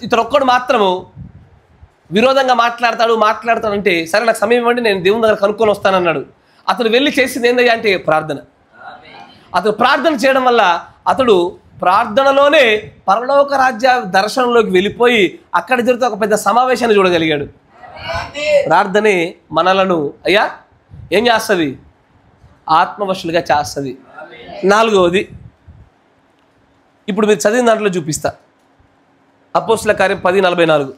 Speaker 1: ఇతను ఒక్కడు మాత్రము విరోధంగా మాట్లాడతాడంటే సరే నాకు సమయం ఇవ్వండి, నేను దేవుని దగ్గర కనుక్కొని వస్తానన్నాడు. అతడు వెళ్ళి చేసింది ఏందయ్యా అంటే ప్రార్థన. అతడు ప్రార్థన చేయడం వల్ల అతడు ప్రార్థనలోనే పరలోక రాజ్య దర్శనంలోకి వెళ్ళిపోయి అక్కడ జరుగుతూ ఒక పెద్ద సమావేశాన్ని చూడగలిగాడు. ప్రార్థనే మనలను అయ్యా ఏం చేస్తుంది? ఆత్మవశులుగా చేస్తుంది. 4వది ఇప్పుడు మీరు చదివిన దాంట్లో చూపిస్తా. అపోస్తల కార్యం 10:44.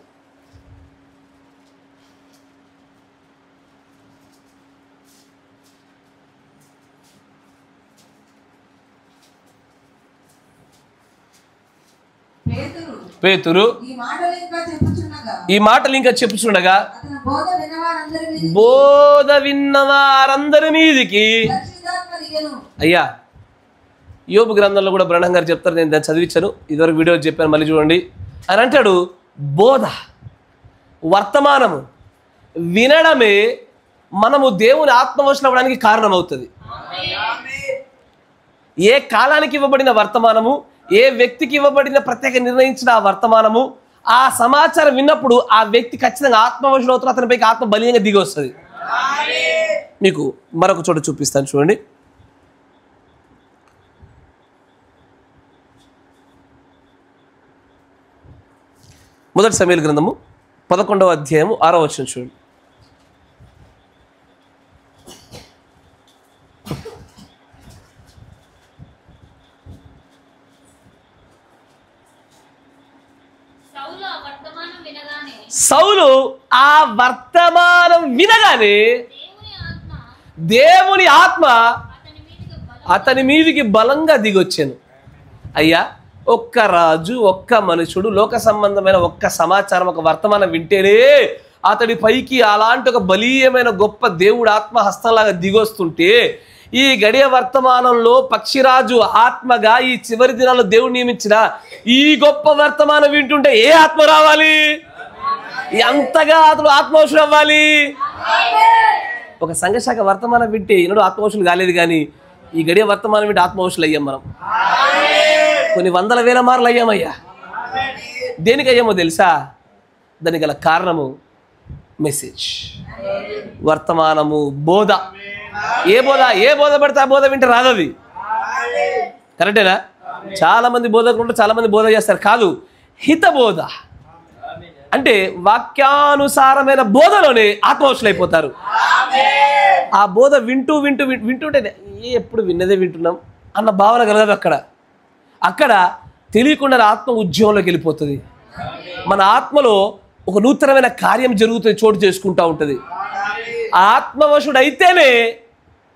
Speaker 1: పేతురు ఈ మాటలు ఇంకా చెప్పుచుండగా బోధ విన్నవారందరి మీదికి అయ్యా యోబు గ్రంథంలో కూడా బ్రహ్మం గారు చెప్తారు, నేను దాన్ని చదివించాను, ఇదివరకు వీడియో చెప్పాను, మళ్ళీ చూడండి. అని అంటాడు బోధ వర్తమానము వినడమే మనము దేవుని ఆత్మవశులు అవ్వడానికి కారణమవుతుంది. ఏ కాలానికి ఇవ్వబడిన వర్తమానము, ఏ వ్యక్తికి ఇవ్వబడిన ప్రత్యేక నిర్ణయించిన ఆ వర్తమానము, ఆ సమాచారం విన్నప్పుడు ఆ వ్యక్తి ఖచ్చితంగా ఆత్మవశులు అవుతారు. అతనిపైకి ఆత్మ బలీయంగా దిగి వస్తుంది. మీకు మరొక చోట చూపిస్తాను చూడండి. మొదటి సమూయేలు గ్రంథము 11వ అధ్యాయము 6వ వచనం చూడండి. సౌలు ఆ వర్తమానం వినగానే దేవుని ఆత్మ అతని మీదికి బలంగా దిగొచ్చాను. అయ్యా ఒక్క రాజు, ఒక్క మనుషుడు లోక సంబంధమైన ఒక్క సమాచారం, ఒక వర్తమానం వింటేనే అతడి పైకి అలాంటి ఒక బలీయమైన గొప్ప దేవుడు ఆత్మ హస్తంలాగా దిగొస్తుంటే, ఈ గడియ వర్తమానంలో పక్షిరాజు ఆత్మగా ఈ చివరి దినాల్లో దేవుడు నియమించిన ఈ గొప్ప వర్తమానం వింటుంటే ఏ ఆత్మ రావాలి? ఎంతగా అతడు ఆత్మవశులు అవ్వాలి? ఒక సంఘశాఖ వర్తమానం వింటే ఈనాడు ఆత్మవశులు కాలేదు, కానీ ఈ గడియ వర్తమానం వింటే ఆత్మవశులు అయ్యాం. మనం కొన్ని వందల వేల మార్లు అయ్యామయ్యా. దేనికి అయ్యామో తెలుసా? దానికి గల కారణము మెసేజ్, వర్తమానము, బోధ. ఏ బోధ పడితే ఆ బోధ వింటే రాదు. అది కరెక్టేనా? చాలా మంది బోధకులు ఉంటారు, చాలా మంది బోధ చేస్తారు. కాదు, హిత బోధ అంటే వాక్యానుసారమైన బోధలోనే ఆత్మవశులు అయిపోతారు. ఆ బోధ వింటుంటే ఎప్పుడు విన్నదే వింటున్నాం అన్న భావన కలగదు. అక్కడ తెలియకుండా ఆత్మ ఉద్యమంలోకి వెళ్ళిపోతుంది. మన ఆత్మలో ఒక నూతనమైన కార్యం జరుగుతుంది, చోటు చేసుకుంటూ ఉంటుంది. ఆత్మవశుడు అయితేనే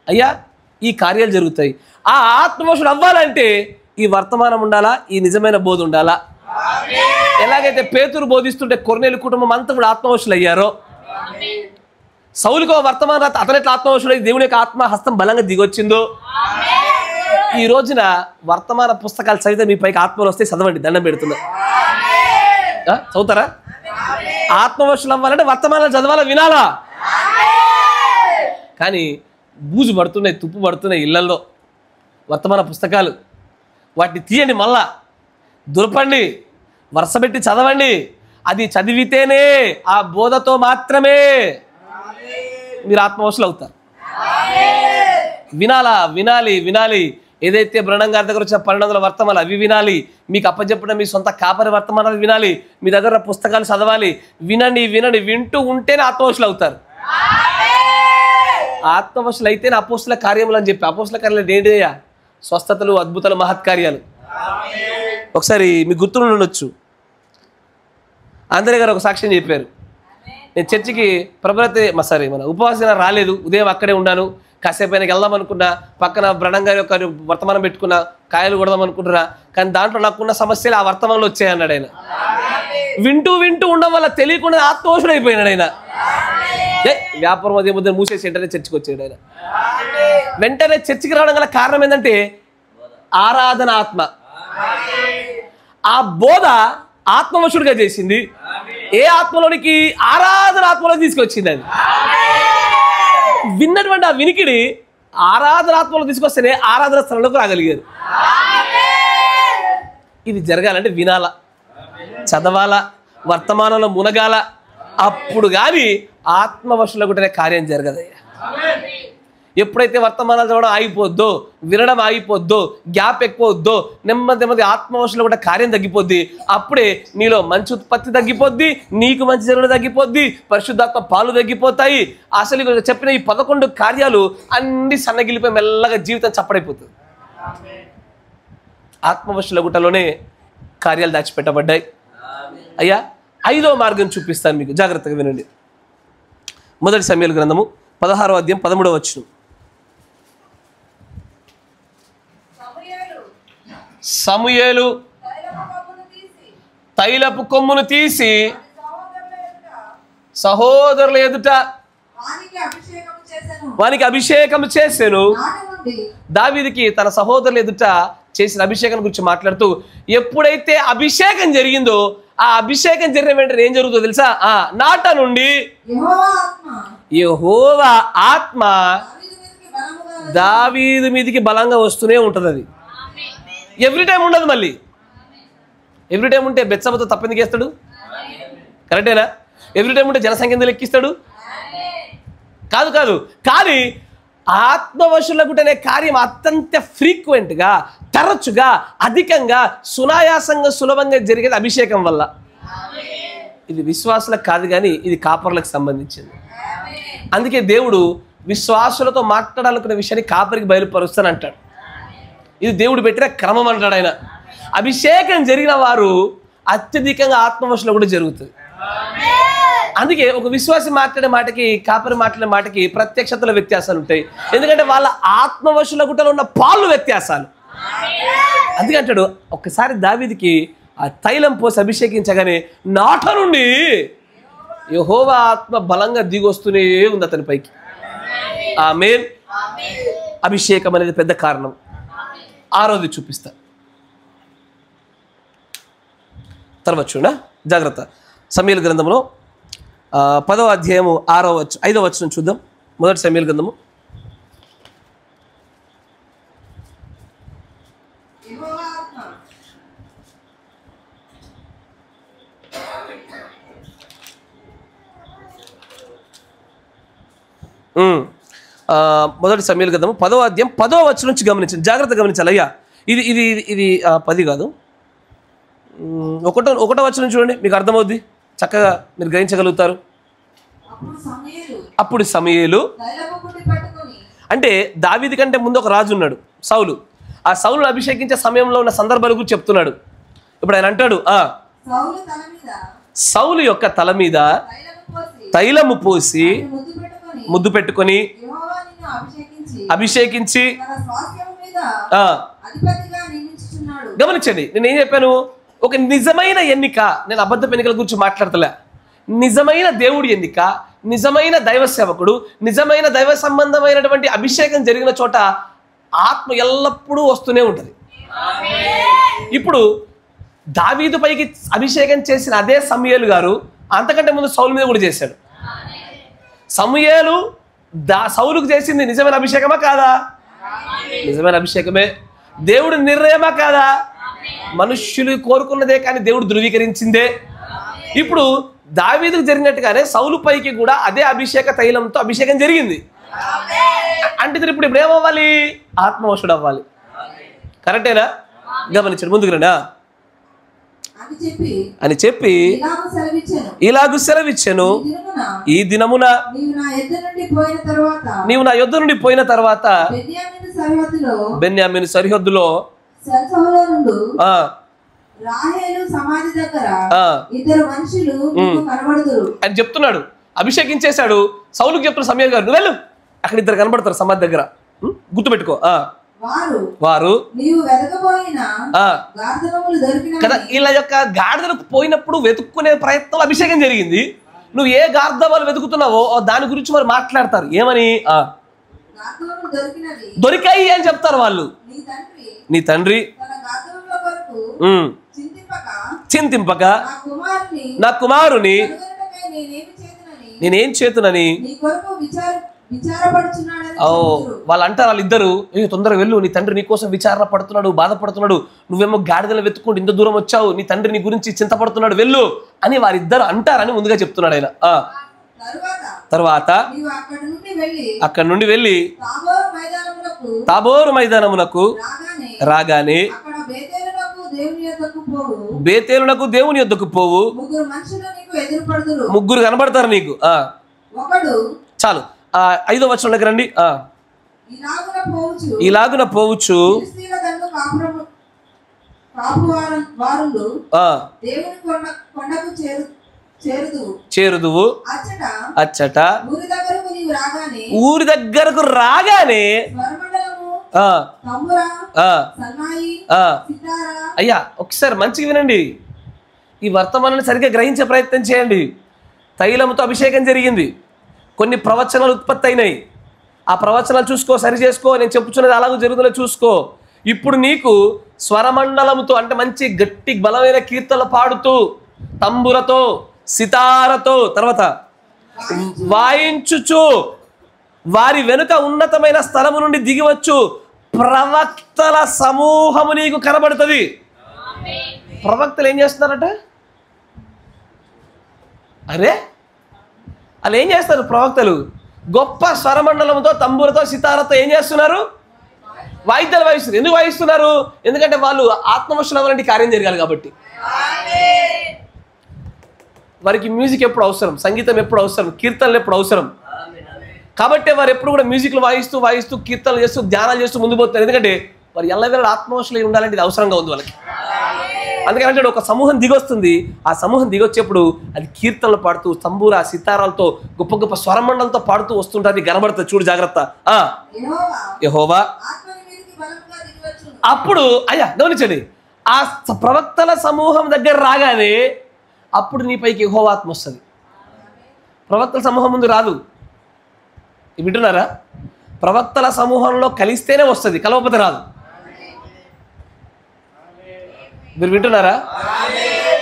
Speaker 1: అయ్యా ఈ కార్యాలు జరుగుతాయి. ఆ ఆత్మవశుడు అవ్వాలంటే ఈ వర్తమానం ఉండాలా, ఈ నిజమైన బోధ ఉండాలా. ఎలాగైతే పేతురు బోధిస్తుంటే కొర్నేలు కుటుంబం అంతా కూడా ఆత్మవశులు అయ్యారో, సౌలుకో వర్తమాన అతని ఎట్లా ఆత్మవశుడు దేవుని యొక్క ఆత్మ హస్తం బలంగా దిగొచ్చిందో, ఈ రోజున వర్తమాన పుస్తకాలు చదివితే మీ పైకి ఆత్మలు వస్తే చదవండి, దండం పెడుతున్నా. చదువుతారా? ఆత్మవశులు అవ్వాలంటే వర్తమానాలు చదవాలా, వినాలా. కానీ బూజు పడుతున్నాయి, తుప్పు పడుతున్నాయి ఇళ్లలో వర్తమాన పుస్తకాలు. వాటిని తీయండి, మళ్ళా దులపండి, వరుసపెట్టి చదవండి. అది చదివితేనే, ఆ బోధతో మాత్రమే మీరు ఆత్మవశులు అవుతారు. వినాలి. ఏదైతే బ్రహ్మం గారి దగ్గర వచ్చిన 1200 వర్తమానాలు అవి వినాలి. మీకు అప్పచెప్పడం మీ సొంత కాపరి వర్తమానాలు వినాలి. మీ దగ్గర పుస్తకాలు చదవాలి. వినండి. వింటూ ఉంటేనే ఆత్మవశులు అవుతారు. ఆత్మవశులు అయితేనే అపోస్తుల కార్యములు అని చెప్పి. అపోస్తుల కార్యాలు ఏంటిదయ్యా? స్వస్థతలు, అద్భుతాలు, మహత్కార్యాలు. ఒకసారి మీకు గుర్తుండొచ్చు, ఆంధ్రే గారు ఒక సాక్ష్యం చెప్పారు. నేను చర్చికి మన ఉపవాసన రాలేదు, ఉదయం అక్కడే ఉన్నాను, కాసేపు ఆయనకి వెళ్దాం అనుకున్నా, పక్కన బ్రణం గారి యొక్క వర్తమానం పెట్టుకున్నా, కాయలు కొడదాం అనుకుంటున్నా, కానీ దాంట్లో నాకున్న సమస్యలు ఆ వర్తమానంలో వచ్చాయన్నాడు ఆయన. వింటూ ఉండడం వల్ల తెలియకుండా ఆత్మవశుడు అయిపోయినాడు ఆయన. వ్యాపారం అదే ముద్ద మూసేసి వెంటనే చర్చికి వచ్చాడు ఆయన. వెంటనే చర్చికి రావడం గల కారణం ఏంటంటే ఆరాధన ఆత్మ. ఆ బోధ ఆత్మవశుడిగా చేసింది. ఏ ఆత్మలోనికి? ఆరాధన ఆత్మలో తీసుకొచ్చింది. అది విన్నటువంటి ఆ వినికిడి ఆరాధన ఆత్మలో తీసుకొస్తేనే ఆరాధన స్థలంలోకి రాగలిగారు. ఇది జరగాలంటే వినాలా, చదవాలా, వర్తమానంలో మునగాల. అప్పుడు కానీ ఆత్మవశుల గుట్టనే కార్యం జరగదయ్యా. ఎప్పుడైతే వర్తమానాలు చదవడం ఆగిపోద్దో, వినడం ఆగిపోద్దో, గ్యాప్ ఎక్కువద్దో, నెమ్మది ఆత్మవశుల కూడా కార్యం తగ్గిపోద్ది. అప్పుడే నీలో మంచి ఉత్పత్తి తగ్గిపోద్ది, నీకు మంచి జరగడం తగ్గిపోద్ది, పరిశుద్ధాత్మ పాలు తగ్గిపోతాయి. అసలు చెప్పిన ఈ 11 కార్యాలు అన్ని సన్నగిలిపోయి మెల్లగా జీవితం చప్పడైపోతుంది. ఆత్మవశుల గుట్టలోనే కార్యాలు దాచిపెట్టబడ్డాయి. అయ్యా 5వ మార్గం చూపిస్తాను మీకు, జాగ్రత్తగా వినండి. మొదటి సమూయేలు గ్రంథము 16వ అధ్యాయం 13వ వచనం. సమూయేలు తైలపు కొమ్మును తీసి సహోదరుల ఎదుట వానికి అభిషేకం చేసెను. దావీదుకి తన సహోదరుల ఎదుట చేసిన అభిషేకం గురించి మాట్లాడుతూ, ఎప్పుడైతే అభిషేకం జరిగిందో ఆ అభిషేకం జరిగిన వెంటనే ఏం జరుగుతుందో తెలుసా? నాట నుండి యెహోవా ఆత్మ దావీదు మీదికి బలంగా వస్తూనే ఉంటుంది. అది ఎవ్రీ టైం ఉండదు. మళ్ళీ ఎవ్రీ టైం ఉంటే బెత్సెబతో తప్పెందుకు వేస్తాడు? కరెక్టేనా? ఎవ్రీ టైం ఉంటే జనసంఖ్య లెక్కిస్తాడు? కాదు. కానీ ఆత్మవశుల గుట్టనే కార్యం అత్యంత ఫ్రీక్వెంట్గా, తరచుగా, అధికంగా, సునాయాసంగా, సులభంగా జరిగేది అభిషేకం వల్ల. ఇది విశ్వాసులకు కాదు కానీ ఇది కాపరులకు సంబంధించింది. అందుకే దేవుడు విశ్వాసులతో మాట్లాడాలనుకునే విషయాన్ని కాపరికి బయలుపరుస్తానంటాడు. ఇది దేవుడు పెట్టిన క్రమం అంటాడు ఆయన. అభిషేకం జరిగిన వారు అత్యధికంగా ఆత్మవశులు కూడా జరుగుతుంది. అందుకే ఒక విశ్వాసి మాట్లాడే మాటకి, కాపరి మాట్లాడే మాటకి ప్రత్యక్షతల వ్యత్యాసాలు ఉంటాయి. ఎందుకంటే వాళ్ళ ఆత్మవశుల గుట్టలో ఉన్న పాలు వ్యత్యాసాలు. అందుకే అంటాడు, ఒక్కసారి దావీదుకి ఆ తైలం పోసి అభిషేకించగానే నాట నుండి యెహోవా ఆత్మ బలంగా దిగొస్తూనే ఉంది అతని పైకి. ఆమేన్. అభిషేకం అనేది పెద్ద కారణం. 6వది చూపిస్తా, తర్వాత చూడ జాగ్రత్త. సమూయేలు గ్రంథంలో 10వ అధ్యాయము 5వ వచనం చూద్దాం. మొదటి సమూయేలు గ్రంథము. మొదటి సమూయేలు గ్రంథము 10వ అధ్యాయం 10వ వచనం నుంచి గమనించండి, జాగ్రత్త గమనించాలి. అయ్యా ఇది ఇది ఇది 10 కాదు, 1వ వచనం చూడండి, మీకు అర్థమవుద్ది, చక్కగా మీరు గ్రహించగలుగుతారు. అప్పుడు సమూయేలు అంటే దావీదు కంటే ముందు ఒక రాజు ఉన్నాడు, సౌలు. ఆ సౌలును అభిషేకించే సమయంలో ఉన్న సందర్భాల గురించి చెప్తున్నాడు. ఇప్పుడు ఆయన అంటాడు, సౌలు యొక్క తల మీద తైలము పోసి ముద్దు పెట్టుకొని అభిషేకించి. గమనించండి, నేను ఏం చెప్పాను? ఒక నిజమైన ఎన్నిక. నేను అబద్ధపు ఎన్నికల గురించి మాట్లాడతలే. నిజమైన దేవుడి ఎన్నిక, నిజమైన దైవ సేవకుడు, నిజమైన దైవ సంబంధమైనటువంటి అభిషేకం జరిగిన చోట ఆత్మ ఎల్లప్పుడూ వస్తూనే ఉంటుంది. ఇప్పుడు దావీదు పైకి అభిషేకం చేసిన అదే సమూయేలు గారు అంతకంటే ముందు సౌలు మీద కూడా చేశాడు. సమూయేలు సౌలుకు చేసింది నిజమైన అభిషేకమా కాదా? నిజమైన అభిషేకమే. దేవుడి నిర్ణయమా కాదా? మనుష్యులు కోరుకున్నదే కానీ దేవుడు ధృవీకరించిందే. ఇప్పుడు దావీదుకు జరిగినట్టుగానే సౌలు పైకి కూడా అదే అభిషేక తైలంతో అభిషేకం జరిగింది. అంటే ఇప్పుడు ఏమవ్వాలి? ఆత్మవశుడు అవ్వాలి. కరెక్టేనా? గమనించండి, ముందుకు రండి. అని చెప్పి ఇలాగు సెలవిచ్చెను, ఈ దినమున నీవు నా యొద్ద నుండి పోయిన తర్వాత బెన్యామీను సరిహద్దులో అని చెప్తున్నాడు. అభిషేకించేశాడు. సౌలుకు చెప్తున్న సమయం గారు, నువ్వు వెళ్ళు, అక్కడ ఇద్దరు కనబడతారు సమాధి దగ్గర, గుర్తుపెట్టుకో. వారు కదా ఇలా యొక్క గాడిదలకు పోయినప్పుడు వెతుక్కునే ప్రయత్నం అభిషేకం జరిగింది. నువ్వు ఏ గార్ధవాలు వెతుకుతున్నావో దాని గురించి మరి మాట్లాడతారు. ఏమని? దొరికాయి అని చెప్తారు వాళ్ళు. నీ తండ్రి చింతింపక నా కుమారుని నేనేం చేతునని వాళ్ళు అంటారు. వాళ్ళిద్దరు, తొందరగా వెళ్ళు, నీ తండ్రి నీ కోసం విచారణ పడుతున్నాడు, బాధపడుతున్నాడు, నువ్వేమో గాడిదలు వెతుక్కుంటూ ఇంత దూరం వచ్చావు, నీ తండ్రి నీ గురించి చింతపడుతున్నాడు, వెళ్ళు అని వారిద్దరు అంటారని ముందుగా చెప్తున్నాడు ఆయన. తర్వాత అక్కడి నుండి వెళ్ళి తాబోరు మైదానమునకు రాగానే బేతేలునకు దేవుని యొద్దకు పోవు, ముగ్గురు కనబడతారు నీకు. చాలు, 5వ వచనం దగ్గర రండి. ఇలాగున పోవచ్చు చేరుదువు, అచ్చట ఊరి దగ్గరకు రాగానే అయ్యా ఒకసారి మంచిగా వినండి, ఈ వర్తమానాన్ని సరిగ్గా గ్రహించే ప్రయత్నం చేయండి. తైలముతో అభిషేకం జరిగింది, కొన్ని ప్రవచనాలు ఉత్పత్తి అయినాయి. ఆ ప్రవచనాలు చూసుకో, సరి చేసుకో, నేను చెప్పుచున్నది అలాగూ జరుగుతుందో చూసుకో. ఇప్పుడు నీకు స్వరమండలముతో అంటే మంచి గట్టి బలమైన కీర్తనలు పాడుతూ తంబురతో సితారతో తర్వాత వాయించుచు వారి వెనుక ఉన్నతమైన స్థలము నుండి దిగివచ్చు ప్రవక్తల సమూహము నీకు కనబడుతుంది. ప్రవక్తలు ఏం చేస్తున్నారట? అరే వాళ్ళు ఏం చేస్తారు? ప్రవక్తలు గొప్ప స్వరమండలంతో తంబూరతో సితారతో ఏం చేస్తున్నారు? వాయిద్యాలు వాయిస్తున్నారు. ఎందుకు వాయిస్తున్నారు? ఎందుకంటే వాళ్ళు ఆత్మవశులు అవ్వాలంటే కార్యం జరగాలి కాబట్టి. వారికి మ్యూజిక్ ఎప్పుడు అవసరం, సంగీతం ఎప్పుడు అవసరం, కీర్తనలు ఎప్పుడు అవసరం. కాబట్టి వారు ఎప్పుడు కూడా మ్యూజిక్లు వాయిస్తూ వాయిస్తూ కీర్తనలు చేస్తూ ధ్యానాలు చేస్తూ ముందు పోతున్నారు. ఎందుకంటే వారు ఎల్లవేళ ఆత్మవశులు ఉండాలంటే ఇది అవసరంగా ఉంది వాళ్ళకి. అందుకని ఒక సమూహం దిగొస్తుంది, ఆ సమూహం దిగొచ్చేప్పుడు అది కీర్తనలు పాడుతూ తంబూరా సితారాలతో గొప్ప గొప్ప స్వరమండలతో పాడుతూ వస్తుంటుంది, కనబడుతుంది. చూడు జాగ్రత్త. యెహోవా అప్పుడు అయ్యా గమనించండి, ఆ ప్రవక్తల సమూహం దగ్గర రాగానే అప్పుడు నీ పైకి యెహోవా ఆత్మ వస్తుంది. ప్రవక్తల సమూహం ముందు రాదు. వింటున్నారా? ప్రవక్తల సమూహంలో కలిస్తేనే వస్తుంది, కలవకపోతే రాదు. మీరు వింటున్నారా?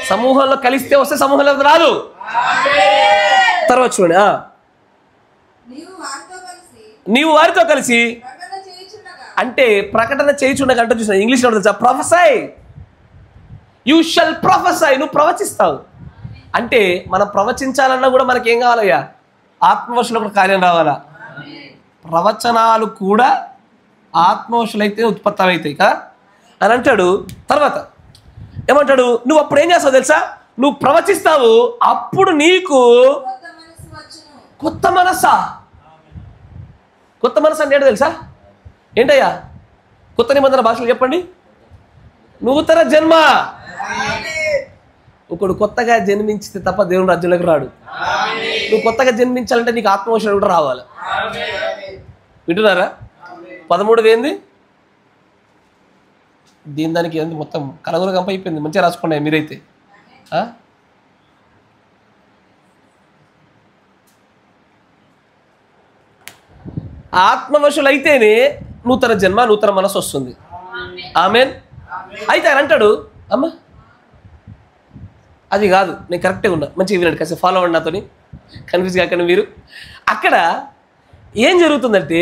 Speaker 1: సమూహంలో కలిస్తే వస్తే సమూహంలో రాదు. తర్వాత చూడండి, నీవు వారితో కలిసి అంటే ప్రకటన చేయుచుండగా అంటే చూసిన ఇంగ్లీష్లో తెలుసా? ప్రొఫెసై, యూ షల్ ప్రొఫెసై, నువ్వు ప్రవచిస్తావు. అంటే మనం ప్రవచించాలన్నా కూడా మనకి ఏం కావాలయ్యా? ఆత్మవశులు ఒక కార్యం రావాలా? ప్రవచనాలు కూడా ఆత్మవశులైతే ఉత్పత్తి అవుతాయి కదా అని అంటాడు. తర్వాత ఏమంటాడు? నువ్వు అప్పుడు ఏం చేస్తావు తెలుసా? నువ్వు ప్రవచిస్తావు, అప్పుడు నీకు కొత్త మనసా. కొత్త మనసు అంటే ఏంటో తెలుసా? ఏంటయ్యా కొత్త నిబంధన భాషలు చెప్పండి. నూతన జన్మ. ఒకడు కొత్తగా జన్మించితే తప్ప దేవుని రాజ్యంలోకి రాడు. నువ్వు కొత్తగా జన్మించాలంటే నీకు ఆత్మవశులు కూడా రావాలి. వింటున్నారా? 13 ఏంది దీని దానికి ఏంది మొత్తం కలగుల గంప అయిపోయింది. మంచిగా రాసుకోండి మీరైతే. ఆత్మవశులైతేనే నూతన జన్మ నూతన మనసు వస్తుంది. ఆమెన్. అయితే ఆయన అంటాడు, అమ్మా అది కాదు, నేను కరెక్టే ఉన్నా, మంచిగా వినండి, కాసేపు ఫాలో అవ్వండి నాతోని, కన్ఫ్యూజ్ కాకండి మీరు. అక్కడ ఏం జరుగుతుందంటే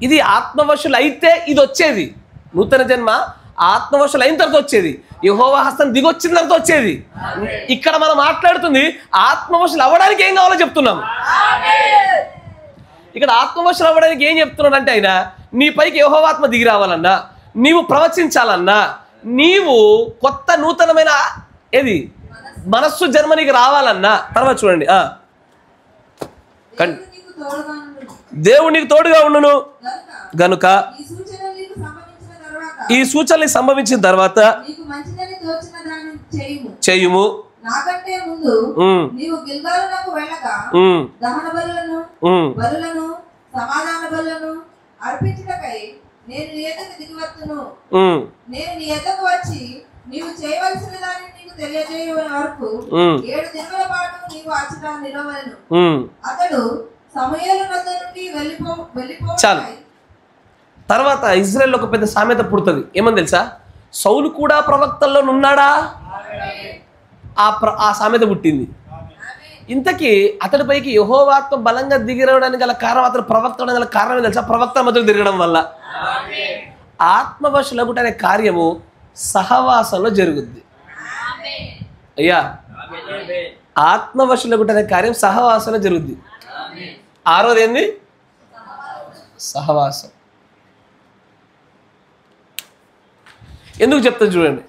Speaker 1: ఇది ఆత్మవశులు అయితే ఇది వచ్చేది నూతన జన్మ, ఆత్మవశులు అయిన తర్వాత వచ్చేది, యెహోవా హస్తం దిగొచ్చిన తర్వాత వచ్చేది. ఇక్కడ మనం మాట్లాడుతుంది ఆత్మవశులు అవ్వడానికి ఏం కావాలో చెప్తున్నాము. ఇక్కడ ఆత్మవశులు అవ్వడానికి ఏం చెప్తున్నాడంటే ఆయన నీ పైకి యెహోవాత్మ దిగి రావాలన్నా, నీవు ప్రవచించాలన్నా, నీవు కొత్త నూతనమైన ఏది మనస్సు జన్మ నీకు రావాలన్నా. తర్వాత చూడండి, దేవుడు నీకు తోడుగా ఉండును గనుక ఈ సూచనలు సంభవించిన తర్వాత చేయుము.
Speaker 3: నాకంటే ముందు నీవు గిల్గాలునకు వెళ్ళగా దహన బలులను బలులను సమాధాన బలులను అర్పించుటకై నేను నీ యొద్దకు దిగివచ్చును. నేను నీ యొద్దకు వచ్చి నీవు చేయవలసిన దాన్ని నీకు తెలియజేయ వరకు 7 దినముల పాటు నీవు అచ్చట నిలవలను. అతడు సమూయేలు వద్ద నుండి వెళ్ళిపో.
Speaker 1: చాలు. తర్వాత ఇజ్రాయెల్లో ఒక పెద్ద సామెత పుడుతుంది. ఏమని తెలుసా? సౌలు కూడా ప్రవక్తల్లో ఉన్నాడా? ఆ సామెత పుట్టింది. ఇంతకీ అతడి పైకి యెహోవాతో బలంగా దిగిరవడానికి గల కారణం, అతడు ప్రవక్త అవడానికి గల కారణం తెలుసా? ప్రవక్త మధ్యలో తిరగడం వల్ల. ఆత్మవశులగుట అనే కార్యము సహవాసంలో జరుగుద్ది. అయ్యా, ఆత్మవశులగుట అనే కార్యం సహవాసంలో జరుగుద్ది. ఆరోది ఏంది? సహవాసం. ఎందుకు చెప్తాను చూడండి.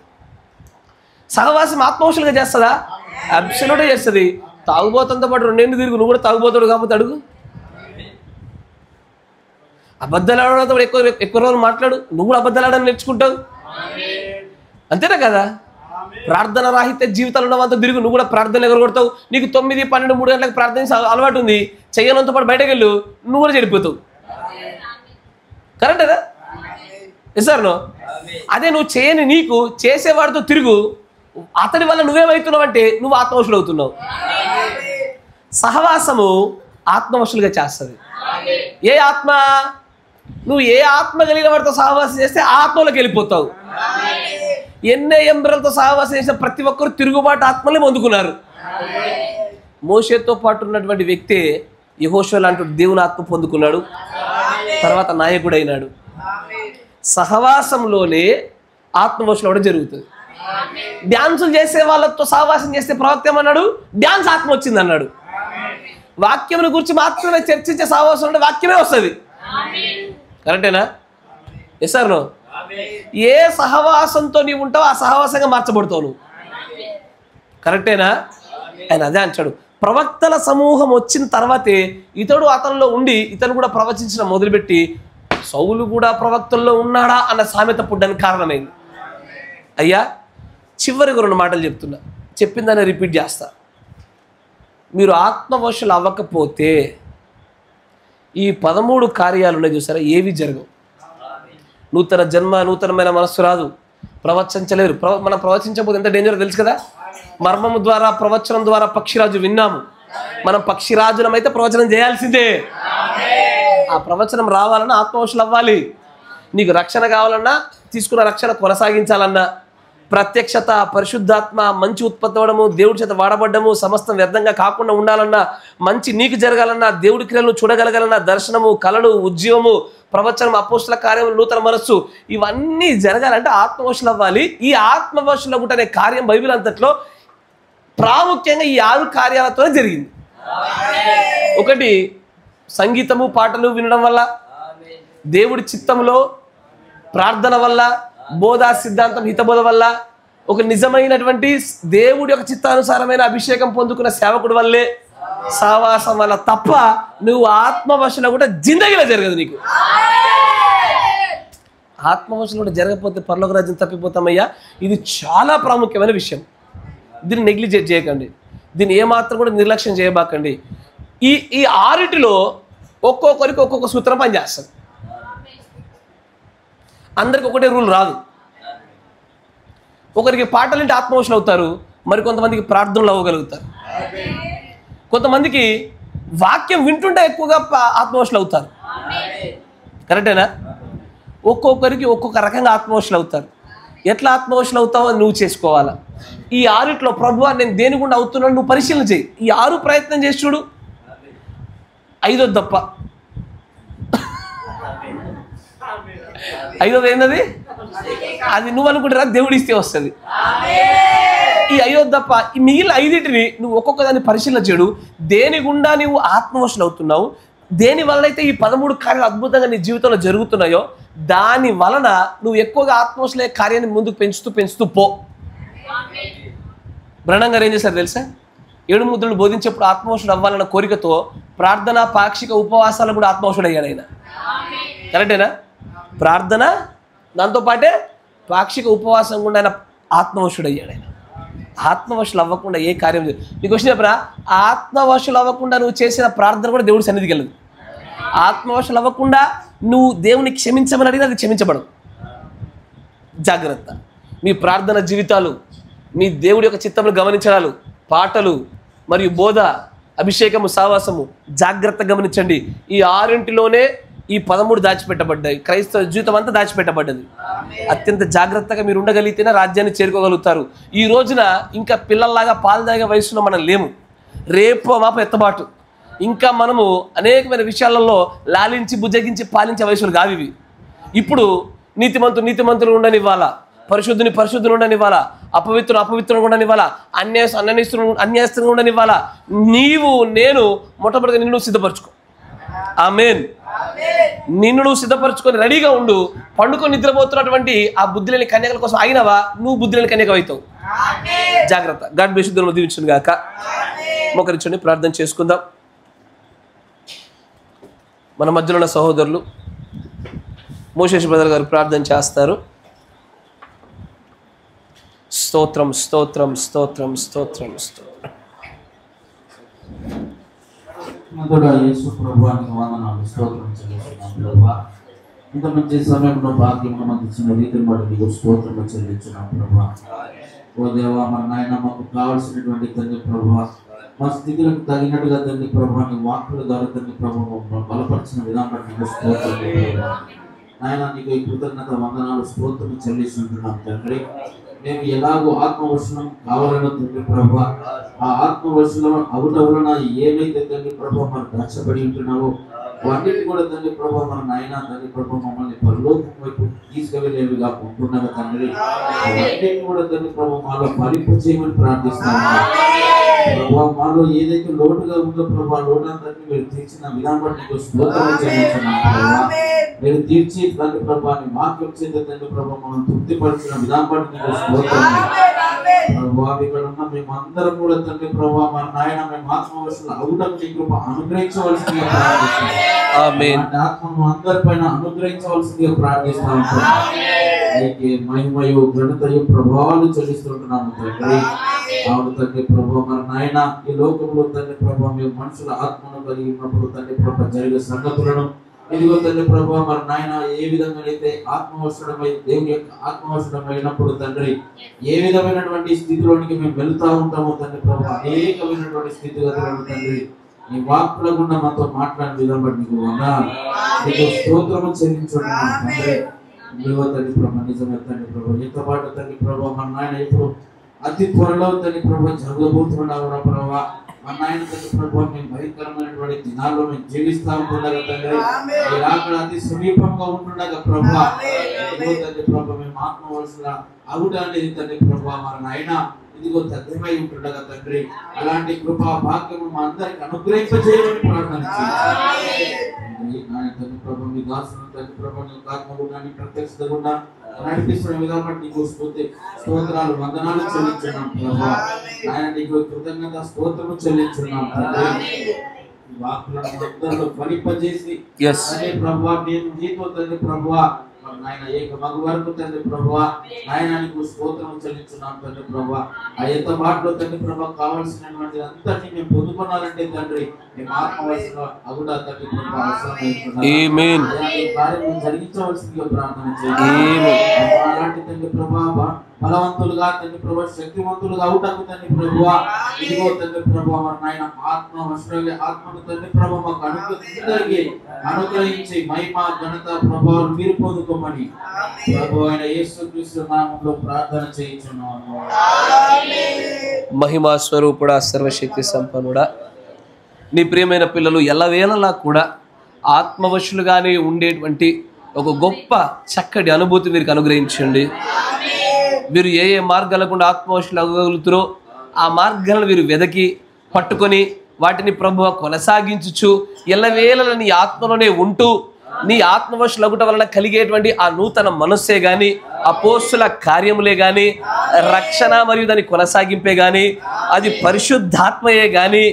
Speaker 1: సహవాసం ఆత్మవశులుగా చేస్తుందా? అబ్సల్యూట్గా చేస్తుంది. తాగుబోతంతో పాటు 2 ఏళ్ళు తిరుగు, నువ్వు కూడా తాగుబోతాడు కాబట్టి అడుగు. అబద్ధాలు ఆడడంతో ఎక్కువ రోజులు మాట్లాడు, నువ్వు కూడా అబద్ధాలు ఆడని నేర్చుకుంటావు. అంతేనా కదా? ప్రార్థన రాహిత్య జీవితాలు ఉన్నవంతా తిరుగు, నువ్వు కూడా ప్రార్థన ఎగరగొడతావు. నీకు 9, 12, 3 గంటలకు ప్రార్థన అలవాటు ఉంది, చెయ్యనంతో పాటు బయటకు వెళ్ళు, నువ్వు కూడా చెడిపోతావు. కరెక్టేనా? సార్ అదే నువ్వు చేయని నీకు చేసేవాడితో తిరుగు, అతడి వల్ల నువ్వేమవుతున్నావు అంటే నువ్వు ఆత్మవశులు అవుతున్నావు. సహవాసము ఆత్మవశులుగా చేస్తుంది. ఏ ఆత్మ? నువ్వు ఏ ఆత్మ కలిగిన వాడితో సహవాసం చేస్తే ఆత్మలోకి వెళ్ళిపోతావు. ఎన్నే ఎంబ్రలతో సహవాసం చేసిన ప్రతి ఒక్కరు తిరుగుబాటు ఆత్మలే పొందుకున్నారు. మోషేతో పాటు ఉన్నటువంటి వ్యక్తి యెహోషువ లాంటి దేవుని ఆత్మ పొందుకున్నాడు, తర్వాత నాయకుడు అయినాడు. సహవాసంలోనే ఆత్మవశులు అవడం జరుగుతుంది. డ్యాన్సులు చేసే వాళ్ళతో సహవాసం చేస్తే ప్రవక్త ఏమన్నాడు? డ్యాన్స్ ఆత్మ వచ్చింది అన్నాడు. వాక్యమును గురించి మాత్రమే చర్చించే సహవాసం అంటే వాక్యమే వస్తుంది. కరెక్టేనా? Yes sir? ఏ సహవాసంతో నీవు ఉంటావు ఆ సహవాసంగా మార్చబడతావు నువ్వు. కరెక్టేనా? ఆయన అదే అంటాడు. ప్రవక్తల సమూహం వచ్చిన తర్వాతే ఇతడు అతనిలో ఉండి ఇతను కూడా ప్రవచించడం మొదలుపెట్టి సౌలు కూడా ప్రవక్తల్లో ఉన్నాడా అన్న సామెత పుట్టడానికి కారణమైంది. అయ్యా, చివరికి 2 మాటలు చెప్తున్నా, చెప్పిందని రిపీట్ చేస్తా. మీరు ఆత్మవశులు అవ్వకపోతే ఈ 13 కార్యాలు ఉన్నాయి చూసారా, ఏవి జరగవు. నూతన జన్మ, నూతనమైన మనస్సు రాదు, ప్రవచించలేరు. మనం ప్రవచించకపోతే ఎంత డేంజర్ తెలుసు కదా. మర్మము ద్వారా, ప్రవచనం ద్వారా పక్షిరాజు విన్నాము. మనం పక్షిరాజులమైతే ప్రవచనం చేయాల్సిందే. ఆ ప్రవచనం రావాలన్నా ఆత్మవశులు అవ్వాలి. నీకు రక్షణ కావాలన్నా, తీసుకున్న రక్షణ కొనసాగించాలన్నా, ప్రత్యక్షత, పరిశుద్ధాత్మ, మంచి ఉత్పత్తి అవ్వడము, దేవుడి చేత వాడబడ్డము, సమస్తం వ్యర్థంగా కాకుండా ఉండాలన్నా, మంచి నీకు జరగాలన్నా, దేవుడి క్రియలను చూడగలగాలన్నా, దర్శనము, కళలు, ఉద్యమము, ప్రవచనం, అపోస్తుల కార్యములు, నూతన మనస్సు, ఇవన్నీ జరగాలంటే ఆత్మవశులు అవ్వాలి. ఈ ఆత్మవశులు ఒకటి అనే కార్యం బైబిల్ అంతట్లో ప్రాముఖ్యంగా ఈ 6 కార్యాలతోనే జరిగింది. ఒకటి సంగీతము, పాటలు వినడం వల్ల, దేవుడి చిత్తంలో ప్రార్థన వల్ల, బోధ సిద్ధాంతం, హితబోధ వల్ల, ఒక నిజమైనటువంటి దేవుడి యొక్క చిత్తానుసారమైన అభిషేకం పొందుకున్న సేవకుడి వల్లే, సహవాసం వల్ల తప్ప నువ్వు ఆత్మవశులు కూడా జిందగీలో జరగదు. నీకు ఆత్మవశులు కూడా జరగకపోతే పరలోక రాజ్యం తప్పిపోతామయ్యా. ఇది చాలా ప్రాముఖ్యమైన విషయం. దీన్ని నెగ్లిజెక్ట్ చేయకండి, దీన్ని ఏమాత్రం కూడా నిర్లక్ష్యం చేయబాకండి. ఈ 6లో ఒక్కొక్కరికి ఒక్కొక్క సూత్రం పనిచేస్తుంది. అందరికి ఒకటే రూల్ రాదు. ఒకరికి పాటలంటే ఆత్మవశులు అవుతారు, మరి కొంతమందికి ప్రార్థనలు అవ్వగలుగుతారు, కొంతమందికి వాక్యం వింటుంటే ఎక్కువగా ఆత్మవశులు అవుతారు. కరెక్టేనా? ఒక్కొక్కరికి ఒక్కొక్క రకంగా ఆత్మవశులు అవుతారు. ఎట్లా ఆత్మవశులు అవుతావో నువ్వు చేసుకోవాలా. ఈ 6లో ప్రభువా నేను దేని గుండా అవుతున్నాను నువ్వు పరిశీలన చేయి. ఈ 6 ప్రయత్నం చేసి చూడు. 5వది తప్ప. 5వది ఏంటది? అది నువ్వు అనుకుంటారా, దేవుడు ఇస్తే వస్తుంది. ఈ 5వది తప్ప ఈ మిగిలిన 5టిని నువ్వు ఒక్కొక్క దాన్ని పరిశీలన చేయడు. దేని గుండా నువ్వు ఆత్మవశులు అవుతున్నావు, దేని వలనైతే ఈ 13 కార్యాలు అద్భుతంగా నీ జీవితంలో జరుగుతున్నాయో దాని వలన నువ్వు ఎక్కువగా ఆత్మవశులే కార్యాన్ని ముందుకు పెంచుతూ పో. బ్రహ్నం గారు ఏం చేశారు తెలుసా? 7 ముద్రలు బోధించేప్పుడు ఆత్మవశుడు అవ్వాలన్న కోరికతో ప్రార్థన, పాక్షిక ఉపవాసాలు కూడా ఆత్మవశుడు అయ్యాడు ఆయన. కరెక్టేనా? ప్రార్థన దాంతోపాటే పాక్షిక ఉపవాసం కూడా ఆయన ఆత్మవశుడు అయ్యాడు. ఆయన ఆత్మవశులు అవ్వకుండా ఏ కార్యం చేయదు. నీకు వచ్చిన చెప్పరా, ఆత్మవశులు అవ్వకుండా నువ్వు చేసిన ప్రార్థన కూడా దేవుడి సన్నిధికి వెళ్ళదు. ఆత్మవశులు అవ్వకుండా నువ్వు దేవుని క్షమించమని అడిగినా అది క్షమించబడదు. జాగ్రత్త. మీ ప్రార్థన జీవితాలు, మీ దేవుడి యొక్క చిత్తమును గమనించడాలు, పాటలు మరియు బోధ, అభిషేకము, సావాసము జాగ్రత్తగా గమనించండి. ఈ 6 ఈ 13 దాచిపెట్టబడ్డాయి. క్రైస్తవ జీవితం అంతా దాచిపెట్టబడ్డది. అత్యంత జాగ్రత్తగా మీరు ఉండగలిగితేనే రాజ్యాన్ని చేరుకోగలుగుతారు. ఈ రోజున ఇంకా పిల్లల్లాగా పాలు తాగే వయసులో మనం లేము. రేపు మాప ఎత్తబాటు. ఇంకా మనము అనేకమైన విషయాలలో లాలించి బుజ్జగించి పాలించే వయసులు కావు ఇవి. ఇప్పుడు నీతిమంతులు ఉండనివ్వాలా, పరిశుద్ధులు ఉండనివ్వాలా, అపవిత్రులు ఉండనివ్వాలా, అన్యాయస్తులు ఉండనివ్వాలా. నీవు నేను మొట్టమొదటిగా నిన్ను సిద్ధపరచుకో. ఆమేన్. నిన్ను నువ్వు సిద్ధపరచుకొని రెడీగా ఉండు. పండుకొని నిద్రపోతున్నటువంటి ఆ బుద్ధి లేని కన్యకల కోసం అయినవా, నువ్వు బుద్ధి లేని కన్యక అవుతావు. జాగ్రత్త. God bless you. దీవించును గాక. మోకరించండి, ప్రార్థన చేసుకుందాం. మన మధ్యలో ఉన్న సహోదరులు మోషేష్ బ్రదర్ గారు ప్రార్థన చేస్తారు. స్తోత్రం స్తోత్రం స్తోత్రం స్తోత్రం స్తోత్రం.
Speaker 4: యేసు ప్రభువానికి వందనాలు, స్తోత్రం చెల్లిస్తున్నాం ప్రభువా. ఇంత మంచి సమయంలో భాగ్యమును మాకు ఇచ్చిన రీతిని బట్టి నీకు స్తోత్రం చెల్లించున్నాం ప్రభువా. ఓ దేవా, మన నాయన మాకు కావాల్సినటువంటి తండ్రి ప్రభువా, మా స్థితులకు తగినట్టుగా తండ్రి ప్రభువా, నీ వాక్కుల ద్వారా తండ్రి ప్రభువు బలపరిచిన విధానం నీకు స్తోత్రం ప్రభువా. నాయన నీకు ఈ కృతజ్ఞత వందనాలు, స్తోత్రం చెల్లిస్తుంటున్నాం తండ్రి. మేము ఎలాగో ఆత్మవశనం కావాలనో తండ్రి ప్రభువా, ఆ ఆత్మవశనం అవుట వలన ఏమైతే తండ్రి ప్రభువా మనకు రక్షపడి ఉంటున్నావో వాటిని కూడా తండ్రి ప్రభువా మన నాయన తండ్రి ప్రభువా మమ్మల్ని పరలోకం వైపు తీసుకువెళ్ళేవిగా ఉంటున్నావు తండ్రి. వాటిని కూడా తండ్రి ప్రభువా మాలో ఫలింప చేయమని ప్రార్థిస్తాము ప్రభువా. మాలో ఏదైతే లోటుగా ఉందో ప్రభువా, లోటంతటిని మీరు తీర్చిన విధానం బట్టి నీకు స్తోత్రం చెల్లించున్నాం ప్రభువా. మీరు తీర్చి తండ్రి ప్రభువా నీ వాక్యం చేత తండ్రి ప్రభువా మనం తృప్తిపరిచిన విధానం బట్టి నీకు స్తోత్రం ప్రభువా. ఇక్కడ ఉన్న మేమందరం కూడా తండ్రి ప్రభువా మన నాయన మేము ఆత్మవశులు అవుటకు నీ కృప అనుగ్రహించవలసిందిగా ప్రార్థిస్తాం. ఆమేన్. ఆత్మను అందరిపైన అనుగ్రహించవలసిందిగా ప్రార్థిస్తాం. నీకే మహిమయు ఘనతయు ప్రభావాలు చెల్లిస్తుంటున్నాము తండ్రి. అవును తండ్రి ప్రభువా మన నాయన ఈ లోకంలో తండ్రి ప్రభువా మేము మనుషుల ఆత్మను కలిగి ఉన్నప్పుడు తండ్రి ప్రభువా జరిగే సంగతులను ఇదిగో తండ్రి ప్రభువా మన నాయన ఏ విధంగా అయితే ఆత్మవశుడమై దేవుని యొక్క ఆత్మవశుడమైనప్పుడు తండ్రి ఏ విధమైనటువంటి స్థితిలోనికి మేము వెళ్తా ఉంటామో తండ్రి ప్రభువా, అనేకమైనటువంటి స్థితిగతులను తండ్రి నీ వాక్కుల గుండా మాతో మాట్లాడిన విధానం బట్టి నీకు వందనాలు, నీకు స్తోత్రము చెల్లించున్నాము తండ్రి. ఇదిగో తండ్రి ప్రభువా నిజమే తండ్రి ప్రభువా, ఎంతో పాటు తండ్రి ప్రభువా మన నాయన ఇప్పుడు అతి త్వరలో తండ్రి ప్రభువా జరగబోతున్నావు ప్రభువా. మన నాయన తండ్రి ప్రభువా మేము భయంకరమైనటువంటి దినాల్లో మేము జీవిస్తా ఉంటుండగా తండ్రి, అక్కడ అతి సమీపంగా ఉంటుండగా ప్రభువా, ఇదిగో తండ్రి ప్రభువా మేము ఆత్మవశుల అవుట అనేది తండ్రి ప్రభువా మన నాయన ఇదిగో తగ్గమై ఉంటుండగా తండ్రి అలాంటి కృపా భాగ్యము మా అందరికి అనుగ్రహింపజేయమని ప్రార్థన చేయండి. తండ్రి ప్రభువా మీ దాసులను తండ్రి ప్రభువా నీ ఆత్మగుణాన్ని ప్రత్యక్షత గుండా నడిపిస్తున్న విధానం బట్టి నీకు స్తోత్రాలు వందనాలు చెల్లించున్నాం ప్రభువా. ఆయన నీకు కృతజ్ఞత స్తోత్రము చెల్లించున్నాం తండ్రి. వాక్కులను అందరిలో ఫలింపజేసి ప్రభువా నేను నీతో తండ్రి ప్రభువా నాయన ఏక మగ వరకు తండ్రి ప్రభువా నాయన నీకు స్తోత్రం చెల్లించున్నాం తండ్రి ప్రభువా. ఆ ఎంత మాటలో తండ్రి ప్రభువా కావాల్సినటువంటి అంతటి మేము పొందుకోవాలంటే తండ్రి మేము ఆత్మవశుల అవుట తండ్రి ప్రభువా
Speaker 1: ఆమేన్.
Speaker 4: కార్యం జరిగించవలసిందిగా ప్రార్థన చేయండి. అలాంటి తండ్రి ప్రభువా బలవంతులుగా తండ్రి ప్రభువా శక్తివంతులుగా అవుటకు తండ్రి ప్రభువా ఇదిగో తండ్రి ప్రభువా మన నాయన ఆత్మవశులే ఆత్మను తండ్రి ప్రభువా మాకు అనుగ్రహించి మహిమ ఘనత ప్రభావం మీరు పొందుకోమని ప్రభువా అయిన యేసుక్రీస్తు నామములో ప్రార్థన చేయించున్నాము.
Speaker 1: మహిమా స్వరూపుడా, సర్వశక్తి సంపన్నుడా, నీ ప్రియమైన పిల్లలు ఎల్లవేళలా కూడా ఆత్మవశులుగానే ఉండేటువంటి ఒక గొప్ప చక్కటి అనుభూతి వీరికి అనుగ్రహించండి. వీరు ఏ ఏ మార్గాల గుండా ఆత్మవశులు అవ్వగలుగుతారో ఆ మార్గాలను వీరు వెదకి పట్టుకొని వాటిని ప్రభువా కొనసాగించుచు ఎల్లవేళలా నీ ఆత్మలోనే ఉంటూ నీ ఆత్మవశులు అగుట వలన కలిగేటువంటి ఆ నూతన మనస్సే కానీ అపోస్తుల కార్యములే గాని, రక్షణ మరియు దాని కొనసాగింపే గాని, అది పరిశుద్ధాత్మయే గాని,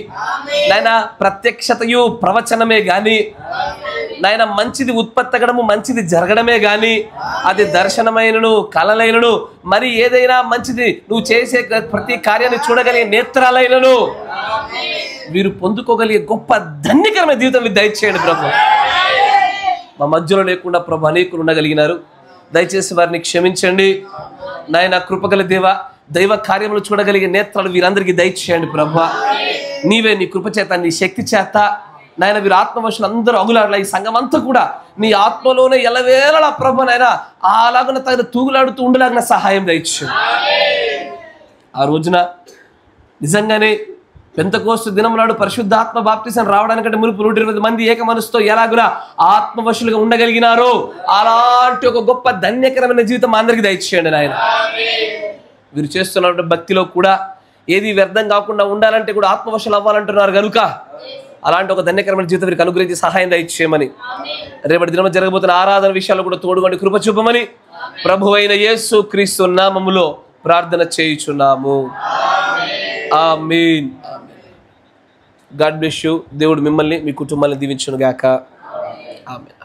Speaker 1: నాయన ప్రత్యక్షతయు ప్రవచనమే గాని, నాయన మంచిది ఉత్పత్తగడము, మంచిది జరగడమే గాని, అది దర్శనమైనను కలలైనను మరి ఏదైనా మంచిది నువ్వు చేసే ప్రతి కార్యాన్ని చూడగలిగే నేత్రాలైనను వీరు పొందుకోగలిగే గొప్ప ధన్యకరమైన జీవితం మీరు దయచేయండి ప్రభు. మా మధ్యలో లేకుండా ప్రభు అనేకులు ఉండగలిగినారు, దయచేసి వారిని క్షమించండి నాయన. కృపగల దేవ, దైవ కార్యములు చూడగలిగే నేత్రాలు వీరందరికీ దయచేయండి ప్రభు. నీవే నీ కృప చేత, నీ శక్తి చేత నాయన వీరు ఆత్మవశులు అందరూ అగులాడలా, ఈ సంఘం అంతా కూడా నీ ఆత్మలోనే ఎలవేళలా ప్రభు నాయన అలాగున తగిన తూగులాడుతూ ఉండలాగిన సహాయం దయచేయండి. ఆ రోజున నిజంగానే పెంతెకోస్తు దినం నాడు పరిశుద్ధాత్మ బాప్తిసం రావడానికంటే మునుపు 120 మంది ఏక మనసుతో ఎలాగున ఆత్మవశులుగా ఉండగలిగినారో అలాంటి ఒక గొప్ప ధన్యకరమైన జీవితం అందరికీ దయచేయండి నాయన. వీరు చేస్తున్న భక్తిలో కూడా ఏది వ్యర్థం కాకుండా ఉండాలంటే కూడా ఆత్మవశులు అవ్వాలంటున్నారు కనుక అలాంటి ఒక ధన్యకరమైన జీవితం వీరికి అనుగ్రహించి సహాయం దయచేయమని, రేపటి దినం జరగబోతున్న ఆరాధన విషయాల్లో కూడా తోడుగొని కృప చూపమని ప్రభువైన యేసు క్రీస్తు నామములో ప్రార్థన చేయుచున్నాము. ఆమేన్. God bless you. దేవుడు మిమ్మల్ని మీ కుటుంబాన్ని దీవించును గాక. ఆమేన్.